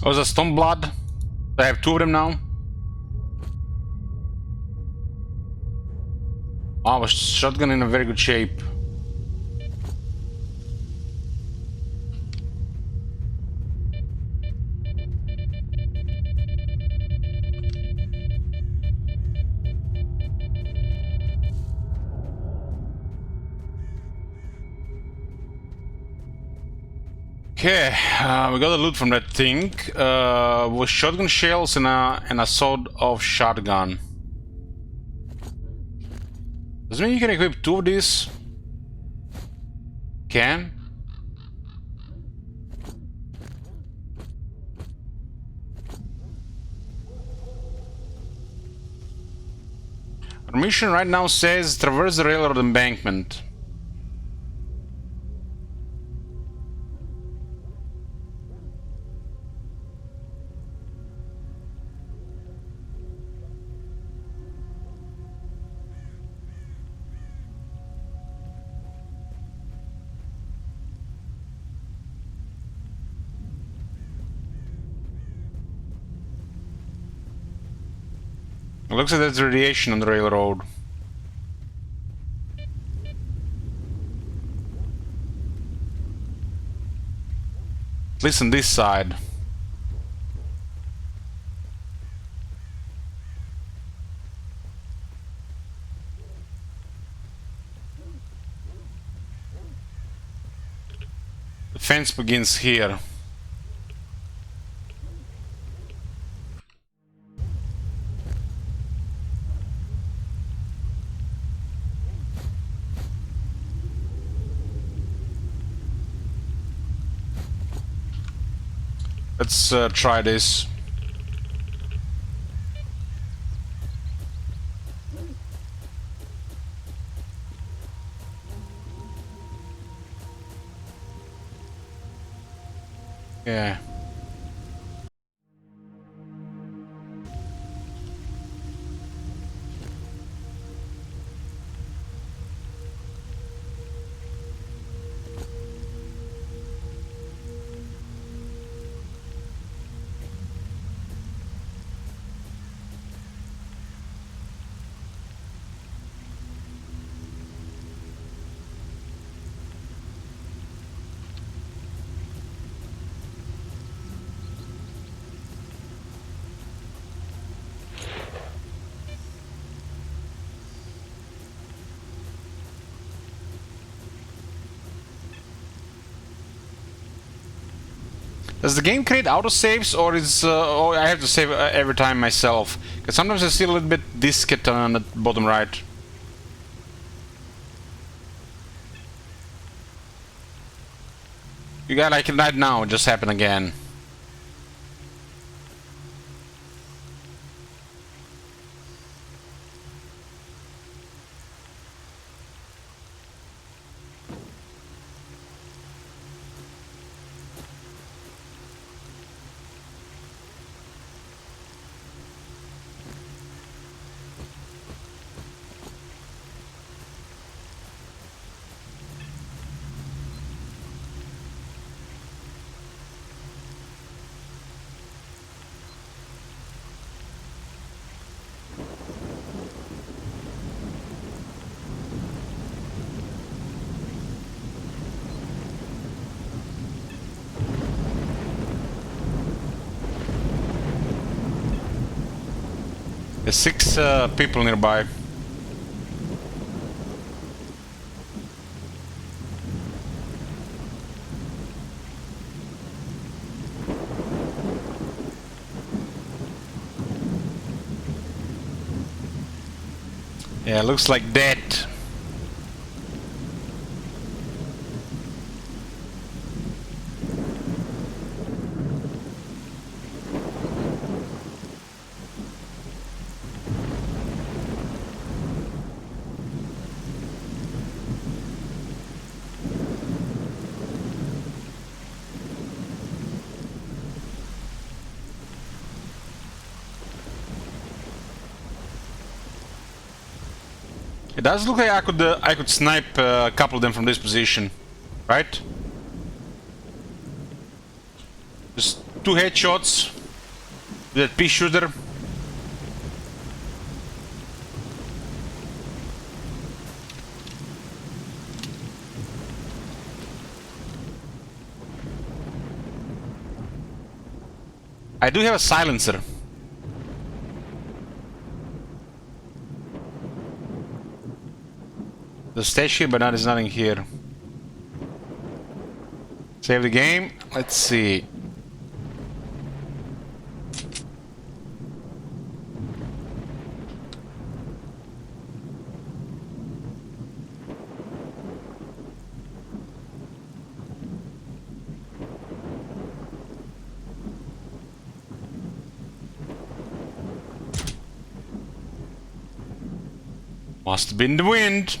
Oh, is that stone blood? I have two of them now. Wow, a shotgun in a very good shape. Okay, we got the loot from that thing. With shotgun shells and a sawed-off shotgun. Does it mean you can equip two of these? Can? Our mission right now says traverse the railroad embankment. It looks like there's radiation on the railroad. At least on this side. The fence begins here. Let's try this. Yeah. Does the game create autosaves, or is oh, I have to save every time myself? Because sometimes I see a little bit diskette on the bottom right. You got like right now, it just happened again. There's 6 people nearby. Yeah, looks like that. It does look like I could snipe a couple of them from this position, right? Just 2 headshots with that pea shooter. I do have a silencer. The stage here, but there's nothing here. Save the game. Let's see. Must have been the wind.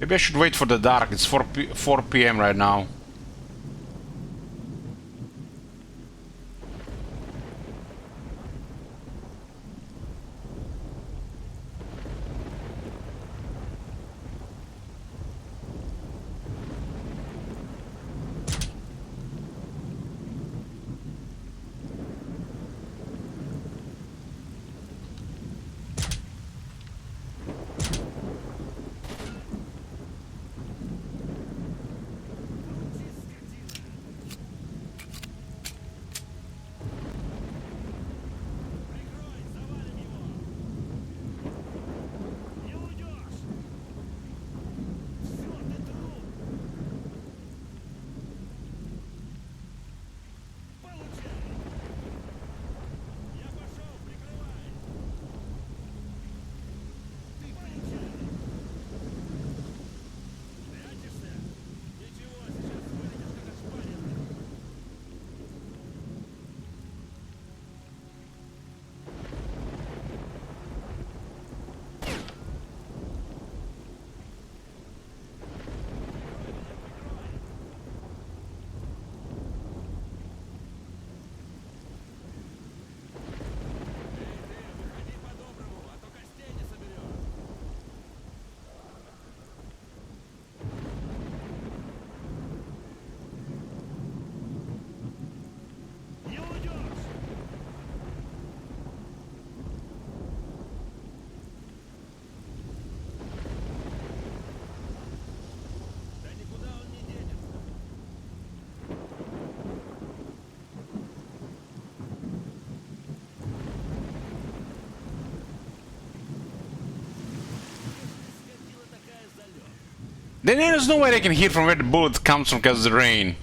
Maybe I should wait for the dark. It's 4 p.m. right now. Then there's no way they can hear from where the bullet comes from because of the rain.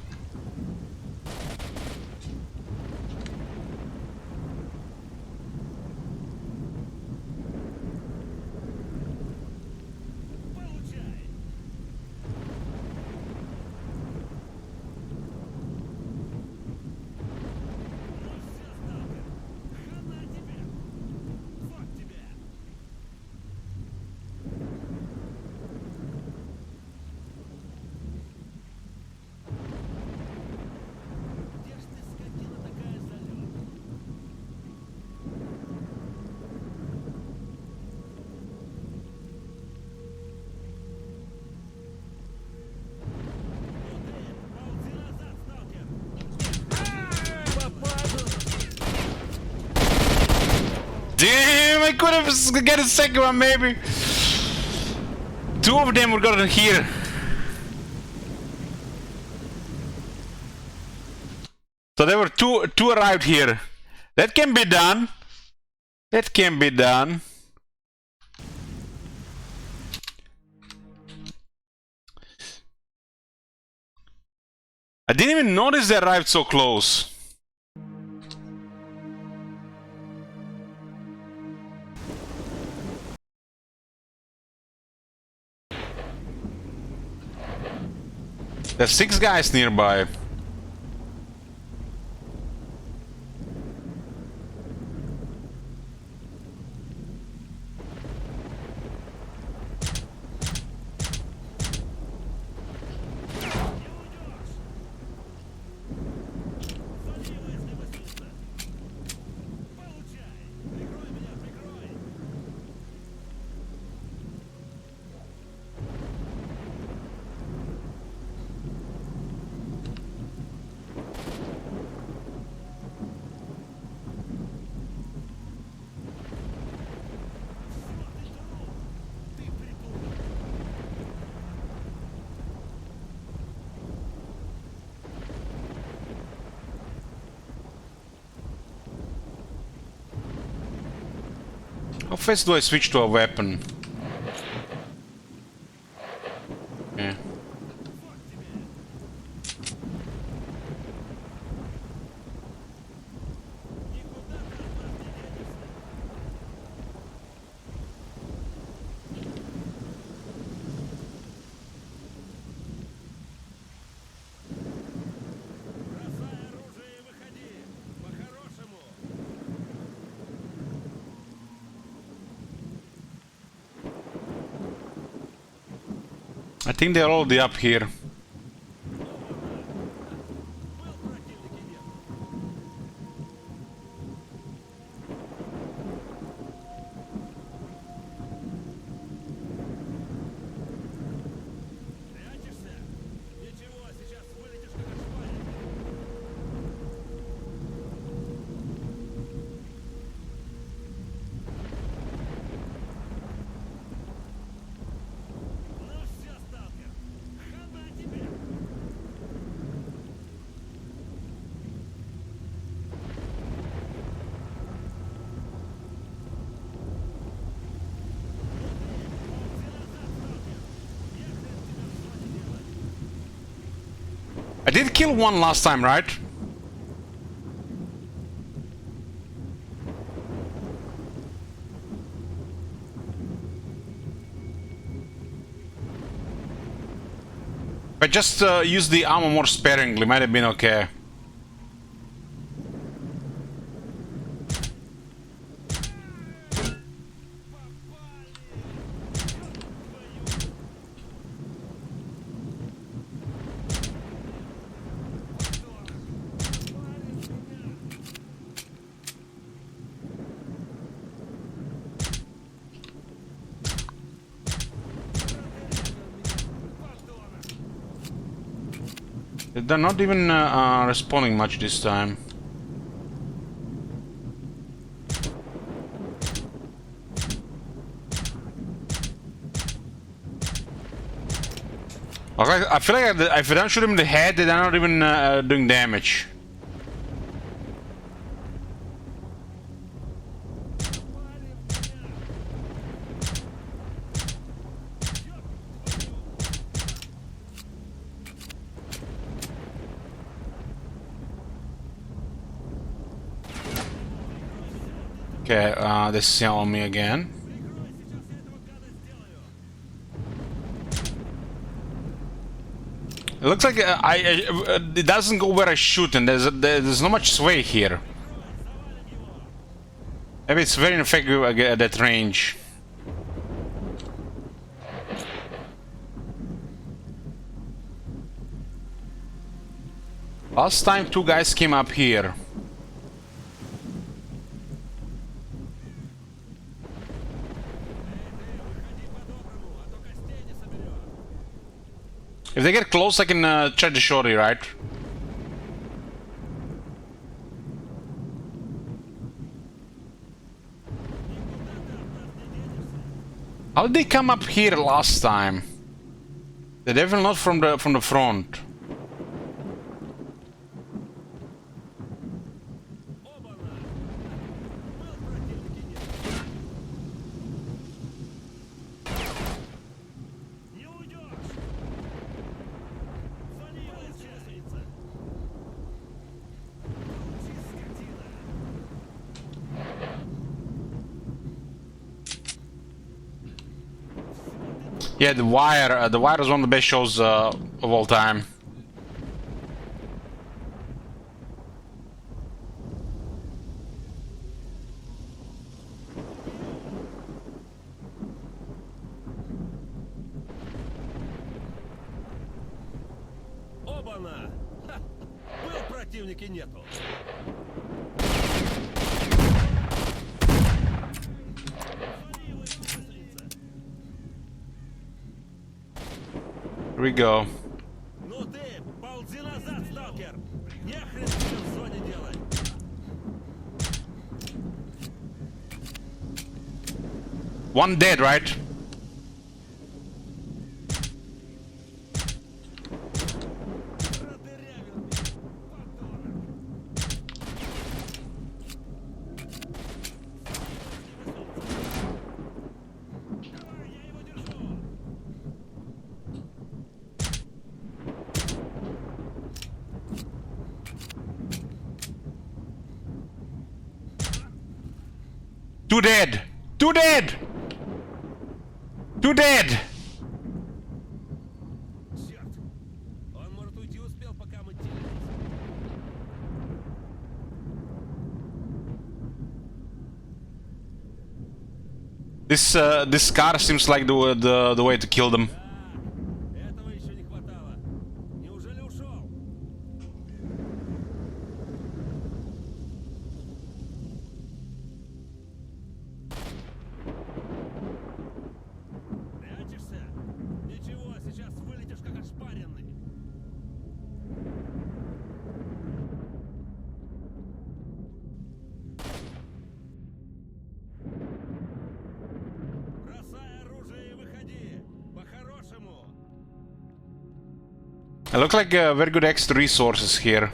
Damn, I could have get a second one maybe. Two of them were gotten here. So there were two arrived here. That can be done. That can be done. I didn't even notice they arrived so close. There's 6 guys nearby. How fast do I switch to a weapon? Yeah. I think they're already up here. I did kill one last time, right? If I just used the ammo more sparingly, might have been okay. They're not even responding much this time. Okay, I feel like if I don't shoot them in the head, they're not even doing damage. Okay, they smell me again. It looks like it doesn't go where I shoot, and there's not much sway here. Maybe it's very ineffective at that range. Last time 2 guys came up here. If they get close, I can charge the shorty, right? How did they come up here last time? They're definitely not from the front. Yeah, The Wire is one of the best shows of all time. Оба-на! Ха! Был противник и нету. Here we go. Ну ты, ползи назад, сталкер! Нехрен тебе в зоне делать! One dead, right? Two dead! Two dead! Two dead! Черт! Он, может, уйти успел, пока мы делились. This car seems like the way to kill them. Этого еще не хватало. Неужели ушел? Прячешься? Ничего, сейчас вылетишь как ошпаренный. Бросай оружие и выходи. По-хорошему. I look like very good extra resources here.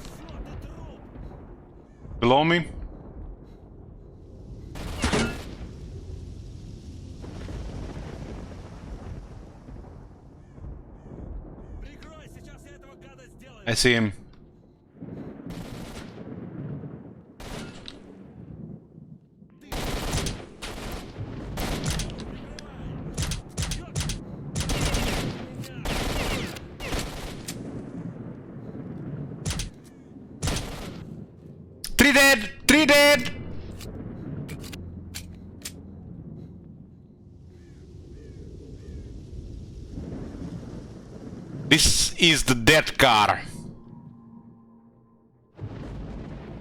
Below me. Прикрой, сейчас я этого гада сделаю. I see him. Three dead! Three dead! This is the dead car.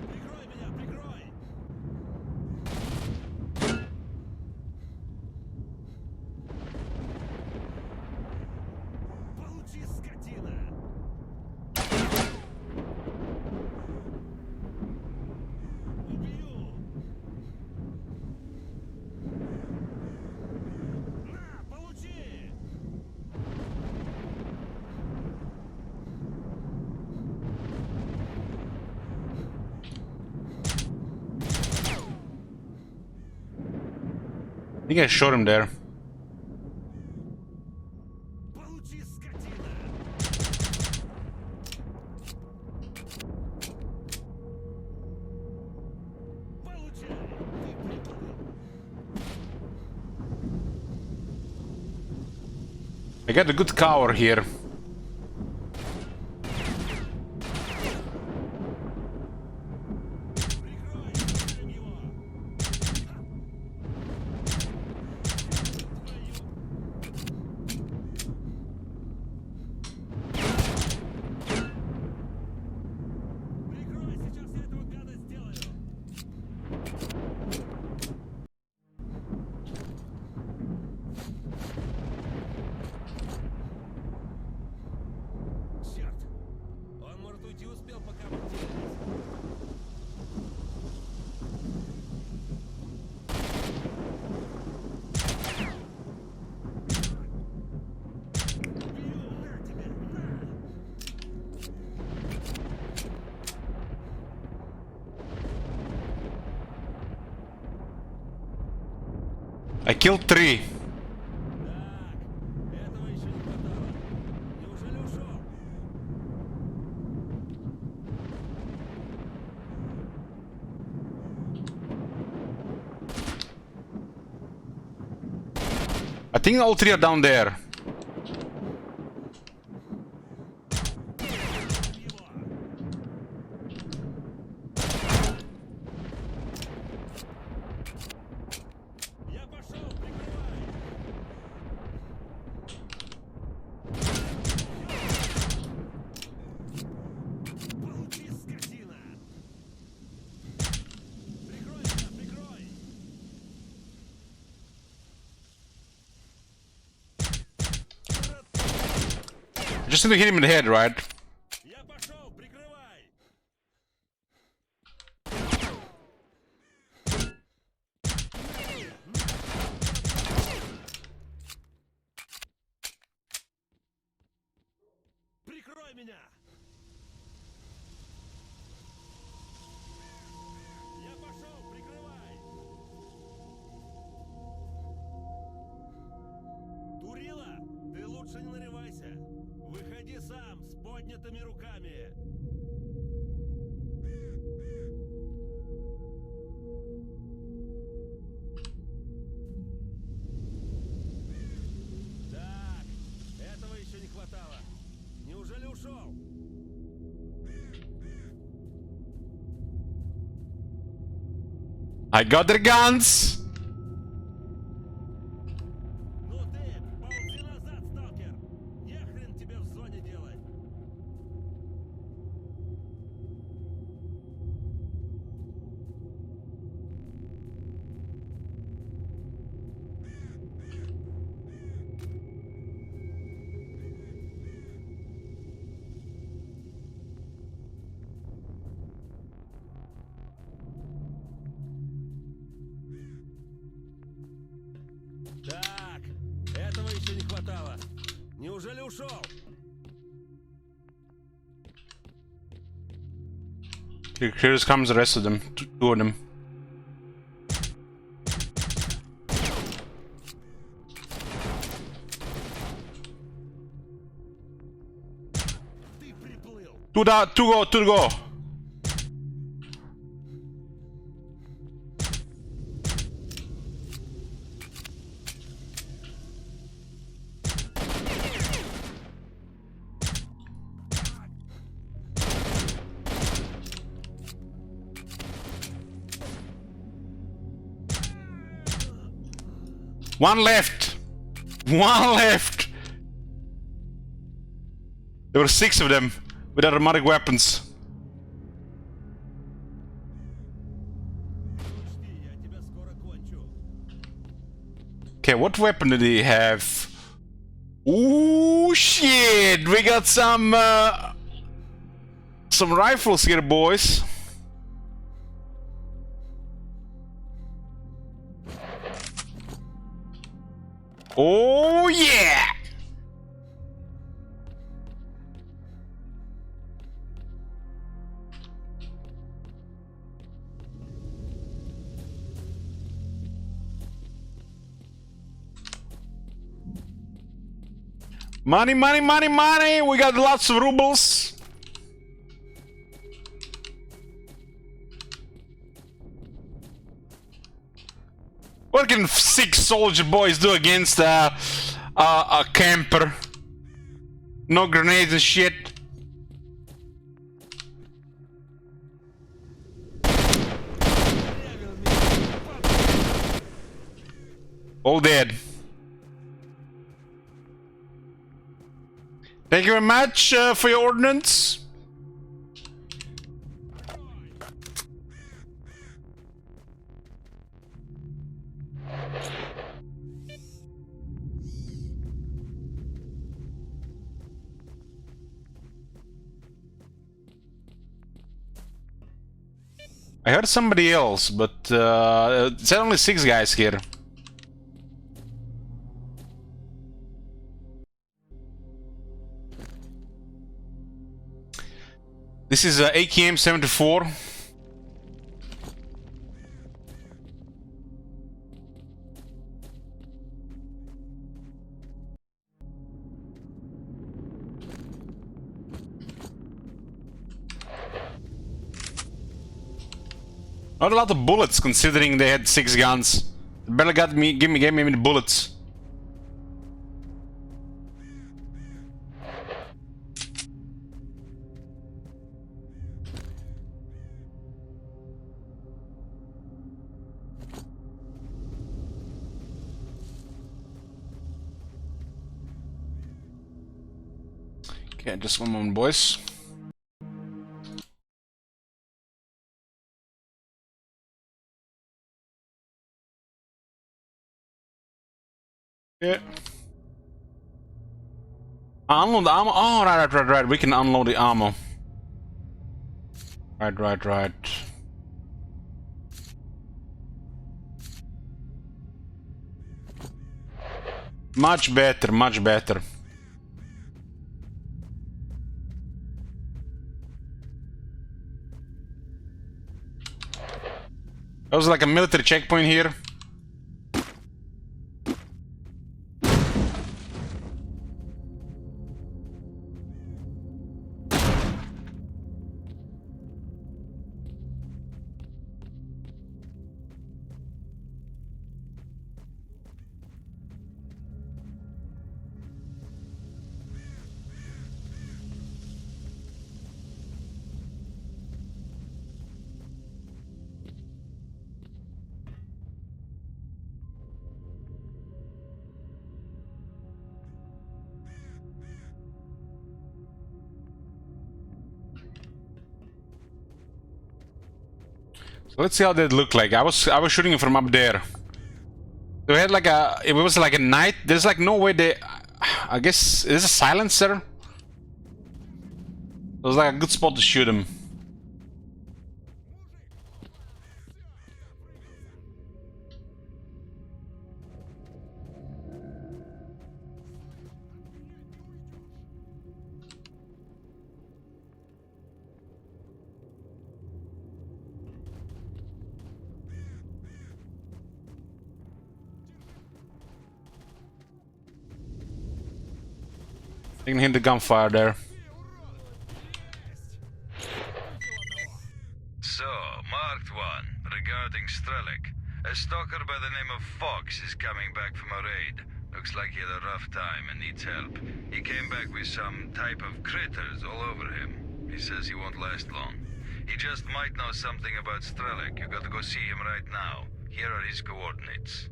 Прикрой меня, прикрой. Получи, скотина. Убью. На, получи. I think I shot him there. Получи, скотина. Получай. Ты придурок. I got a good cover here. I killed 3. I think all 3 are down there. Just need to hit him in the head, right? I got their guns! Так, этого еще не хватало. Неужели ушел? Here comes the rest of them. 2 of them. Two to go. One left. There were 6 of them with automatic weapons. Okay, what weapon did he have? Ooh, shit! We got some rifles here, boys. Oh yeah! Money, money, money, money! We got lots of rubles. What can 6 soldier boys do against a camper. No grenades and shit. All dead. Thank you very much for your ordnance. I heard somebody else, but it said only 6 guys here. This is AKM 74. Not a lot of bullets, considering they had 6 guns. Barely gave me the bullets. Okay, just one moment, boys. Yeah. Unload the ammo. Oh, right. We can unload the ammo. Right. Much better. There was like a military checkpoint here. So let's see how that looked like. I was shooting from up there. We had like a, it was like a night. There's like no way they, I guess, there's a silencer. It was like a good spot to shoot him. You can hear the gunfire there. So, marked one, regarding S.T.A.L.K.E.R. A stalker by the name of Fox is coming back from a raid. Looks like he had a rough time and needs help. He came back with some type of critters all over him. He says he won't last long. He just might know something about S.T.A.L.K.E.R. You gotta go see him right now. Here are his coordinates.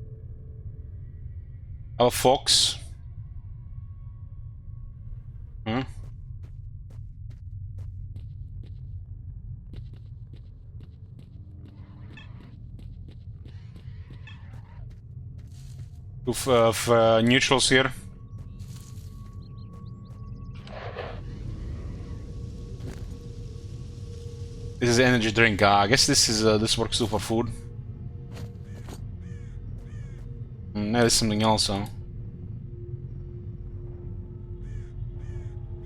Oh, Fox. Hmm? Proof of neutrals here. This is energy drink. I guess this is this works too for food. That is something else. Huh?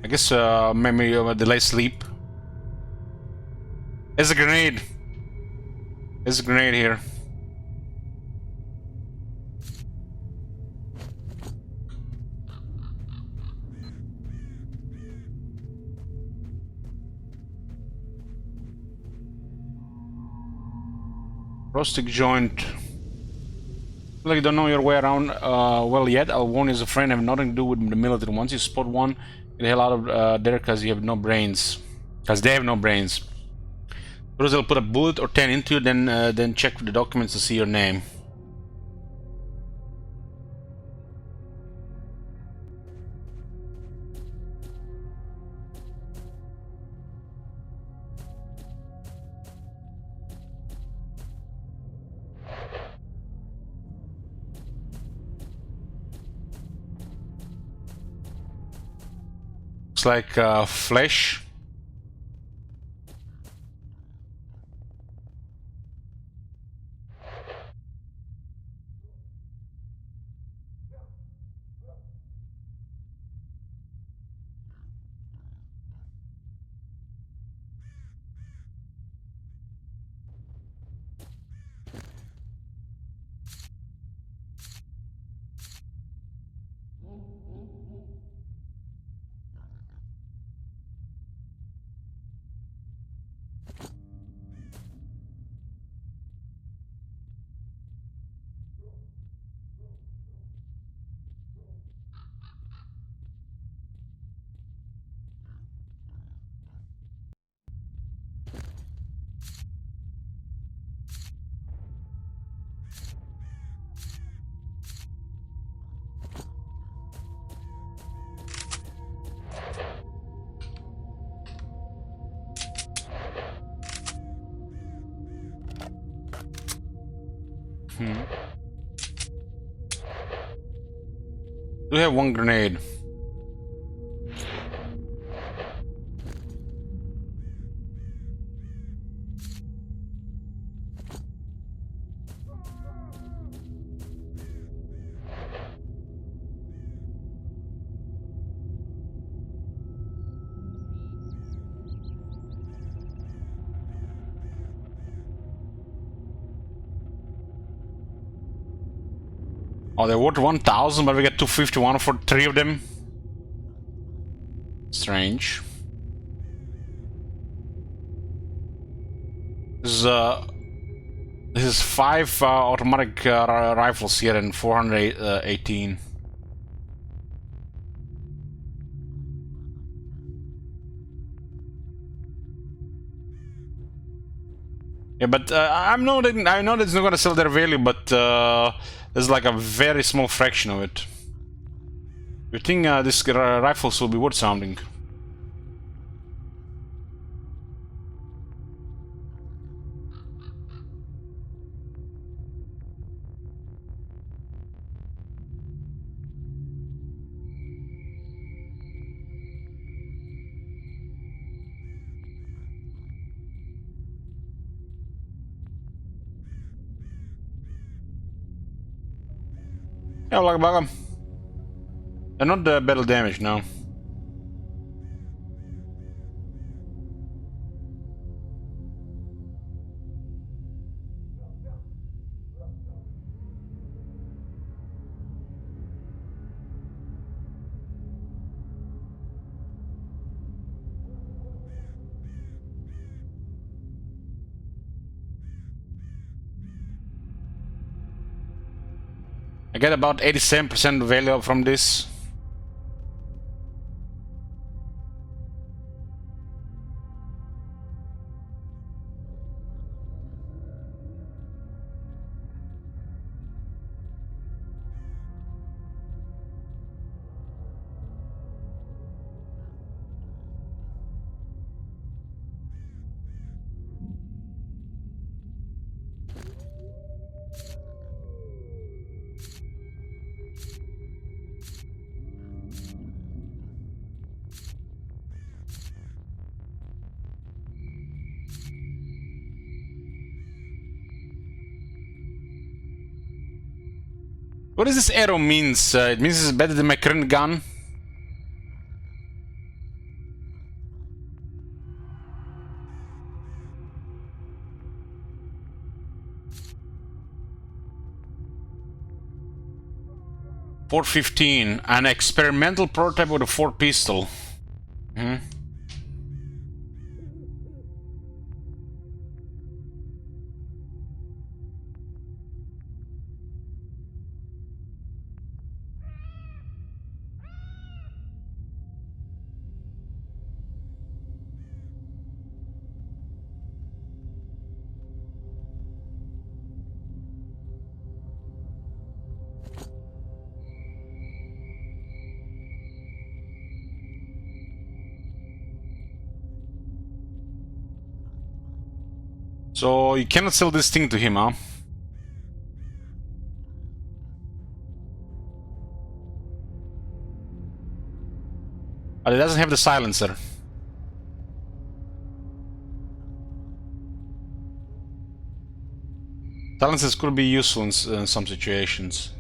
I guess maybe delay sleep. There's a grenade. There's a grenade here. Rustic joint. Like you don't know your way around well yet. I'll warn you as a friend, have nothing to do with the military. Once you spot one, get the hell out of there because you have no brains. Because they have no brains. First they'll put a bullet or 10 into you, then check the documents to see your name. Looks like flesh. We have one grenade. Oh, they're worth 1,000, but we get 251 for 3 of them. Strange. This is 5 automatic rifles here and 418. Yeah, but I know that it's not gonna sell their value, but there's like a very small fraction of it. You think these rifles will be worth something? Yeah, like bug 'em. They're not battle damage, no. I get about 87% value from this. What does this arrow means? It means it's better than my current gun. .415, an experimental prototype with a 4 pistol. So you cannot sell this thing to him, huh? But it doesn't have the silencer. Silencers could be useful in some situations.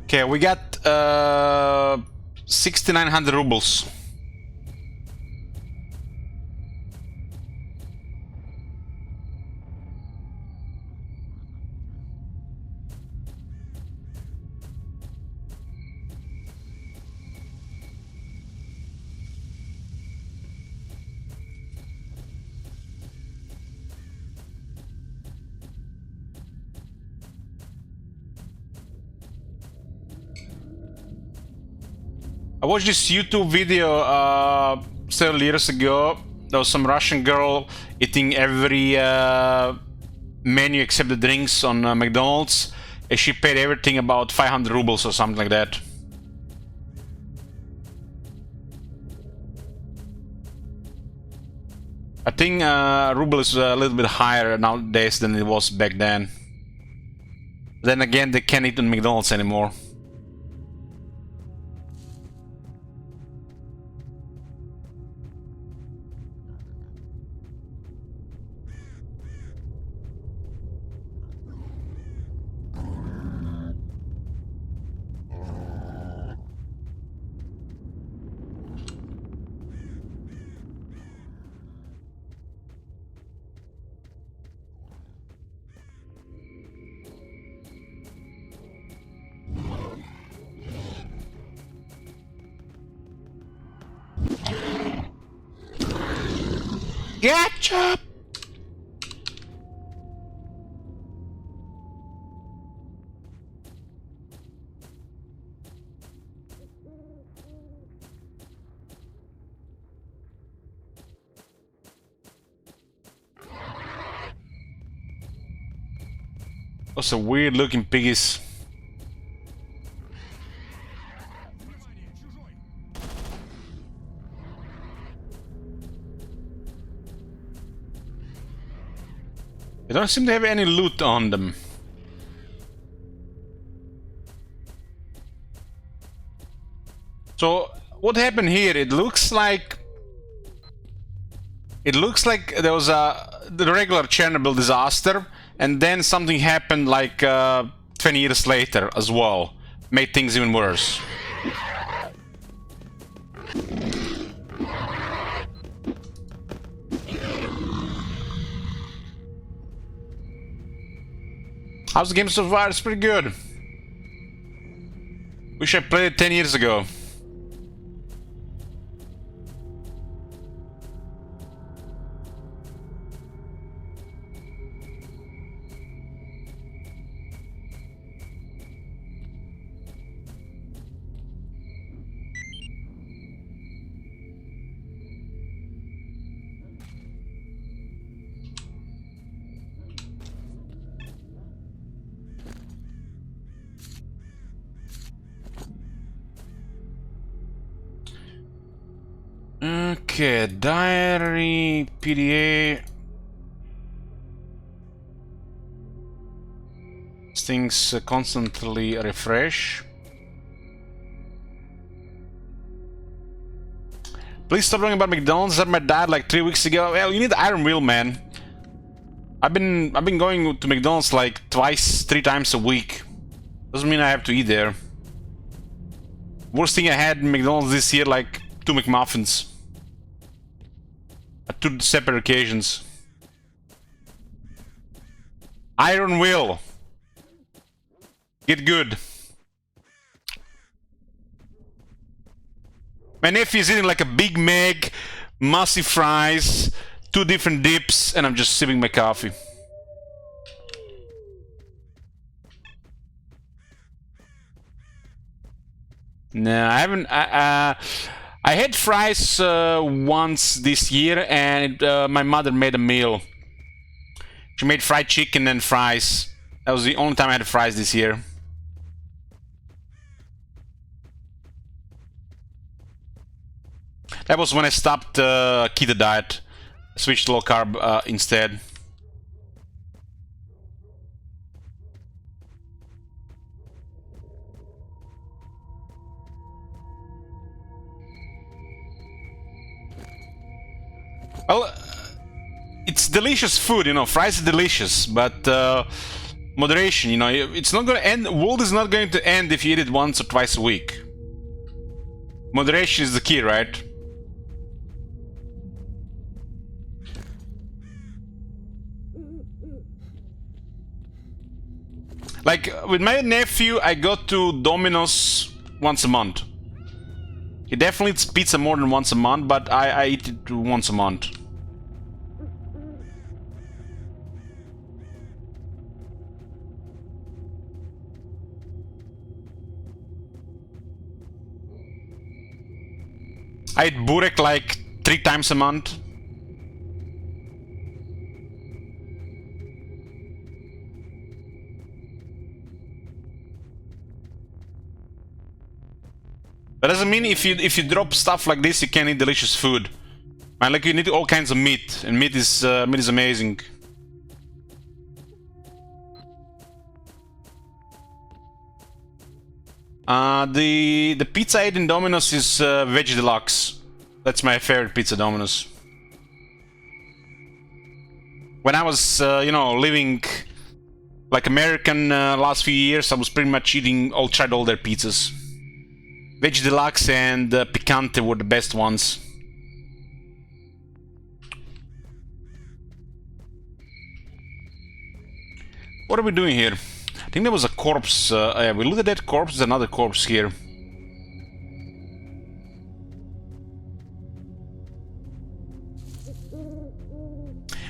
Okay, we got 6,900 rubles. I watched this YouTube video several years ago. There was some Russian girl eating every menu except the drinks on McDonald's, and she paid everything about 500 rubles or something like that. I think ruble is a little bit higher nowadays than it was back then. Then again, they can't eat on McDonald's anymore. Ketchup! Those are weird looking piggies. They don't seem to have any loot on them. So what happened here? It looks like there was the regular Chernobyl disaster, and then something happened like 20 years later as well, made things even worse. How's the game so far? It's pretty good. Wish I played it 10 years ago. Okay, diary, PDA. Things constantly refresh. Please stop talking about McDonald's. That my dad like 3 weeks ago. Well, you need the iron will, man. I've been going to McDonald's like twice, 3 times a week. Doesn't mean I have to eat there. Worst thing I had in McDonald's this year, like 2 McMuffins. At 2 separate occasions. Iron will. Get good. My nephew's eating like a Big Mac, massive fries, 2 different dips, and I'm just sipping my coffee. No, I haven't. I had fries once this year, and my mother made a meal. She made fried chicken and fries. That was the only time I had fries this year. That was when I stopped keto diet. Switched low carb instead. Well, it's delicious food, you know. Fries are delicious, but moderation, you know. It's not going to end. World is not going to end if you eat it once or twice a week. Moderation is the key, right? Like, with my nephew, I go to Domino's once a month. He definitely eats pizza more than once a month, but I eat it once a month. I eat burek like 3 times a month. That doesn't mean if you drop stuff like this, you can't eat delicious food. Man, like you need all kinds of meat, and meat is amazing. The pizza I ate in Domino's is Veggie Deluxe. That's my favorite pizza Domino's. When I was, you know, living like American last few years, I was pretty much tried all their pizzas. Veggie Deluxe and Picante were the best ones. What are we doing here? I think there was a corpse. Yeah, we looked at that corpse. There's another corpse here.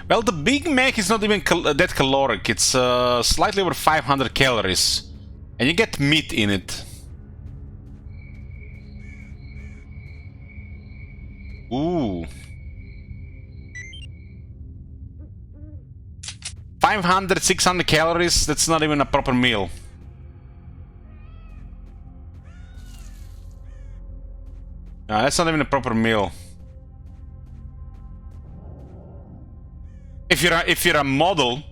Well, the Big Mac is not even that caloric. It's slightly over 500 calories. And you get meat in it. Ooh. 500, 600 calories, that's not even a proper meal. No, that's not even a proper meal. If you're a model,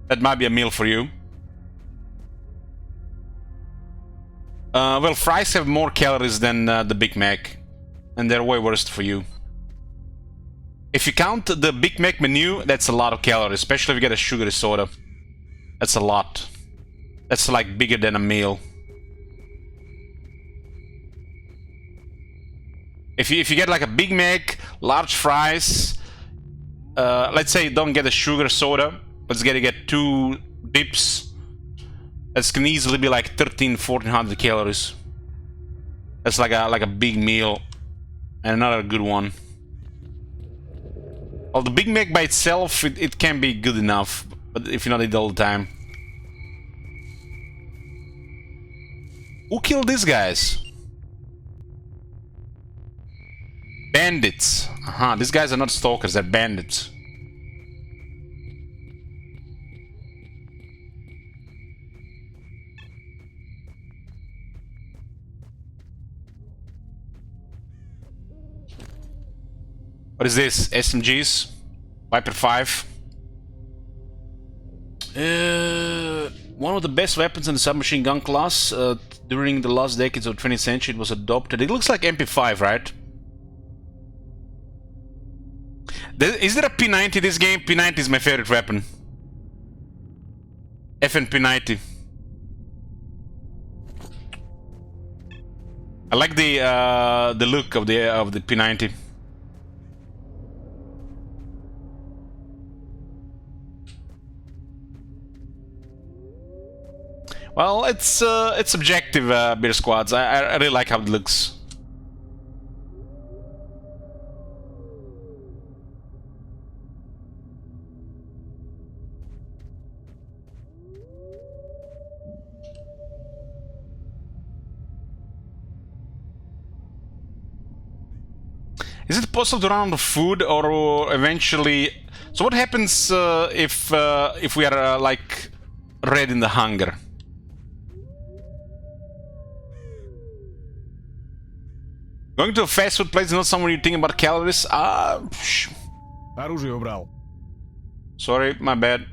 that might be a meal for you. Well, fries have more calories than the Big Mac. And they're way worse for you. If you count the Big Mac menu, that's a lot of calories, especially if you get a sugary soda. That's a lot. That's like bigger than a meal. If you get like a Big Mac, large fries, let's say you don't get a sugar soda, let's get 2 dips. That can easily be like 1400 calories. That's like a big meal. And another good one. Well, the Big Mac by itself, it can be good enough, but if you not eat it all the time. Who killed these guys? Bandits. Aha, these guys are not stalkers, they're bandits. What is this? SMGs? Viper 5? One of the best weapons in the submachine gun class. During the last decades of the 20th century it was adopted. It looks like MP5, right? Is there a P90 in this game? P90 is my favorite weapon. FNP90. I like the look of the P90. Well, it's subjective, Beer Squads. I really like how it looks. Is it possible to run out of food, or eventually? So what happens if we are like red in the hunger? Going to a fast food place is not somewhere you think about calories. Оружие убрал. Sorry, my bad.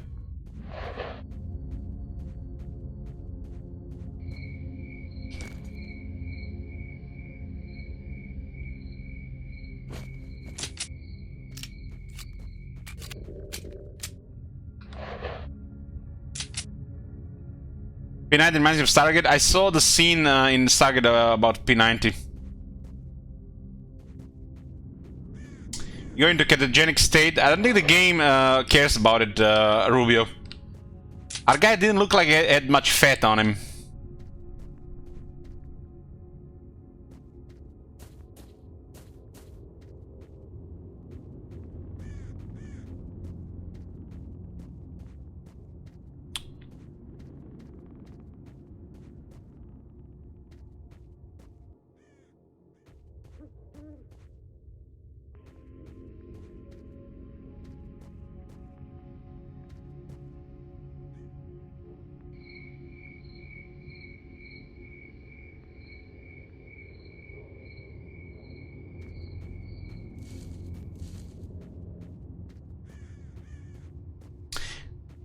P90 reminds me of Stargate. I saw the scene in Stargate about P90. Going into ketogenic state. I don't think the game cares about it, Rubio. Our guy didn't look like he had much fat on him.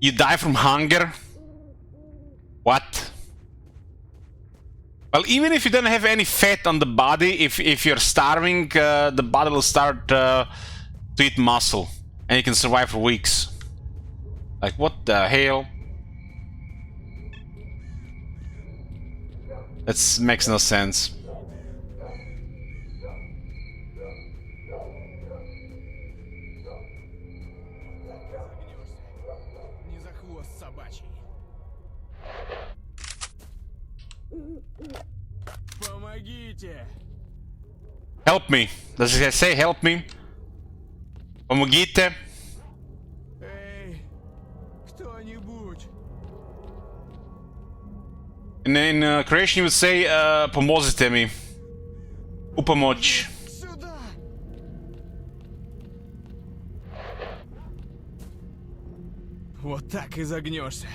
You die from hunger? What? Well, even if you don't have any fat on the body, if you're starving, the body will start to eat muscle. And you can survive for weeks. Like, what the hell? That makes no sense. Не за хвост собачий. Помогите! Help me. Does it say help me? Помогите. Эй, кто-нибудь! In Croatian you would say pomozite mi. Upomoć. Сюда! Вот так и загнешься.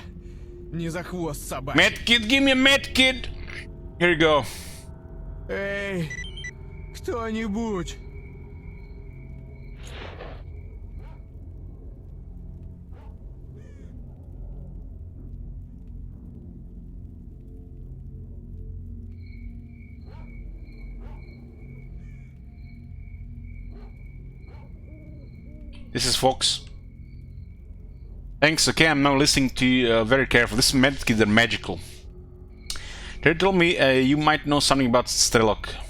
Не за хвост собачий. Medkit, give me a medkit. Here you go. Эй, кто-нибудь! This is Fox. Thanks, okay, I'm now listening to you very carefully. This medkits are magical. They told me you might know something about S.T.A.L.K.E.R.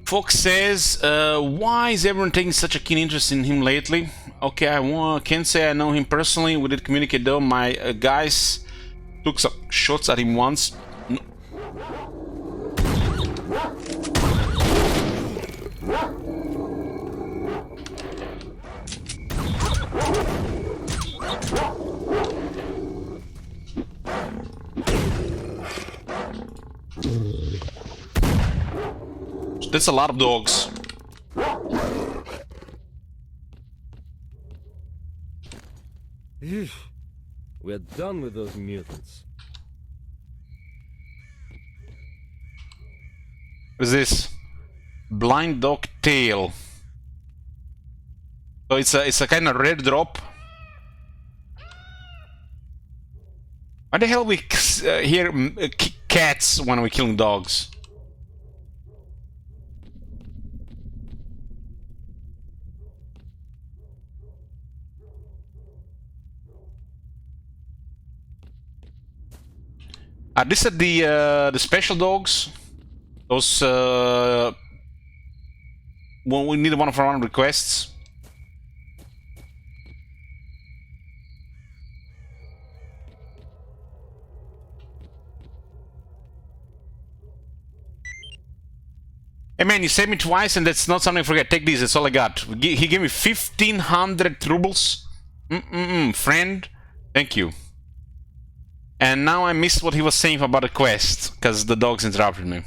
Fox says, why is everyone taking such a keen interest in him lately? Okay, I can't say I know him personally. We did communicate though. My guys took some shots at him once. That's a lot of dogs. We're done with those mutants. What is this? Blind dog tail. So it's a kind of red drop. Why the hell we hear cats when we're killing dogs? These are the special dogs. Those when we need one of our own requests. Hey man, you saved me twice and that's not something I forget. Take these, that's all I got. He gave me 1500 rubles. Friend, thank you. And now I missed what he was saying about the quest, because the dogs interrupted me.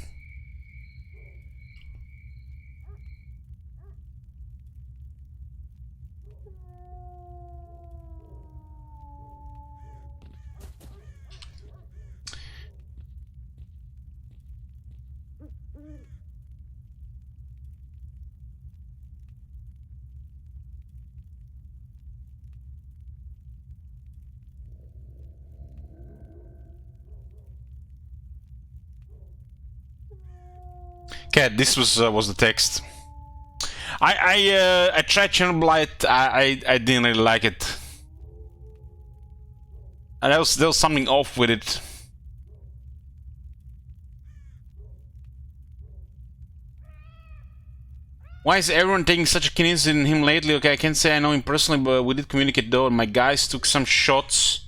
Okay, this was the text. I tried Chernobyl. I didn't really like it. And there was something off with it. Why is everyone taking such a keen interest in him lately? Okay, I can't say I know him personally, but we did communicate though. My guys took some shots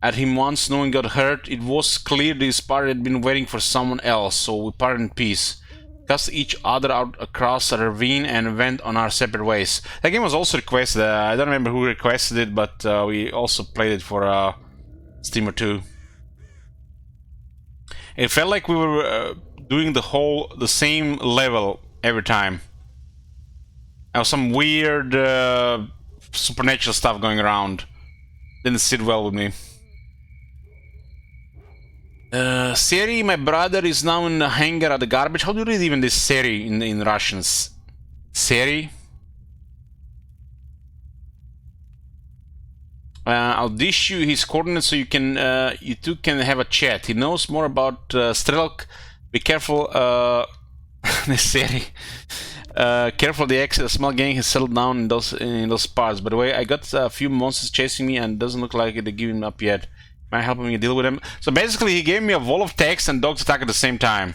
at him once, no one got hurt. It was clear this party had been waiting for someone else, so we parted in peace. Cast each other out across a ravine and went on our separate ways. That game was also requested. I don't remember who requested it, but we also played it for Steam or 2. It felt like we were doing the same level every time. There was some weird supernatural stuff going around. Didn't sit well with me. Seri, my brother, is now in the hangar at the garbage. How do you read even this Seri in Russians? Seri? I'll dish you his coordinates so you two can have a chat. He knows more about S.T.A.L.K.E.R. Be careful, Seri. Careful, the small gang has settled down in those parts. By the way, I got a few monsters chasing me and it doesn't look like they're giving up yet. Am I helping me deal with them? So basically, he gave me a wall of text and dogs attack at the same time.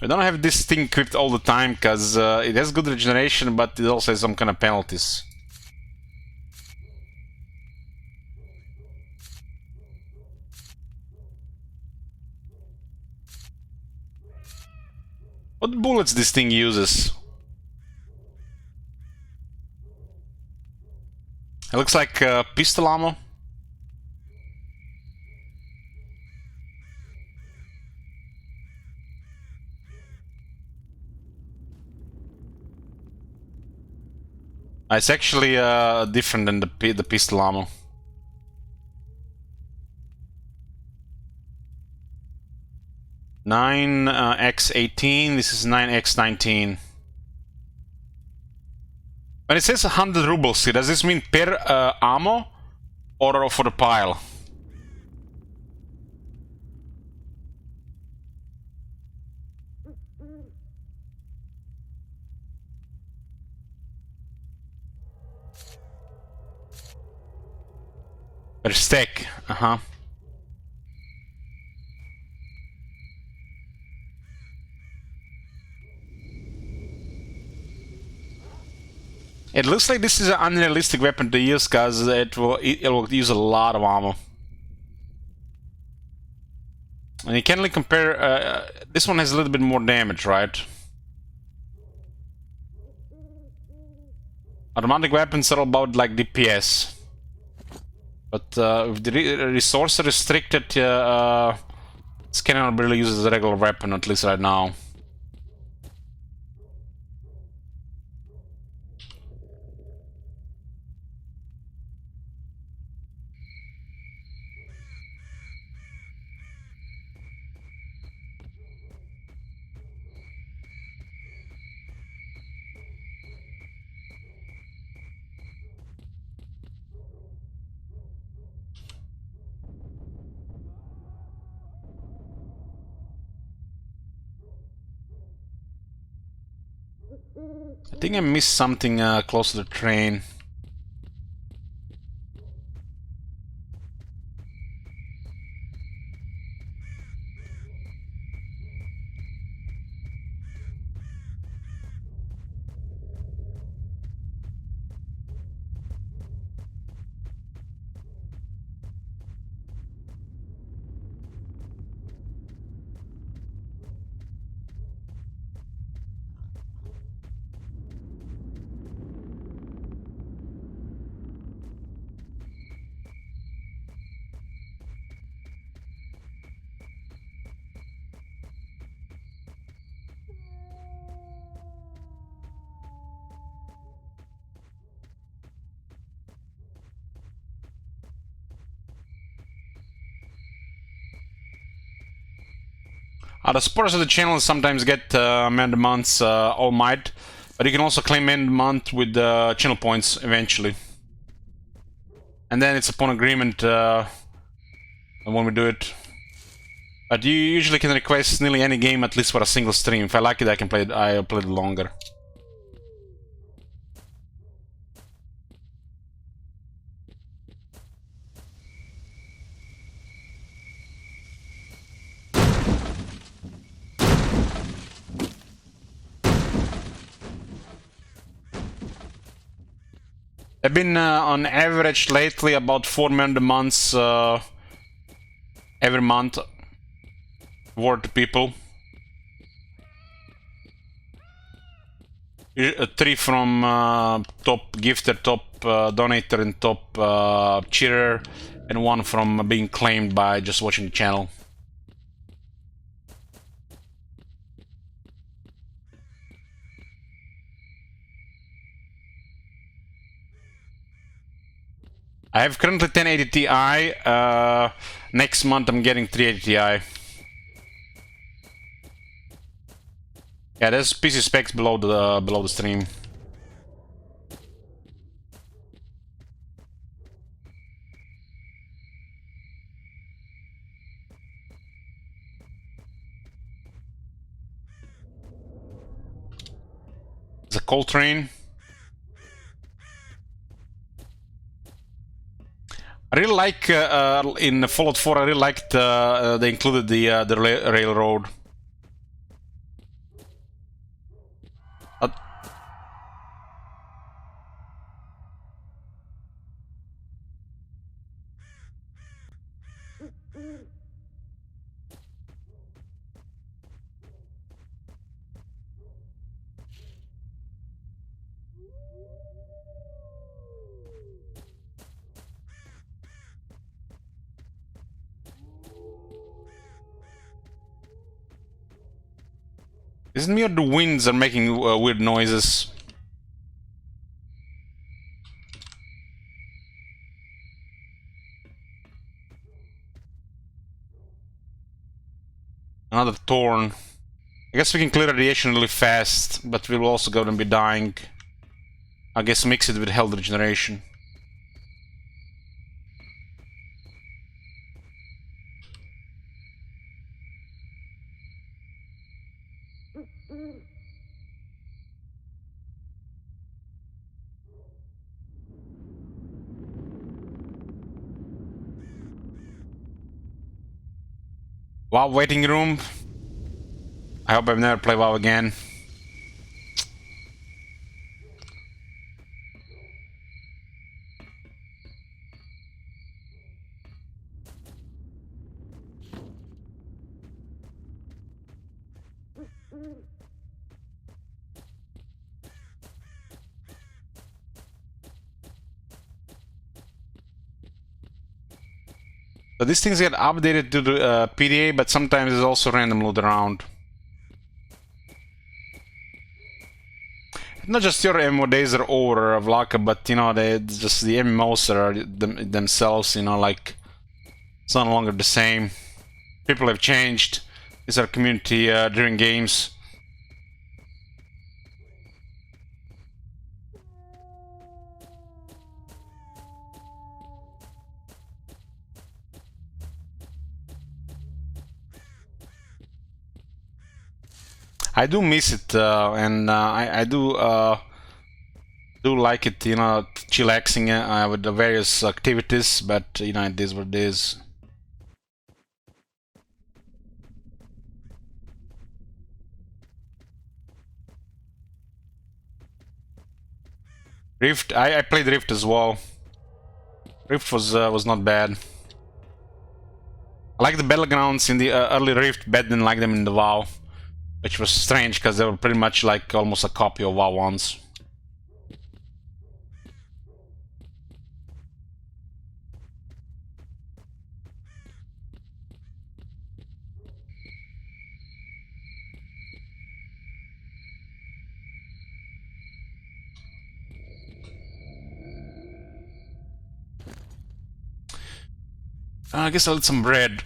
We don't have this thing equipped all the time because it has good regeneration, but it also has some kind of penalties. What bullets this thing uses? It looks like pistol ammo. It's actually different than the pistol ammo. X18. This is 9X19. When it says 100 rubles, does this mean per ammo or for the pile? Per stack. Uh-huh. It looks like this is an unrealistic weapon to use because it will use a lot of ammo. And you can only compare. This one has a little bit more damage, right? Automatic weapons are all about like DPS. But if the resource restricted, this cannot really use as a regular weapon, at least right now. I think I missed something close to the train. The supporters of the channel sometimes get man the months All Might, but you can also claim man the month with channel points eventually. And then it's upon agreement when we do it. But you usually can request nearly any game at least for a single stream. If I like it, I can play it. I'll play it longer. I've been on average lately about 4 man a month every month. Word to people. 3 from top gifter, top donator, and top cheerer, and 1 from being claimed by just watching the channel. I have currently 1080 Ti. Next month I'm getting 380 Ti. Yeah, there's PC specs below the stream. The Coltrane. I really like in Fallout 4. I really liked they included the railroad. Isn't me or the winds are making weird noises? Another thorn. I guess we can clear radiation really fast, but we'll also go and be dying. I guess mix it with health regeneration. WoW waiting room. I hope I've never played WoW again. So these things get updated to the PDA, but sometimes it's also random loot around. Not just your MMO days are over, Vlaka, but you know, just the MMOs are themselves, you know, like it's no longer the same. People have changed. It's our community during games. I do miss it, and I do like it, you know, chillaxing with the various activities, but you know, it is what it is. Rift, I played Rift as well. Rift was not bad. I like the battlegrounds in the early Rift better than like them in the WoW, which was strange because they were pretty much like almost a copy of WoW ones. I guess I'll eat some bread.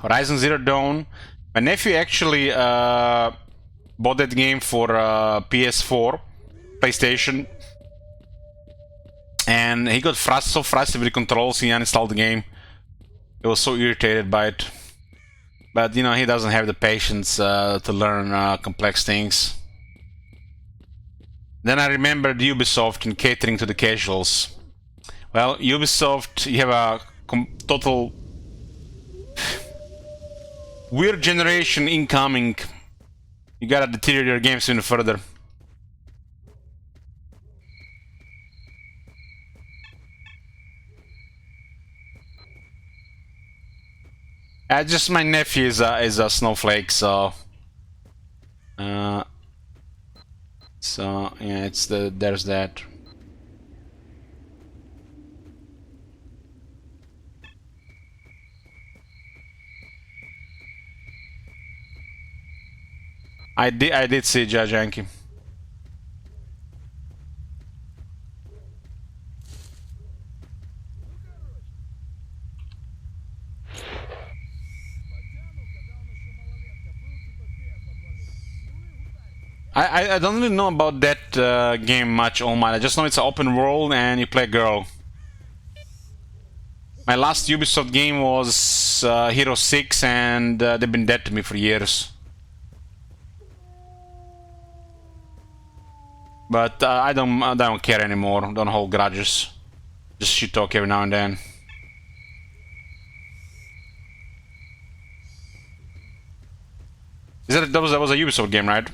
Horizon Zero Dawn. My nephew actually bought that game for PS4, PlayStation, and he got so frustrated with the controls he uninstalled the game. He was so irritated by it. But you know, he doesn't have the patience to learn complex things. Then I remembered Ubisoft and catering to the casuals. Well, Ubisoft, you have a total weird generation incoming. You gotta deteriorate your games even further. Just my nephew is a snowflake, so yeah, there's that. I did see Judge Yankee. I don't really know about that game much, All Might. I just know it's an open world and you play a girl. My last Ubisoft game was Hero 6, and they've been dead to me for years. But I don't care anymore. Don't hold grudges. Just shit talk every now and then. That was a Ubisoft game, right?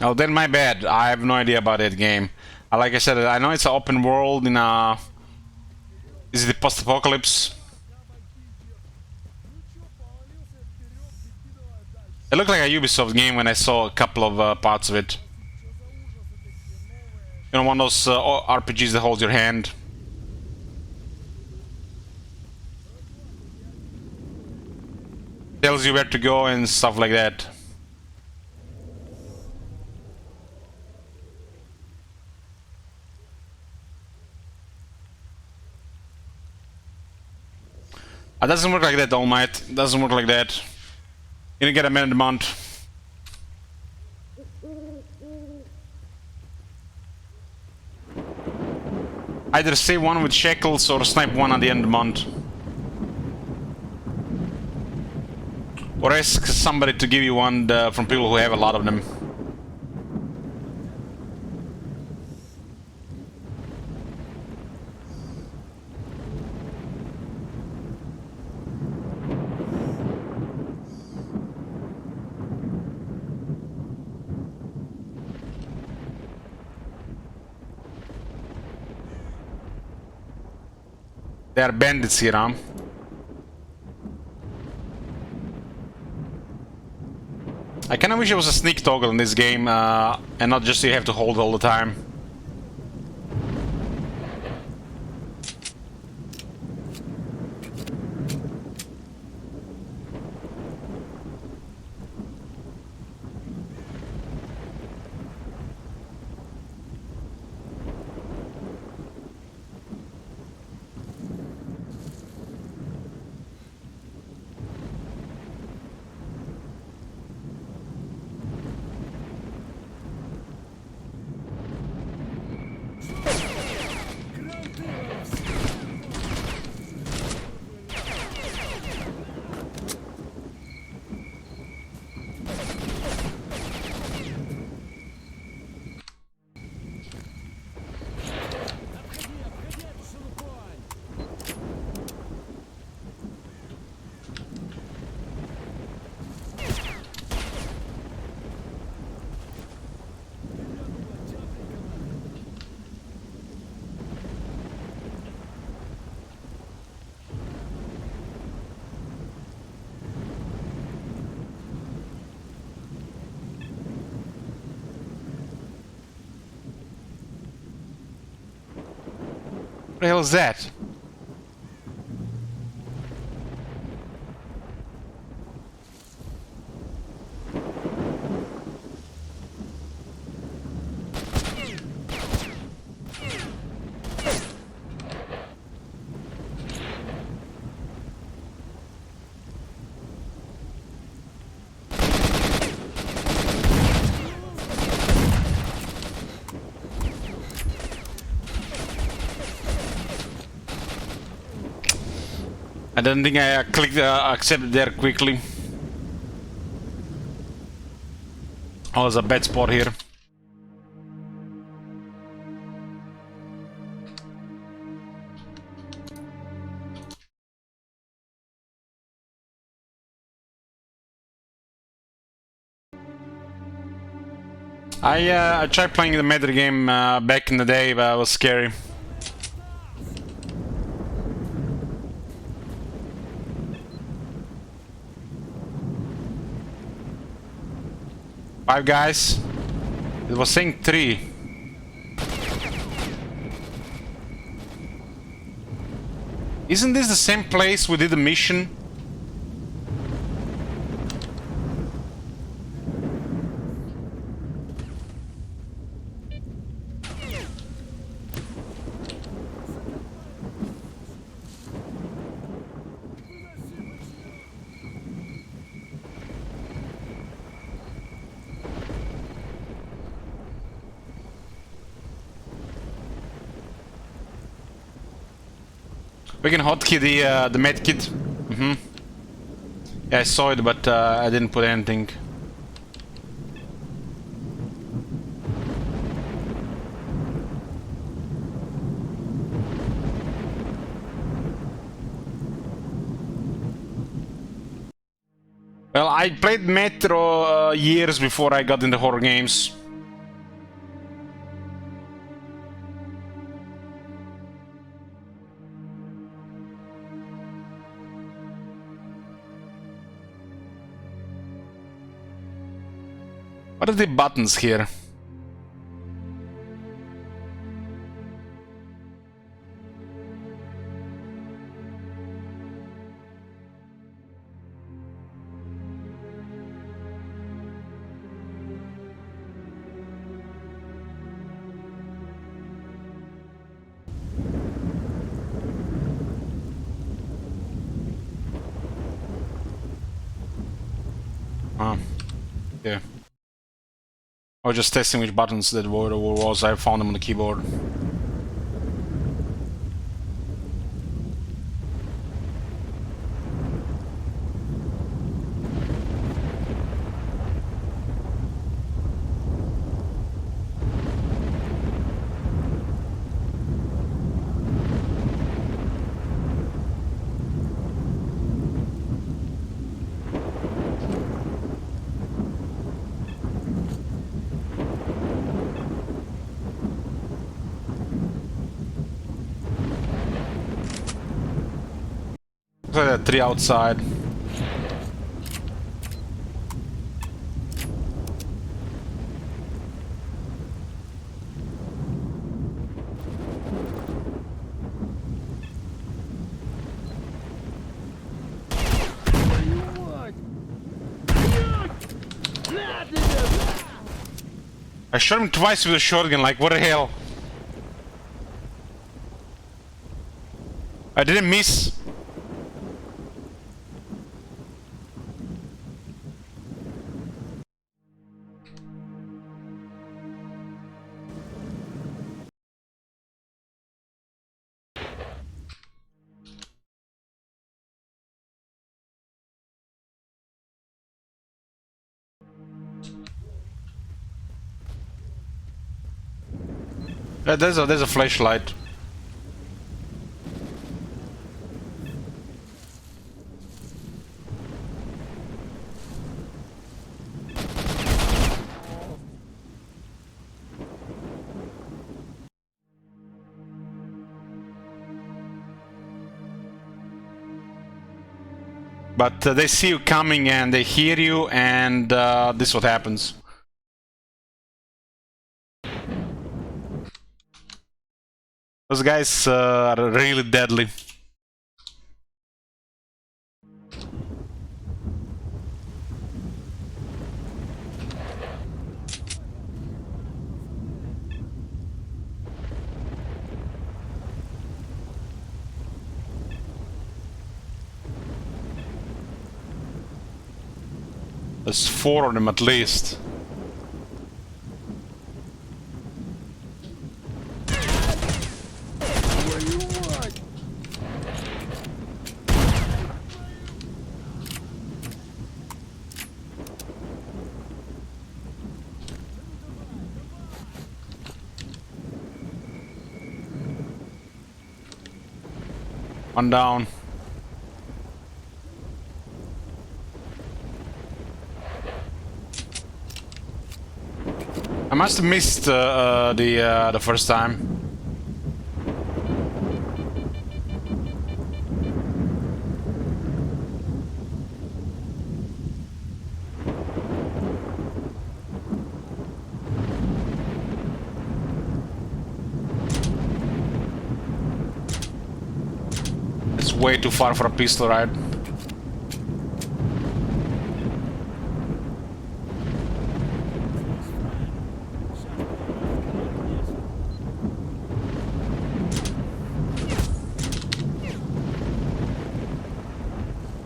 Oh, then my bad. I have no idea about that game. Like I said, I know it's an open world in a... Is it the post-apocalypse? It looked like a Ubisoft game when I saw a couple of parts of it. You know, one of those RPGs that holds your hand. Tells you where to go and stuff like that. It doesn't work like that, All Might. It doesn't work like that. You don't get a man in the month. Either save one with shekels or snipe one at the end of the month. Or ask somebody to give you one from people who have a lot of them. They are bandits here, huh? I kinda wish there was a sneak toggle in this game, and not just you have to hold all the time. the hell is that? I don't think I clicked accept there quickly. Oh, there's a bad spot here. I tried playing the Metro game back in the day, but it was scary. Five guys. It was saying 3. Isn't this the same place we did the mission? We can hotkey the medkit. Yeah, I saw it, but I didn't put anything. Well, I played Metro years before I got into horror games. What are the buttons here? Yeah. I was just testing which buttons that was. I found them on the keyboard. Looks like there are 3 outside. I shot him twice with a shotgun, like what the hell? I didn't miss. There's a flashlight. But they see you coming and they hear you, and this is what happens. Those guys are really deadly. There's 4 of them at least. One down. I must have missed the first time. It's way too far for a pistol, right?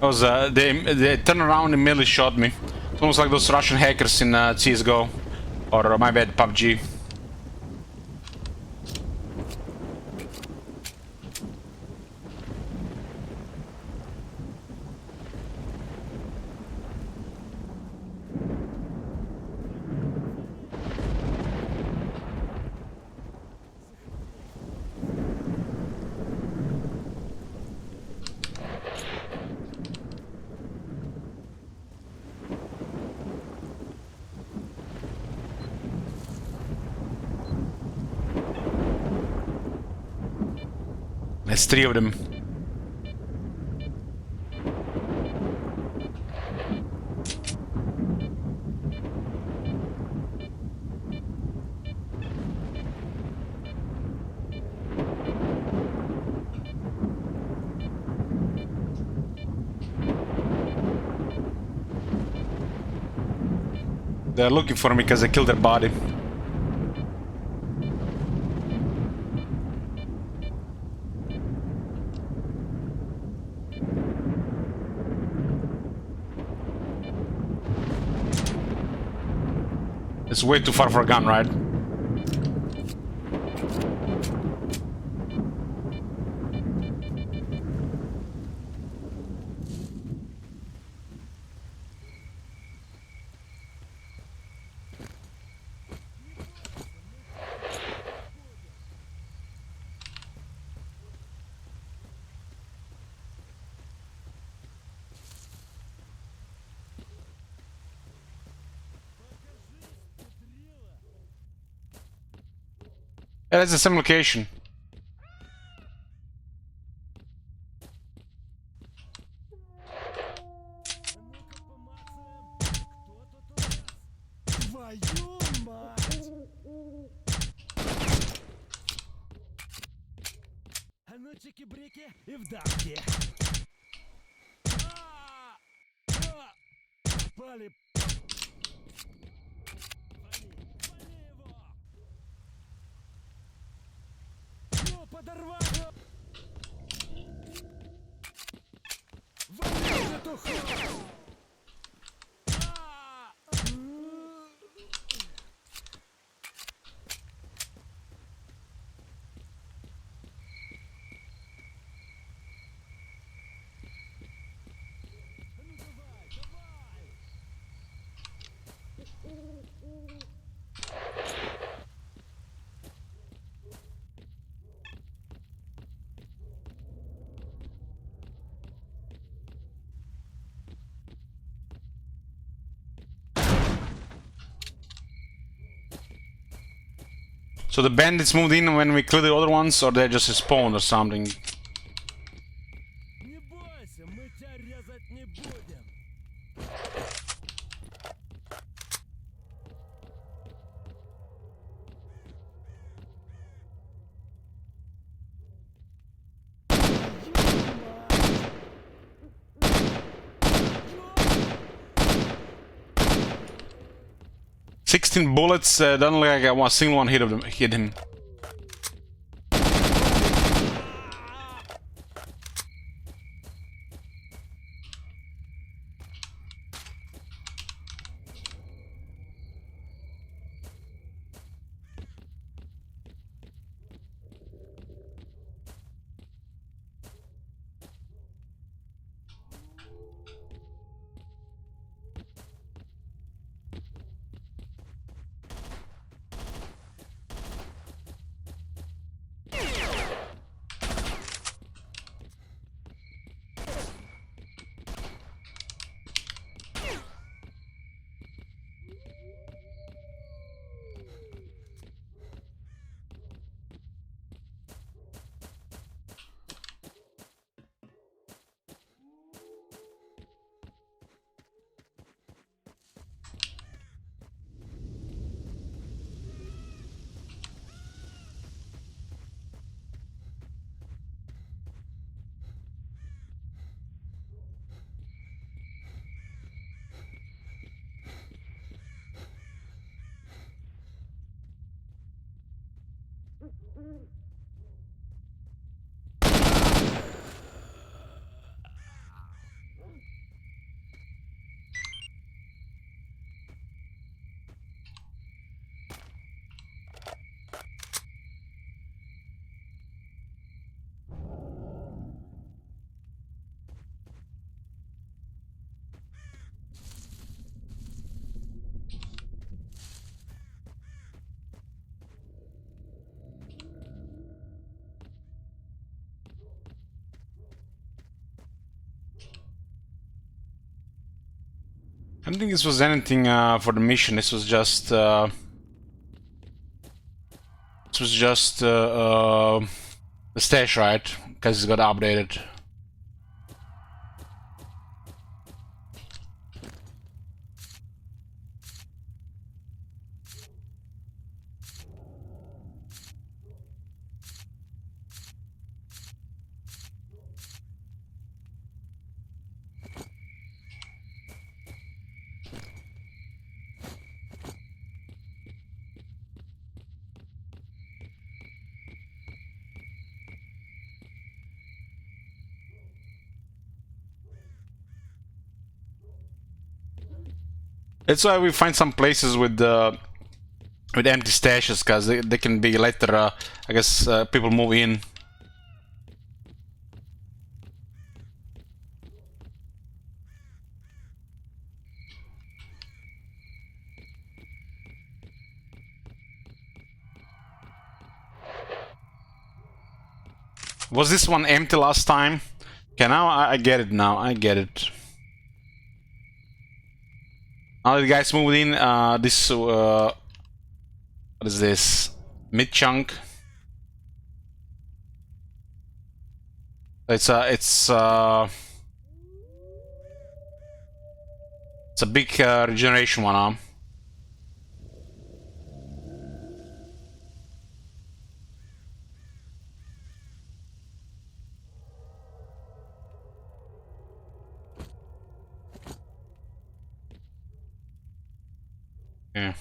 Was they turned around and immediately shot me. It's almost like those Russian hackers in CS:GO, or my bad, PUBG. There's 3 of them. They're looking for me because I killed their body. It's way too far for a gun, right? Yeah, that's the same location. So the bandits moved in when we killed the other ones, or they just spawned or something? 14 bullets, don't look like a single one hit him. I don't think this was anything for the mission. This was just the stash, right? Because it got updated. That's why we find some places with empty stashes, because they can be later. I guess people move in. Was this one empty last time? Okay, now I get it. Now I get it. Now the guys moved in. This what is this? Mid chunk. It's a big regeneration one, huh? Yeah.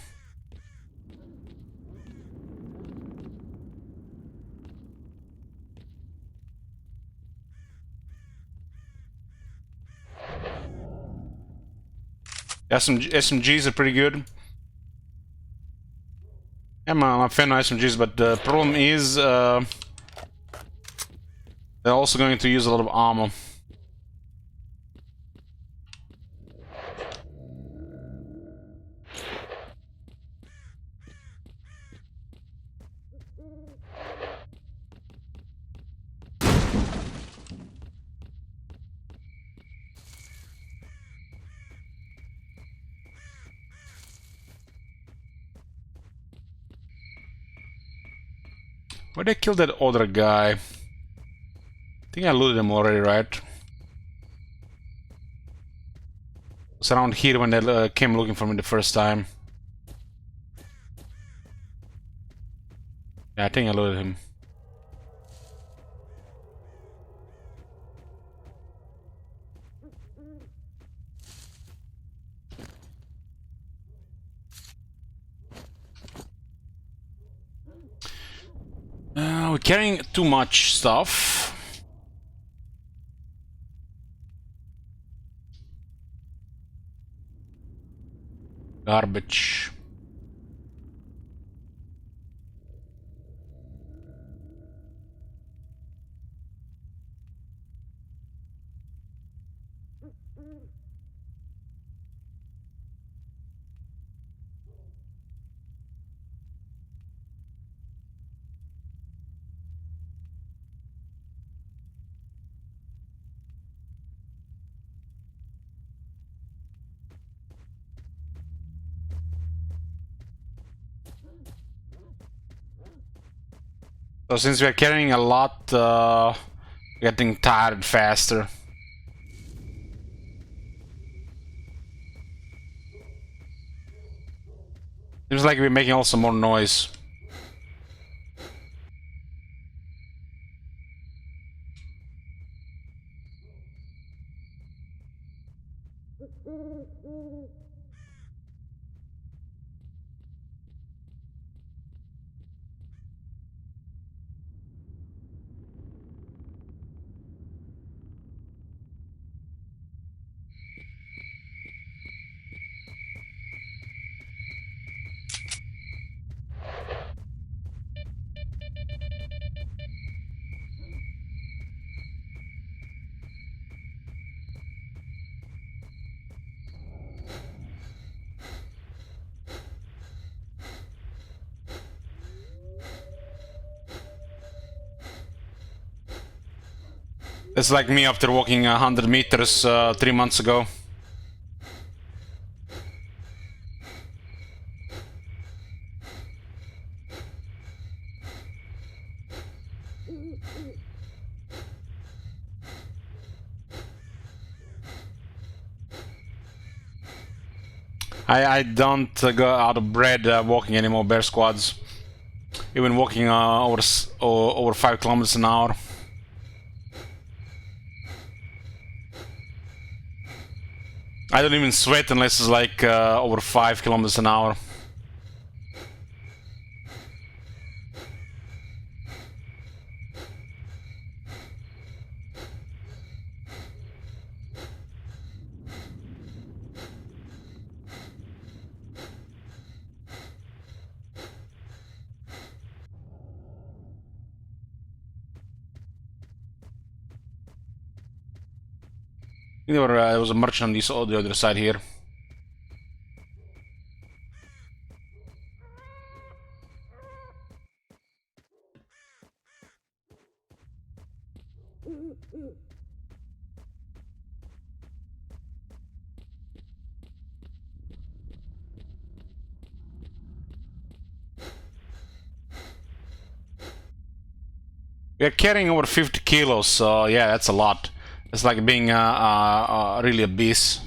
SMGs are pretty good. I'm a fan of SMGs, but the problem is they're also going to use a lot of armor. Where'd they kill that other guy? I think I looted him already, right? It's around here when they came looking for me the first time. Yeah, I think I looted him. We're carrying too much stuff. Garbage. So since we are carrying a lot, getting tired faster. Seems like we're making also more noise. It's like me after walking 100 meters 3 months ago. I don't go out of breath walking anymore, bear squads. Even walking over 5 kilometers an hour. I don't even sweat unless it's like over 5 kilometers an hour. There was a merchant on this on the other side here. We are carrying over 50 kilos, so yeah, that's a lot. It's like being really a beast.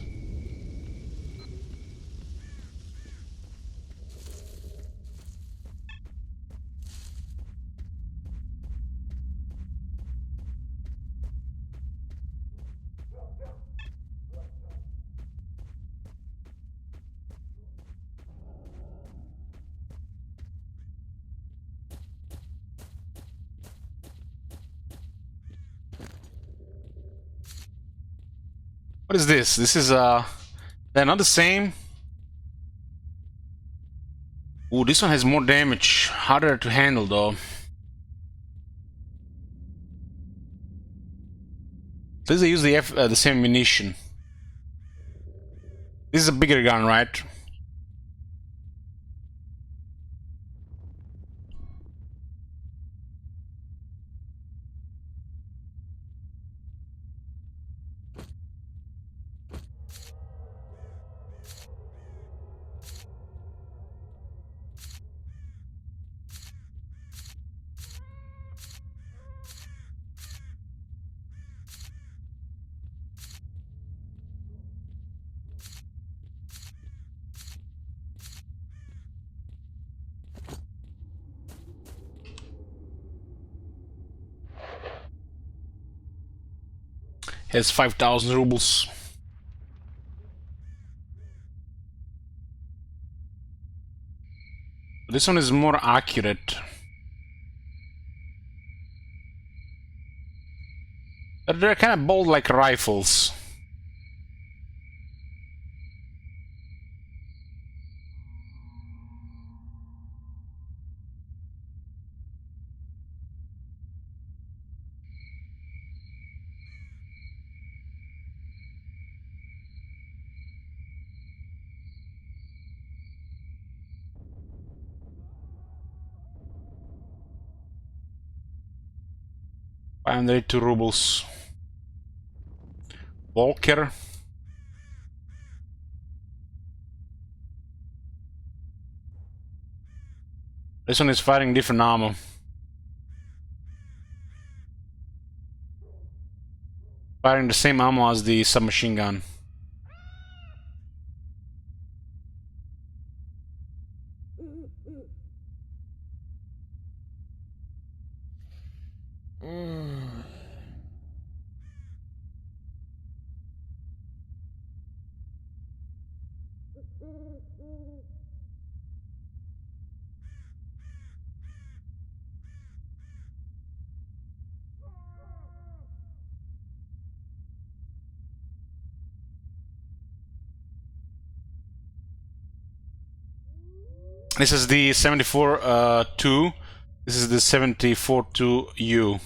What is this? This is they're not the same. Ooh, this one has more damage. Harder to handle though. At least they use the same ammunition. This is a bigger gun, right? Has 5,000 rubles. This one is more accurate. But they're kind of bold like rifles. $502 rubles. Walker. This one is firing different ammo. Firing the same ammo as the submachine gun. This is the 74-2. This is the 74-2U.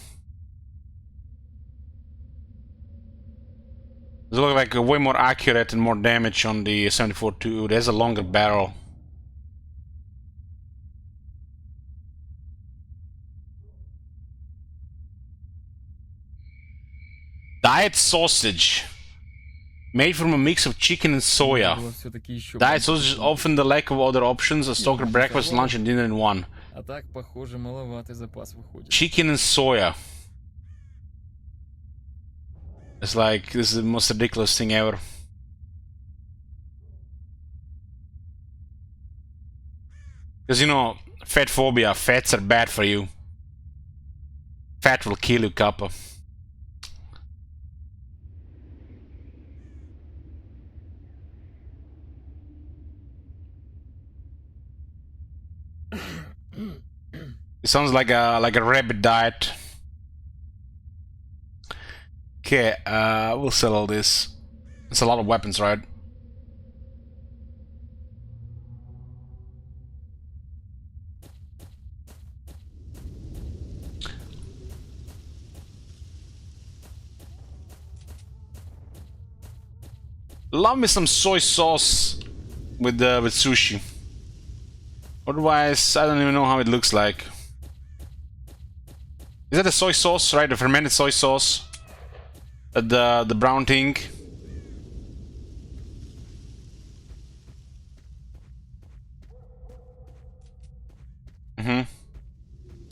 They look like way more accurate and more damage on the 74-2. It has a longer barrel. Diet sausage. Made from a mix of chicken and soya. Diet sausage is often the lack of other options. A S.T.A.L.K.E.R breakfast, lunch and dinner in one. Chicken and soya. It's like, this is the most ridiculous thing ever. Because you know, fat phobia, fats are bad for you. Fat will kill you, Kappa. It sounds like a rabbit diet. Okay, we'll sell all this. It's a lot of weapons, right? Love me some soy sauce with sushi. Otherwise, I don't even know how it looks like. Is that a soy sauce, right? The fermented soy sauce? The brown thing?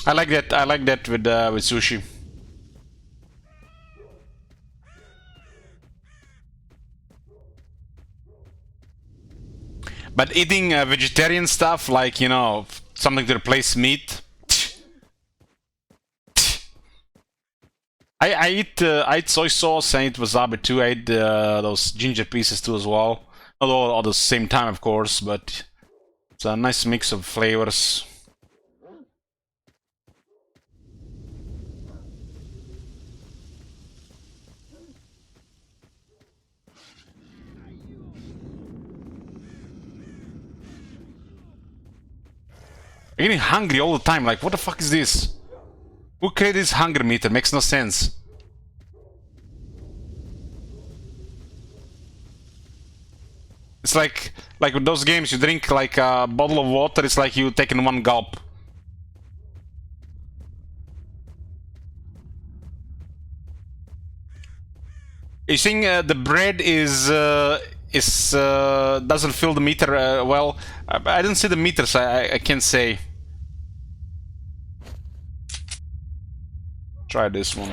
I like that. I like that with sushi. But eating vegetarian stuff, like, you know, something to replace meat. I eat soy sauce, I eat wasabi too, I eat those ginger pieces too as well. Not all at the same time, of course, but it's a nice mix of flavors. I'm getting hungry all the time, like, what the fuck is this? Who created this hunger meter? Makes no sense. It's like with those games, you drink like a bottle of water, it's like you take in one gulp. You think the bread doesn't fill the meter well? I didn't see the meter, so I can't say. Try this one.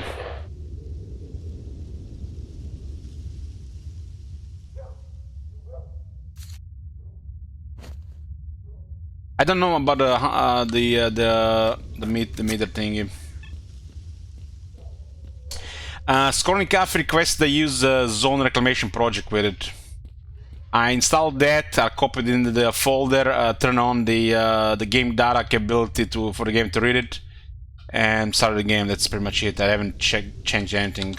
I don't know about the meter thingy. S.T.A.L.K.E.R requests they use Zone Reclamation project with it. I installed that, I copied it into the folder, turn on the game data capability for the game to read it, and started the game. That's pretty much it. I haven't changed anything.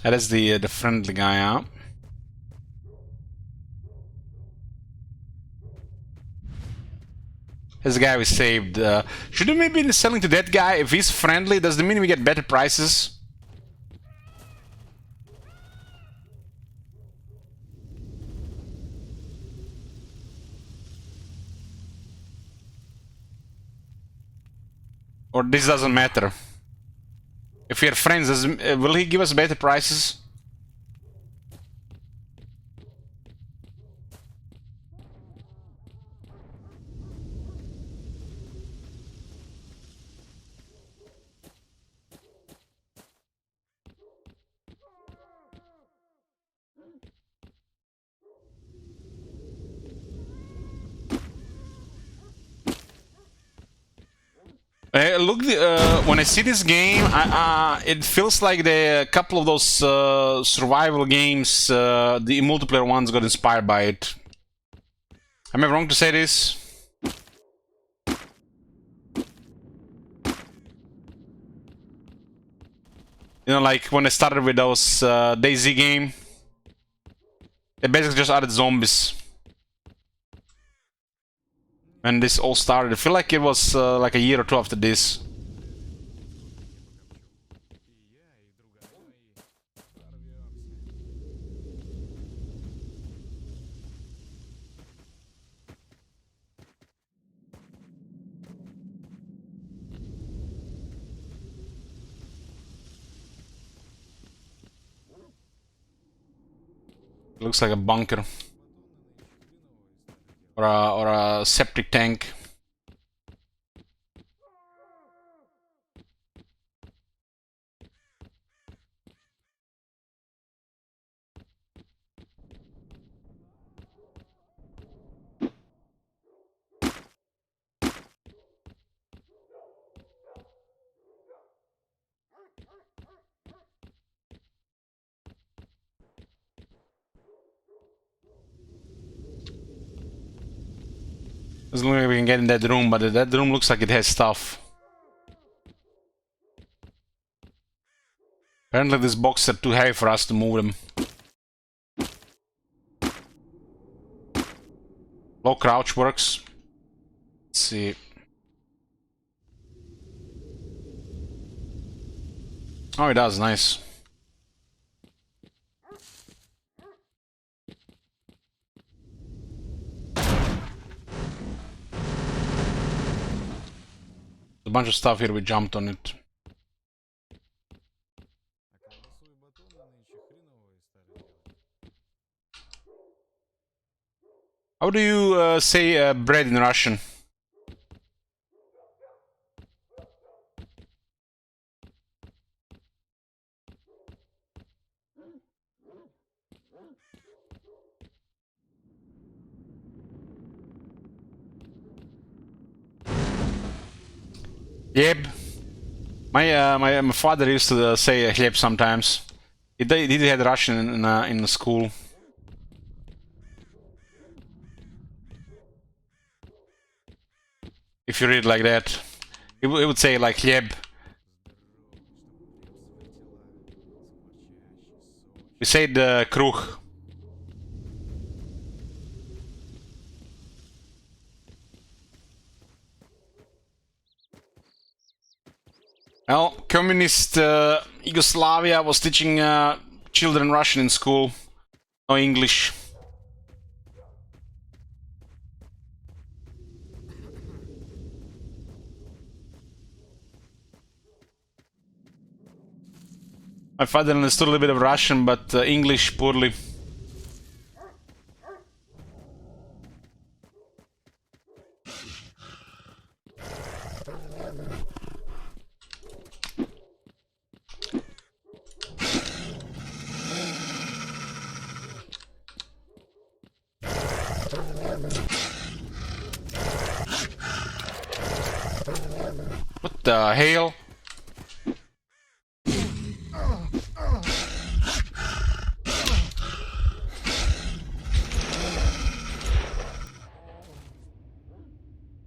That is the friendly guy, huh? This guy we saved. Should we maybe be selling to that guy? If he's friendly, does it mean we get better prices? Or this doesn't matter? If we are friends, will he give us better prices? Look, when I see this game, it feels like a couple of those survival games, the multiplayer ones, got inspired by it. Am I wrong to say this? You know, like when I started with those DayZ game, they basically just added zombies. When this all started, I feel like it was like a year or two after this. It looks like a bunker. Or a septic tank. There's no way we can get in that room, but that room looks like it has stuff. Apparently these boxes are too heavy for us to move them. Low crouch works. Let's see. Oh, it does, nice. A bunch of stuff here, we jumped on it. How do you say bread in Russian? Yep. My father used to say "хлеб" sometimes. He did had Russian in school. If you read it like that, he would say like "хлеб." We said "круг." Well, communist Yugoslavia was teaching children Russian in school, no English. My father understood a little bit of Russian, but English poorly. What the hell?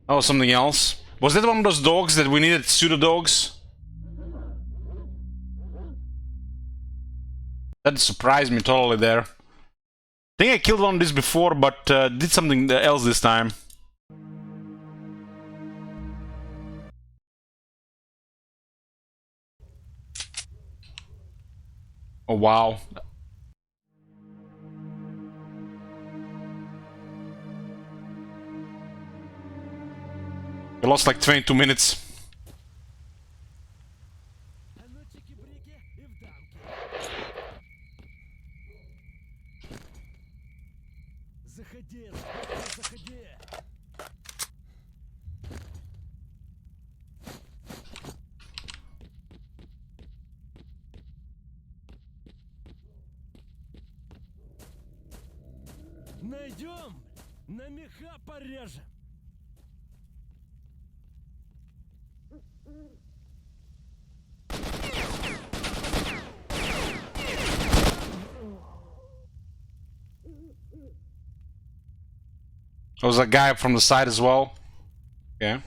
Oh, something else? Was that one of those dogs that we needed pseudo dogs? That surprised me totally there. I think I killed one of these before, but did something else this time. Oh wow. We lost like 22 minutes. Найдем, на меха порежем. There was a guy from the side as well. Yeah.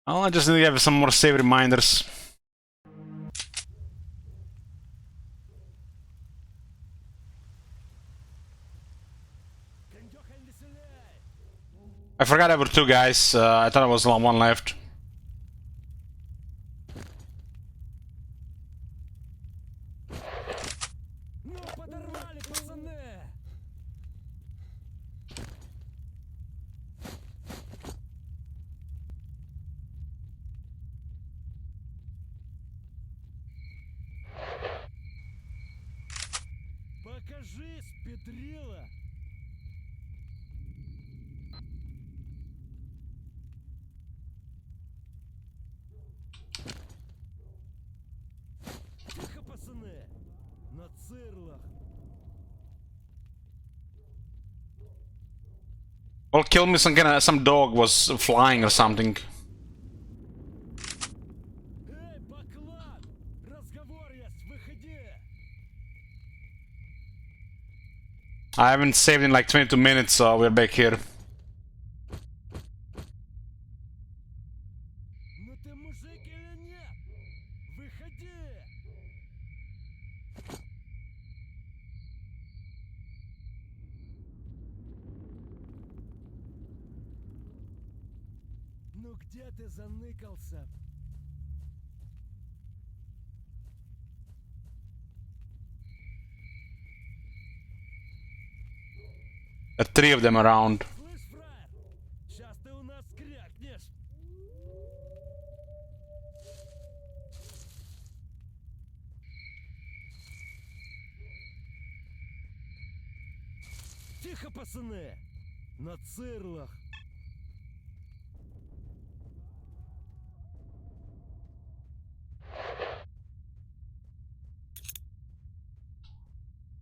Well, I just need to have some more save reminders. I forgot there were two guys. I thought there was only one left. Покажись, Петрила. Тихо, пацаны. На цирлах. Well, kill me some dog was flying or something. Эй, Баклан! Разговор есть, выходи! I haven't saved in like 22 minutes, so we're back here. Ну ты мужик или нет? Выходи! Ну где ты заныкался? There are three of them around. Слышь, фраер, сейчас ты у нас крякнешь. Тихо, пацаны! На цирлах.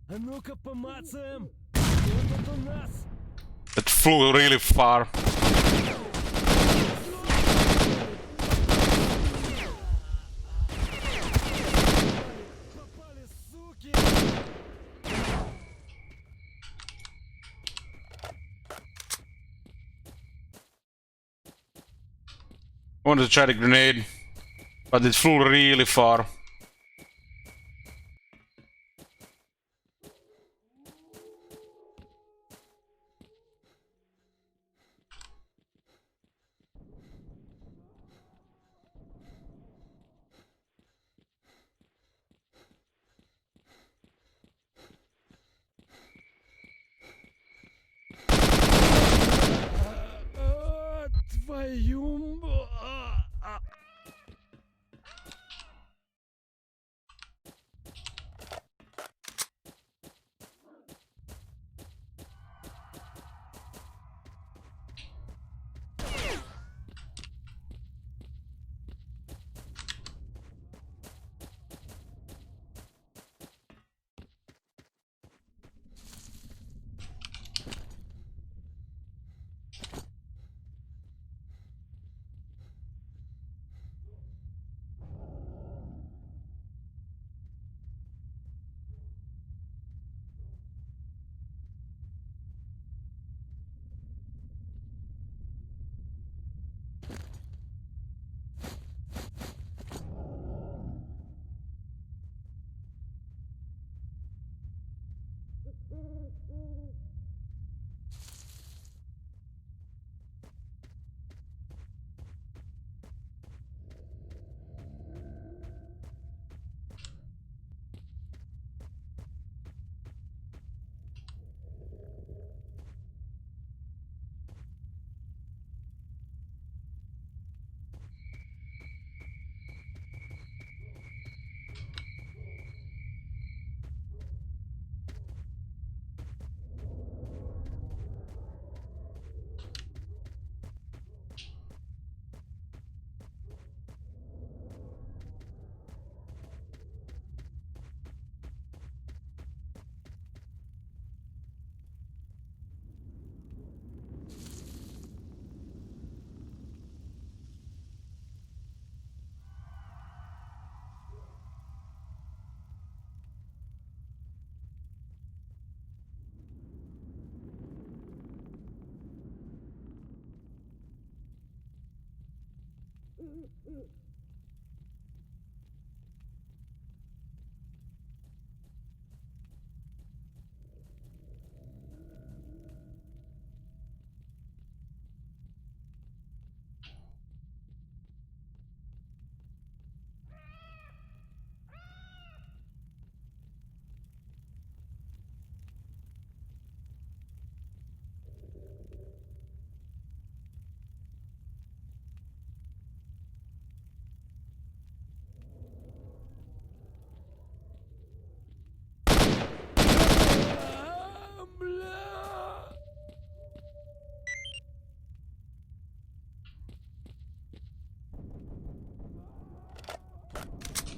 А ну-ка помацаем! Кто тут у нас? That flew really far. Попали, суки! I wanted to try the grenade, but it flew really far. Твою...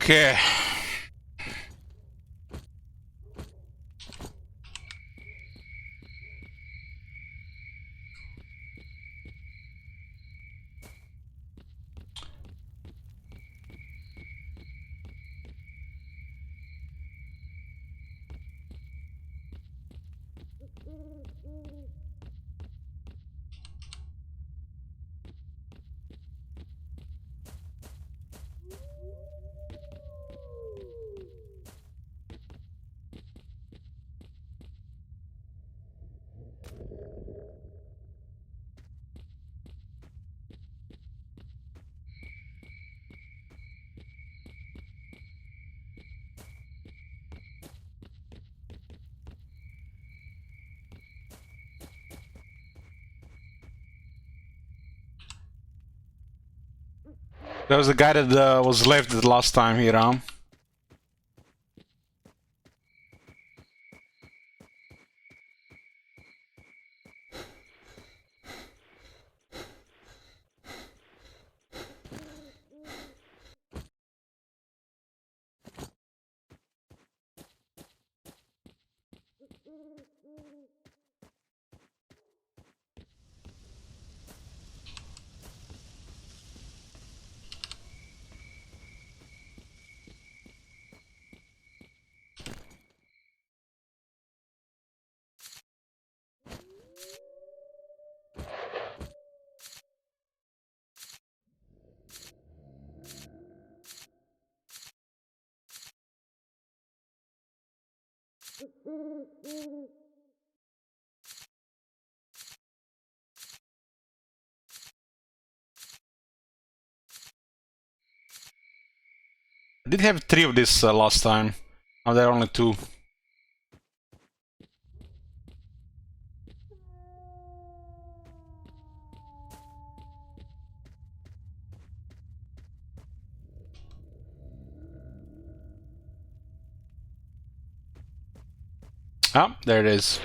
Okay. That was the guy that was left the last time here, huh? I did have 3 of this last time. Now there are only 2. Ah, there it is.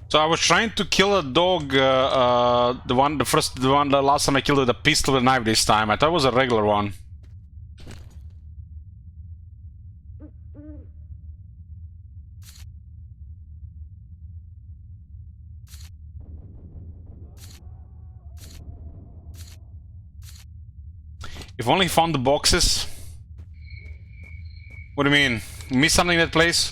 So I was trying to kill a dog, the last time I killed with a pistol and knife this time. I thought it was a regular one. If only he found the boxes. What do you mean? Miss something in that place?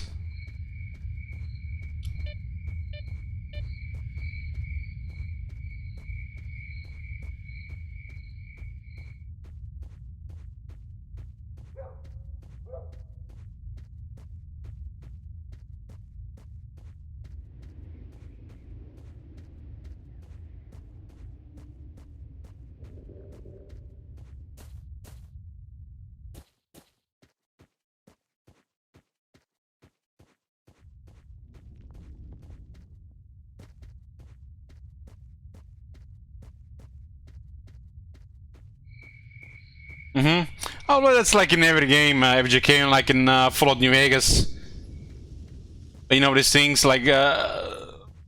Mm-hmm. Oh, well, that's like in every game, FGK, like in Fallout New Vegas. You know, these things, like,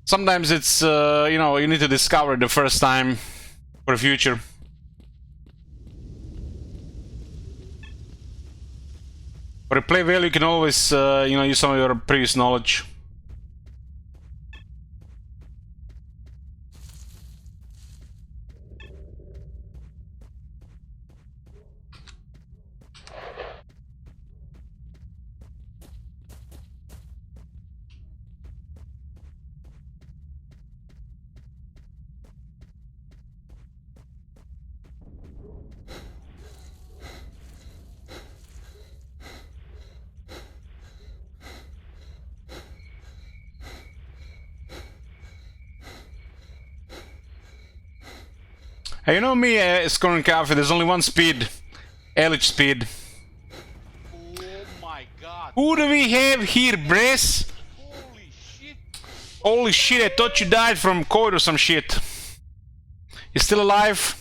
sometimes it's, you know, you need to discover it the first time for the future. For replay value, you can always, you know, use some of your previous knowledge. Hey, you know me, scoring coffee, there's only one speed. LH speed. Oh my god. Who do we have here, Brace? Holy shit. Holy shit, I thought you died from COVID or some shit. You still alive?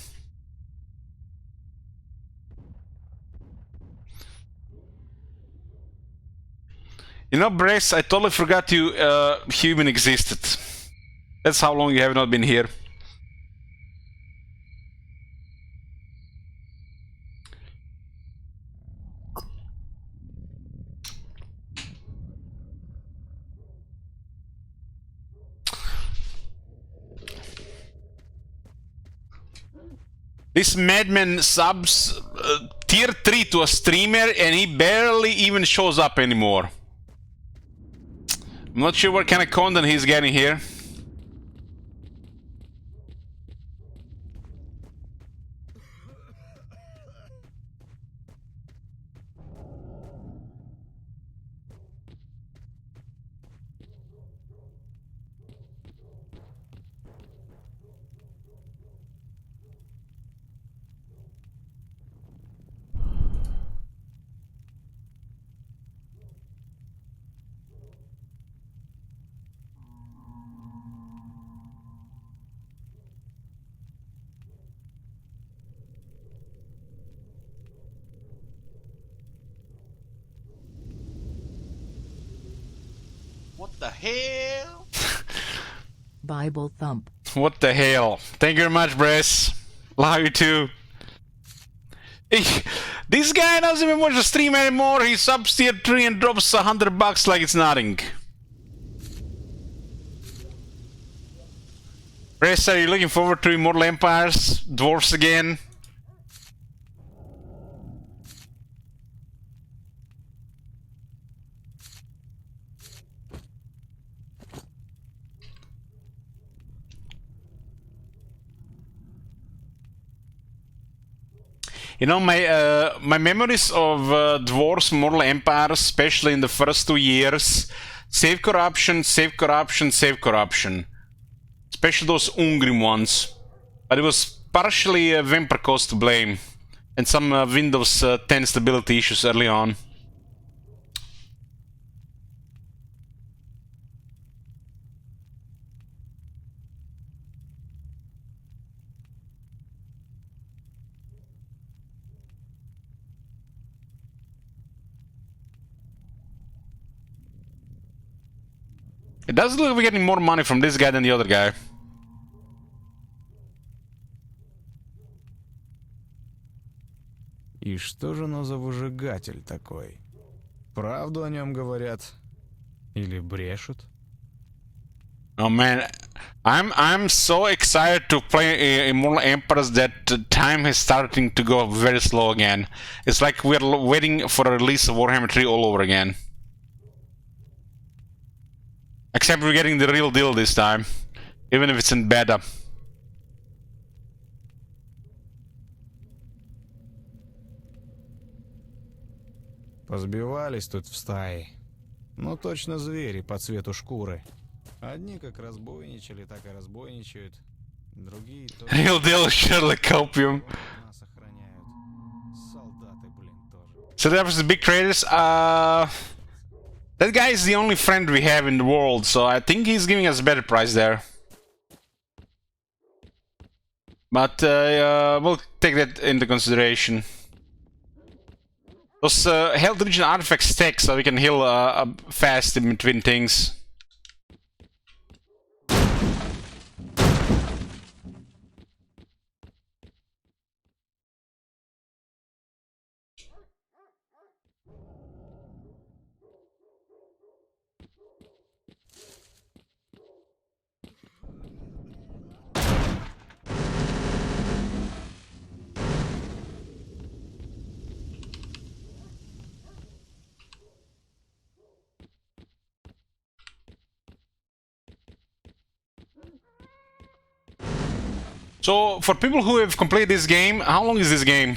You know, Brace, I totally forgot you human existed. That's how long you have not been here. This madman subs tier 3 to a streamer and he barely even shows up anymore. I'm not sure what kind of content he's getting here. What the hell? Bible thump. What the hell? Thank you very much, Brace. Love you too. This guy doesn't even watch the stream anymore. He subs tier 3 and drops $100 like it's nothing. Brace, are you looking forward to Immortal Empires? Dwarfs again? You know, my memories of Dwarfs Mortal Empire, especially in the first 2 years, save corruption, save corruption, save corruption. Especially those Ungrim ones. But it was partially Vimpercos to blame. And some Windows 10 stability issues early on. It does look like we're getting more money from this guy than the other guy. И что же оно за выжигатель такой? Правду о нем говорят? Или брешут? Oh man, I'm so excited to play Immortal Empires that time is starting to go very slow again. It's like we're waiting for a release of Warhammer 3 all over again. Except we're getting the real deal this time, even if it's in beta. Позбивались тут в стае. Ну точно звери по цвету шкуры. Одни как разбойничали, так и разбойничают. Другие тоже... Real deal Sherlock Opium. Нас охраняют. Солдаты, блин, тоже. So that was the big traders. That guy is the only friend we have in the world, so I think he's giving us a better price there. But we'll take that into consideration. Those health region artifacts stack, so we can heal fast in between things. So, for people who have completed this game, how long is this game?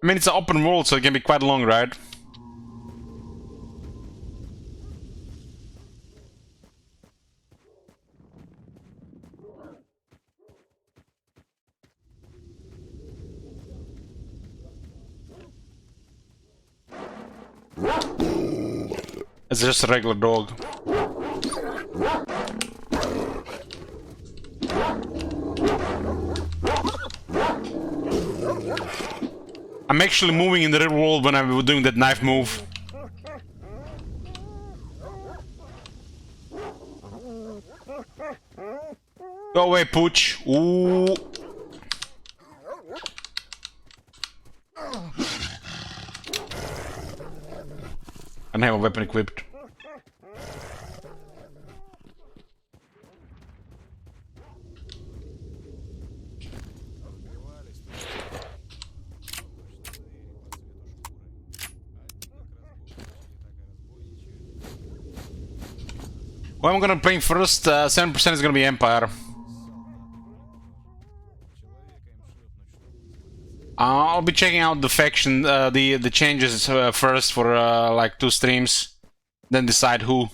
I mean, it's an open world, so it can be quite long, right? It's just a regular dog. I'm actually moving in the real world when I'm doing that knife move. Go away, Pooch. Ooh. I don't have a weapon equipped. Well, I'm gonna play first. 7% is gonna be Empire. I'll be checking out the faction, the changes first for like 2 streams, then decide who.